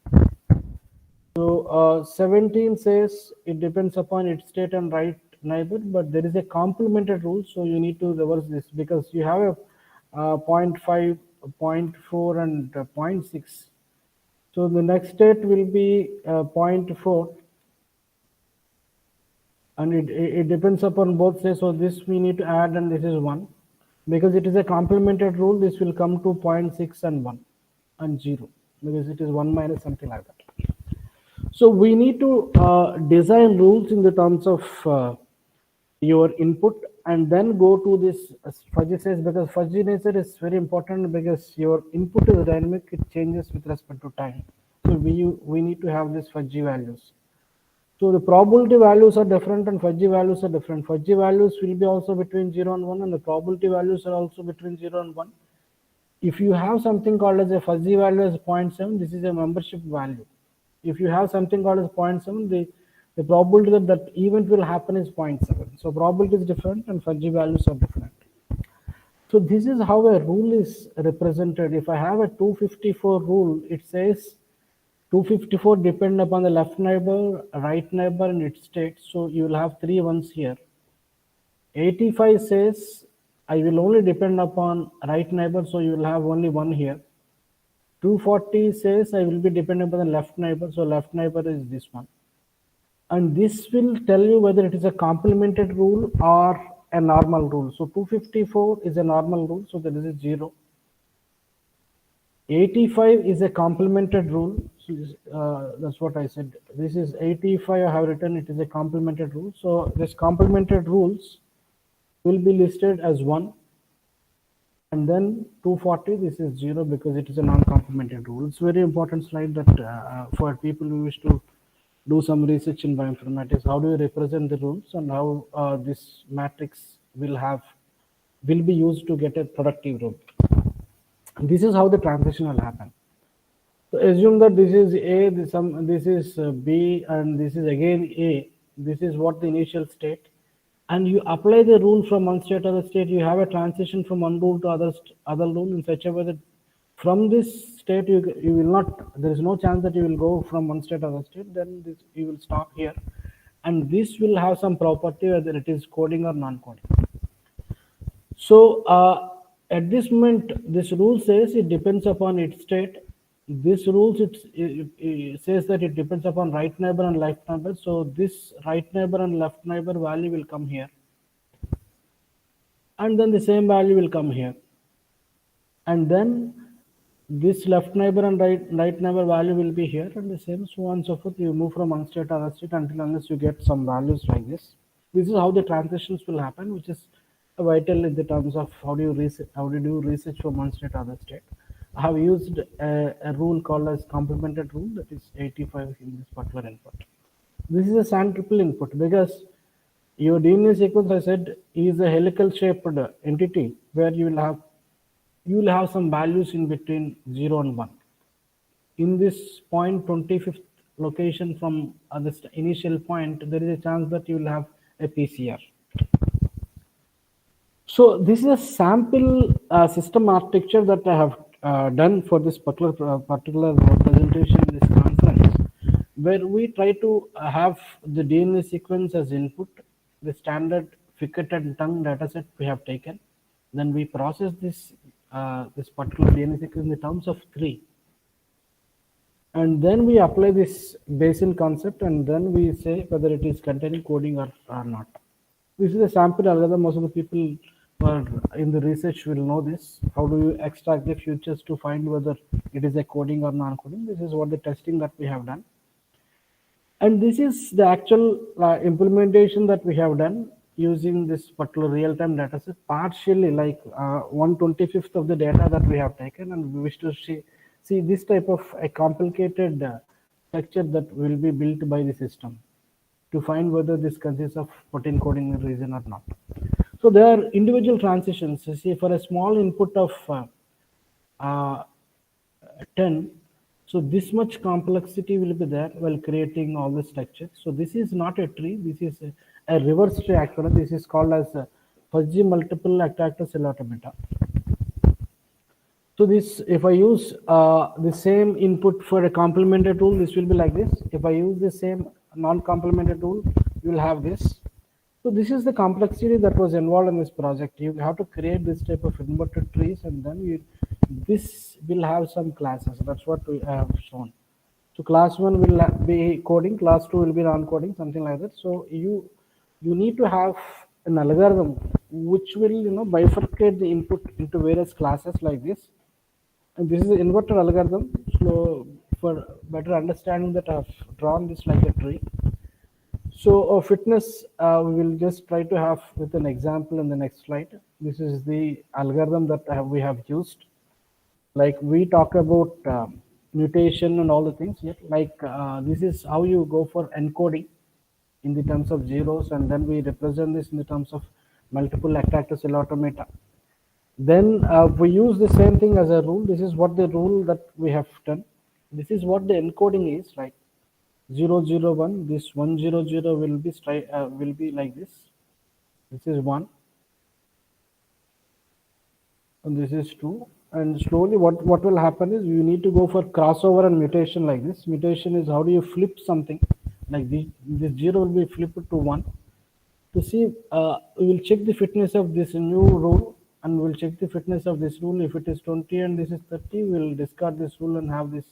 So 17 says it depends upon its state and right neighbor, but there is a complemented rule, so you need to reverse this because you have a 0.5, 0.4 and 0.6. So the next state will be 0.4, and it depends upon both states. So this we need to add, and this is 1. Because it is a complemented rule, this will come to 0.6 and 1 and 0 because it is 1 minus something like that. So we need to design rules in the terms of your input, and then go to this fuzzy size, because fuzzy nature is very important because your input is dynamic, it changes with respect to time. So we need to have these fuzzy values. So the probability values are different and fuzzy values are different. Fuzzy values will be also between 0 and 1, and the probability values are also between 0 and 1. If you have something called as a fuzzy value as 0.7, this is a membership value. If you have something called as 0.7, the probability that that event will happen is 0.7. So probability is different and fuzzy values are different. So this is how a rule is represented. If I have a 254 rule, it says 254 depend upon the left neighbor, right neighbor and its state. So you will have 3 ones here. 85 says I will only depend upon right neighbor, so you will have only 1 here. 240 says I will be dependent upon the left neighbor, so left neighbor is this one. And this will tell you whether it is a complemented rule or a normal rule. So 254 is a normal rule, so there is a 0. 85 is a complemented rule. So that's what I said. This is 85. I have written it is a complemented rule. So this complemented rules will be listed as 1. And then 240, this is 0 because it is a non-complemented rule. It's a very important slide that for people who wish to do some research in bioinformatics, how do you represent the rules and how this matrix will be used to get a productive rule. This is how the transition will happen. So assume that this is A, this is B, and this is again A. This is what the initial state. And you apply the rule from one state to other state. You have a transition from one rule to other rule in such a way that from this state you will not, there is no chance that you will go from one state to other state. Then you will stop here, and this will have some property whether it is coding or non-coding. So At this moment, this rule says it depends upon its state. This rules it says that it depends upon right neighbor and left neighbor. So this right neighbor and left neighbor value will come here, and then the same value will come here, and then this left neighbor and right neighbor value will be here, and the same so on and so forth. You move from one state to other state until unless you get some values like this. This is how the transitions will happen, which is vital in the terms of how do you do research from one state to other state. I have used a rule called as complemented rule, that is 85 in this particular input. This is a SAN triple input because your DNA sequence, I said, is a helical shaped entity where you will have some values in between 0 and 1. In this point 25th location from this initial point, there is a chance that you will have a PCR. So this is a sample system architecture that I have done for this particular presentation in this conference, where we try to have the DNA sequence as input, the standard Fickett and Tongue dataset we have taken. Then we process this particular DNA sequence in the terms of 3. And then we apply this Bayesian concept, and then we say whether it is containing coding or not. This is a sample algorithm. Most of the people who are in the research will know this. How do you extract the futures to find whether it is a coding or non-coding? This is what the testing that we have done. And this is the actual implementation that we have done using this particular real-time dataset, partially like 1/25th of the data that we have taken, and we wish to see this type of a complicated structure that will be built by the system to find whether this consists of protein coding region or not. So there are individual transitions. You see, for a small input of 10, so this much complexity will be there while creating all the structure. So this is not a tree. This is a reverse tree actually. This is called as a fuzzy multiple attractor cell automata. So this, if I use the same input for a complemented tool, this will be like this. If I use the same non-complemented tool, you will have this. So this is the complexity that was involved in this project. You have to create this type of inverted trees, and then this will have some classes. That's what we have shown. So class 1 will be coding, class 2 will be non-coding, something like that. So you need to have an algorithm which will bifurcate the input into various classes like this. And this is an inverted algorithm. So for better understanding that, I've drawn this like a tree. So fitness, we will just try to have with an example in the next slide. This is the algorithm that we have used. Like we talk about mutation and all the things here. Like this is how you go for encoding in the terms of zeros, and then we represent this in the terms of multiple attractor cell automata. Then we use the same thing as a rule. This is what the rule that we have done. This is what the encoding is like. 001. This 100 will be like this. This is 1, and this is 2. And slowly, what will happen is you need to go for crossover and mutation like this. Mutation is how do you flip something like this 0 will be flipped to 1. To see, we will check the fitness of this new rule, and we'll check the fitness of this rule. If it is 20 and this is 30, we'll discard this rule and have this,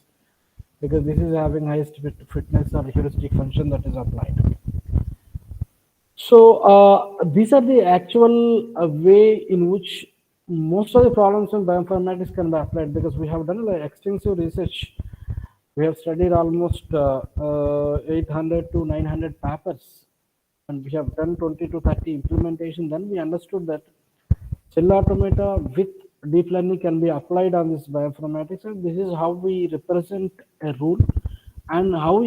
because this is having highest fitness or heuristic function that is applied. So these are the actual way in which most of the problems in bioinformatics can be applied, because we have done extensive research. We have studied almost 800 to 900 papers, and we have done 20 to 30 implementation. Then we understood that cell automata with deep learning can be applied on this bioinformatics, and this is how we represent a rule and how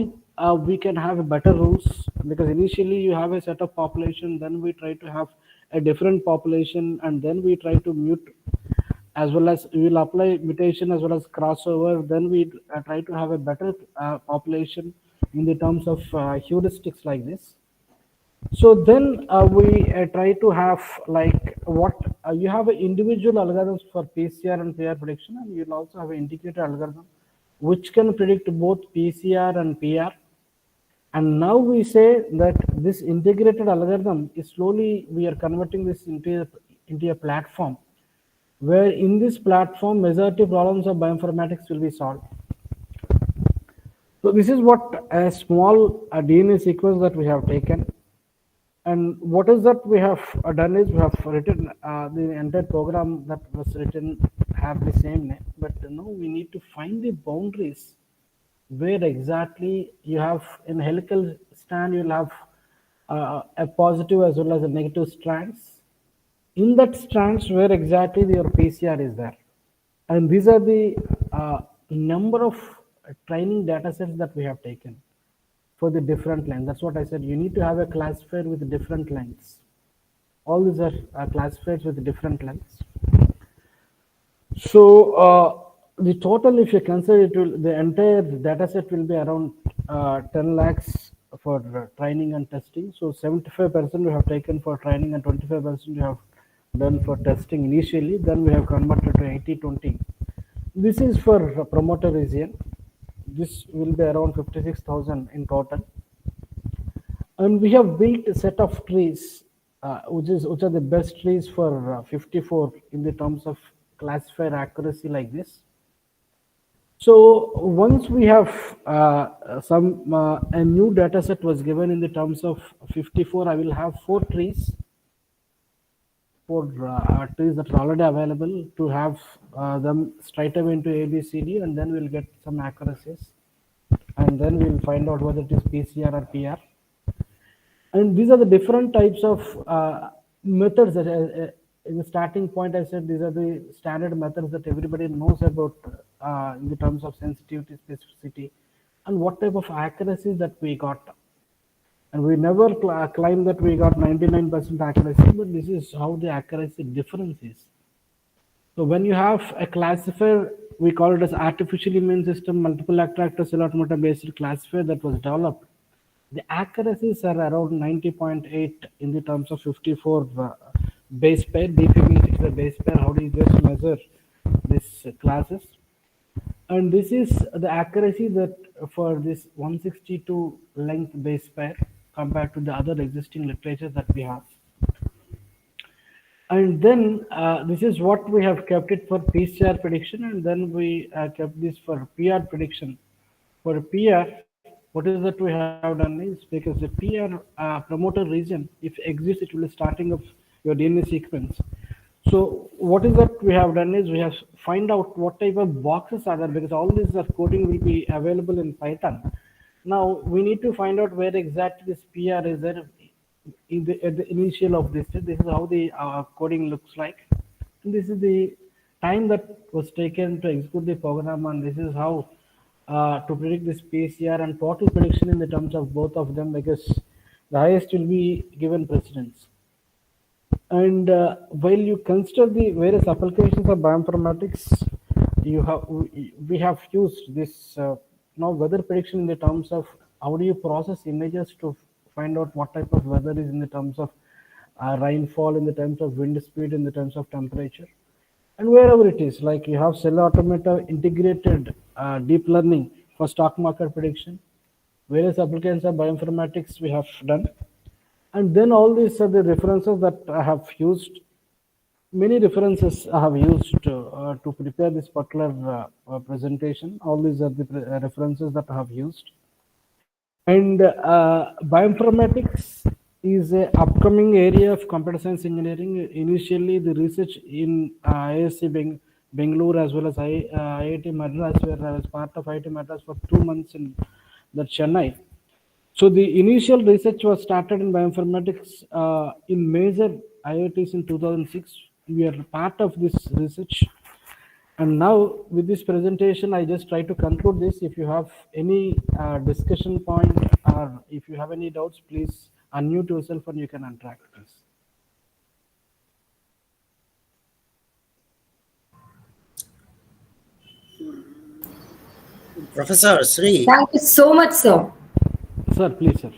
we can have better rules, because initially you have a set of population, then we try to have a different population, and then we try to mute, as well as we will apply mutation as well as crossover. Then we try to have a better population in the terms of heuristics like this. So then we try to have like what you have individual algorithms for PCR and PR prediction, and you'll also have an integrated algorithm which can predict both PCR and PR. And now we say that this integrated algorithm is slowly, we are converting this into a platform where in this platform, majority problems of bioinformatics will be solved. So this is what a small DNA sequence that we have taken. And what is that we have done is we have written the entire program that was written have the same name, but now we need to find the boundaries where exactly you have in helical strand, you'll have a positive as well as a negative strands. In that strands where exactly your PCR is there. And these are the number of training data sets that we have taken for the different lengths. That's what I said. You need to have a classifier with different lengths. All these are classifiers with different lengths. So the total, if you consider it, the entire data set will be around 10 lakhs for training and testing. So 75% we have taken for training and 25% we have done for testing initially. Then we have converted to 80-20. This is for promoter region. This will be around 56,000 in total. And we have built a set of trees, which are the best trees for 54 in the terms of classifier accuracy like this. So once we have a new data set was given in the terms of 54, I will have 4 trees. 4 trees that are already available to have them straight away into ABCD, and then we'll get some accuracies, and then we'll find out whether it is PCR or PR. And these are the different types of methods that in the starting point I said these are the standard methods that everybody knows about in the terms of sensitivity, specificity, and what type of accuracy that we got. And we never claim that we got 99% accuracy, but this is how the accuracy difference is. So when you have a classifier, we call it as artificial immune system, multiple attractor cell automata based classifier that was developed. The accuracies are around 90.8 in the terms of 54 base pair. BP is the base pair. How do you just measure these classes? And this is the accuracy that for this 162 length base pair compared to the other existing literature that we have. And then this is what we have kept it for PCR prediction, and then we kept this for PR prediction. For PR, what is that we have done is, because the PR promoter region, if exists, it will be starting of your DNA sequence. So what is that we have done is we have find out what type of boxes are there, because all these coding will be available in Python. Now we need to find out where exactly this PR is there at the initial of this. This is how the coding looks like. And this is the time that was taken to execute the program, and this is how to predict this PCR and total prediction in the terms of both of them, because the highest will be given precedence. And while you consider the various applications of bioinformatics, we have used this now weather prediction in the terms of how do you process images to find out what type of weather is in the terms of rainfall, in the terms of wind speed, in the terms of temperature. And wherever it is, like you have cell automata integrated deep learning for stock market prediction, various applications of bioinformatics we have done. And then all these are the references that I have used. Many references I have used to prepare this particular presentation. All these are the references that I have used. And bioinformatics is an upcoming area of computer science engineering. Initially, the research in IISc Bangalore as well as IIT Madras, where I was part of IIT Madras for 2 months in Chennai. So the initial research was started in bioinformatics in major IITs in 2006. We are part of this research. And now with this presentation, I just try to conclude this. If you have any discussion point or if you have any doubts, please unmute yourself and you can interact with us.
Professor Sri.
Thank you so much, sir.
Sir, please, sir.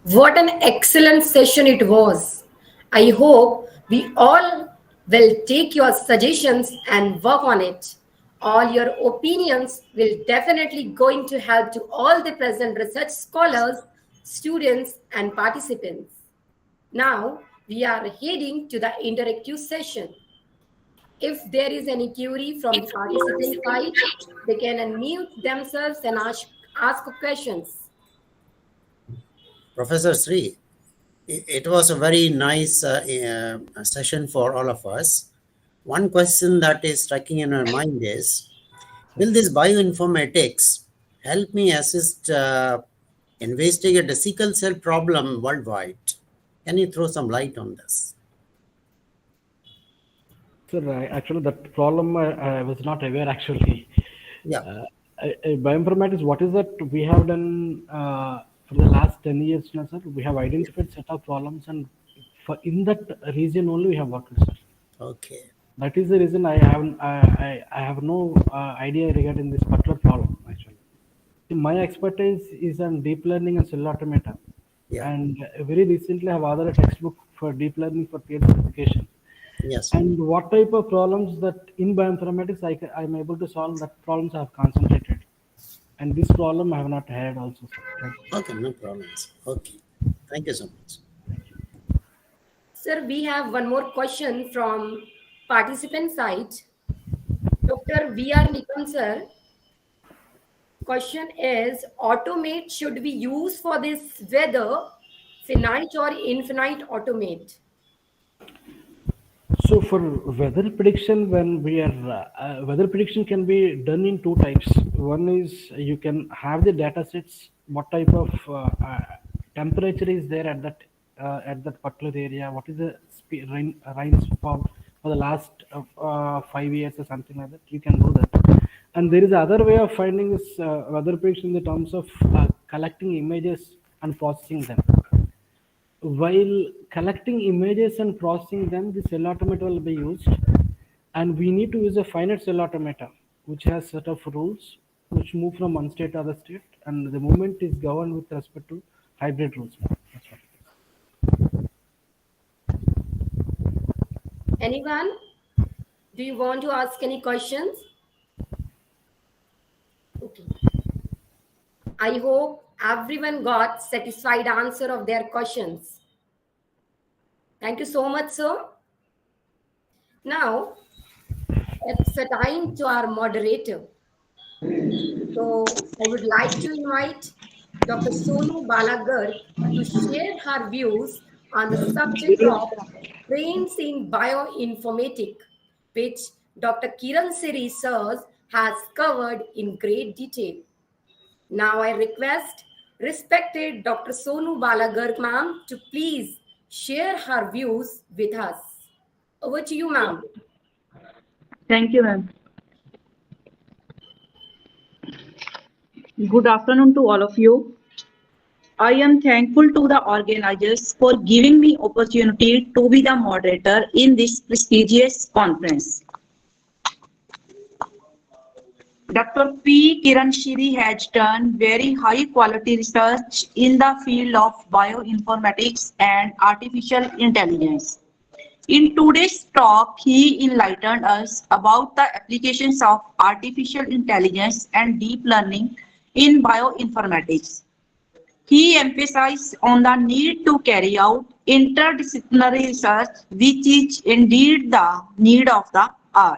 What an excellent session it was. I hope we all will take your suggestions and work on it. All your opinions will definitely going to help to all the present research scholars, students, and participants. Now, we are heading to the interactive session. If there is any query from the participant side, they can unmute themselves and ask questions.
Professor Sri, it was a very nice session for all of us. One question that is striking in our mind is, will this bioinformatics help me assist investigate the sickle cell problem worldwide? Can you throw some light on this?
Sir, actually, that problem I was not aware actually.
Yeah.
Bioinformatics, what is that we have done for the last 10 years now, sir? We have identified set of problems, and in that region only we have worked, sir.
Okay.
That is the reason I have no idea regarding this particular problem actually. My expertise is on deep learning and cell automata.
Yeah.
And very recently I have authored a textbook for deep learning for peer certification.
Yes.
And what type of problems that in bioinformatics I am able to solve, that problems I have concentrated. And this problem I have not had also, sir.
Okay, no problems. Okay. Thank you so much.
Sir, we have one more question from participant side. Dr. V.R. Nikam, sir. Question is, automate should we use for this whether finite or infinite automate?
So for weather prediction, when we are weather prediction can be done in two types. One is you can have the data sets, what type of temperature is there at that particular area, what is the rainfall for the last 5 years or something like that. You can do that. And there is another way of finding this weather prediction in the terms of collecting images and processing them. While collecting images and processing them, the cell automata will be used, and we need to use a finite cell automata which has set of rules which move from one state to other state, and the movement is governed with respect to hybrid rules. That's what it is.
Anyone? Do you want to ask any questions? Okay. I hope everyone got satisfied answer of their questions. Thank you so much, sir. Now, it's a time to our moderator. So I would like to invite Dr. Sonu Balagarg to share her views on the subject of brains in bioinformatics, which Dr. Kiran Siri sirs has covered in great detail. Now I request respected Dr. Sonu Balagarg ma'am to please share her views with us. Over to you, ma'am.
Thank you, ma'am. Good afternoon to all of you. I am thankful to the organizers for giving me opportunity to be the moderator in this prestigious conference. Dr. P. Kiran Siri has done very high quality research in the field of bioinformatics and artificial intelligence. In today's talk, he enlightened us about the applications of artificial intelligence and deep learning in bioinformatics. He emphasized on the need to carry out interdisciplinary research, which is indeed the need of the hour.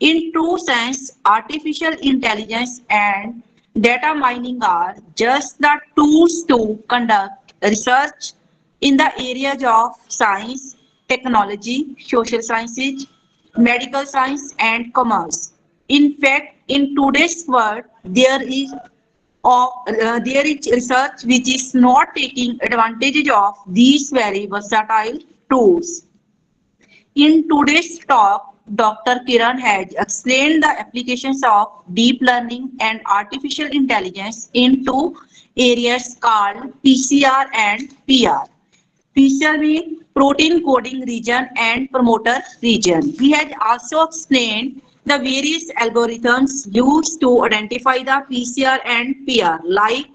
In true sense, artificial intelligence and data mining are just the tools to conduct research in the areas of science, technology, social sciences, medical science, and commerce. In fact, in today's world, there is research which is not taking advantage of these very versatile tools. In today's talk, Dr. Kiran has explained the applications of deep learning and artificial intelligence in two areas called PCR and PR. PCR means protein coding region and promoter region. He has also explained the various algorithms used to identify the PCR and PR, like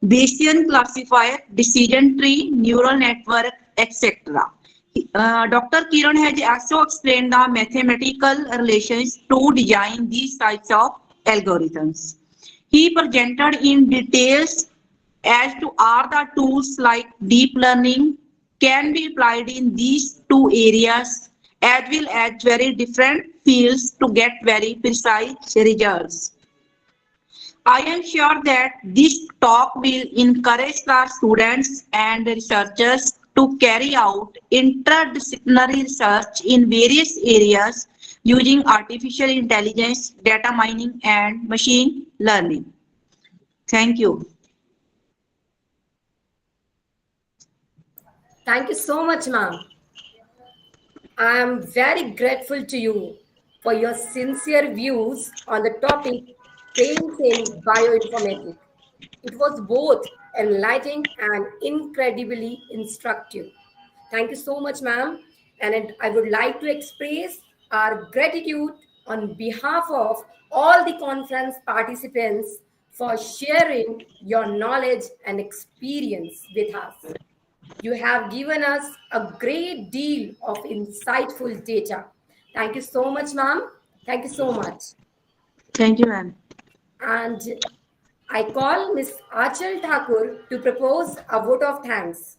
Bayesian classifier, decision tree, neural network, etc. Dr. Kiran has also explained the mathematical relations to design these types of algorithms. He presented in details as to are the tools like deep learning can be applied in these two areas as well as very different fields to get very precise results. I am sure that this talk will encourage our students and researchers to carry out interdisciplinary research in various areas using artificial intelligence, data mining, and machine learning. Thank you.
Thank you so much, ma'am. I am very grateful to you for your sincere views on the topic trains in bioinformatics. It was both enlightening and incredibly instructive. Thank you so much, ma'am. And I would like to express our gratitude on behalf of all the conference participants for sharing your knowledge and experience with us. You have given us a great deal of insightful data. Thank you so much, ma'am. Thank you so much.
Thank you, ma'am.
And I call Ms. Achal Thakur to propose a vote of thanks.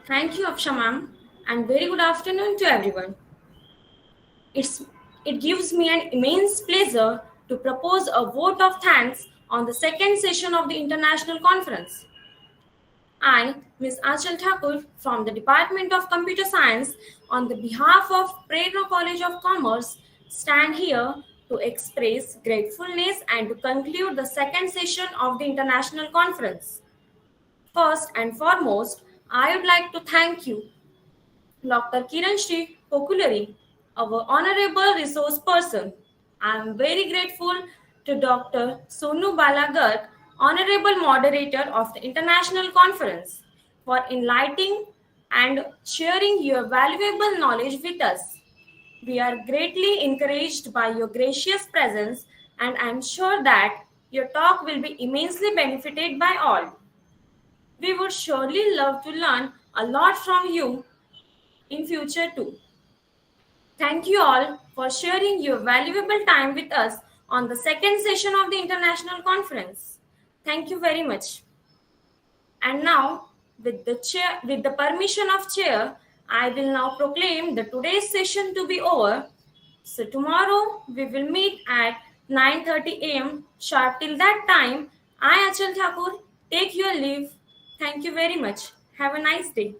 Thank you, Aksha ma'am, and very good afternoon to everyone. It gives me an immense pleasure to propose a vote of thanks on the second session of the international conference. I, Ms. Achal Thakur from the Department of Computer Science, on the behalf of Prerna College of Commerce, stand here to express gratefulness and to conclude the second session of the international conference. First and foremost, I would like to thank you, Dr. Kiran Shri Pokulari, our honorable resource person. I am very grateful to Dr. Sonu Balagarg, honorable moderator of the international conference, for enlightening and sharing your valuable knowledge with us. We are greatly encouraged by your gracious presence, and I am sure that your talk will be immensely benefited by all. We would surely love to learn a lot from you in future too. Thank you all for sharing your valuable time with us on the second session of the international conference. Thank you very much. And now, with the permission of chair, I will now proclaim the today's session to be over. So tomorrow we will meet at 9:30 a.m. sharp. Till that time, I, Achal Thakur, take your leave. Thank you very much. Have a nice day.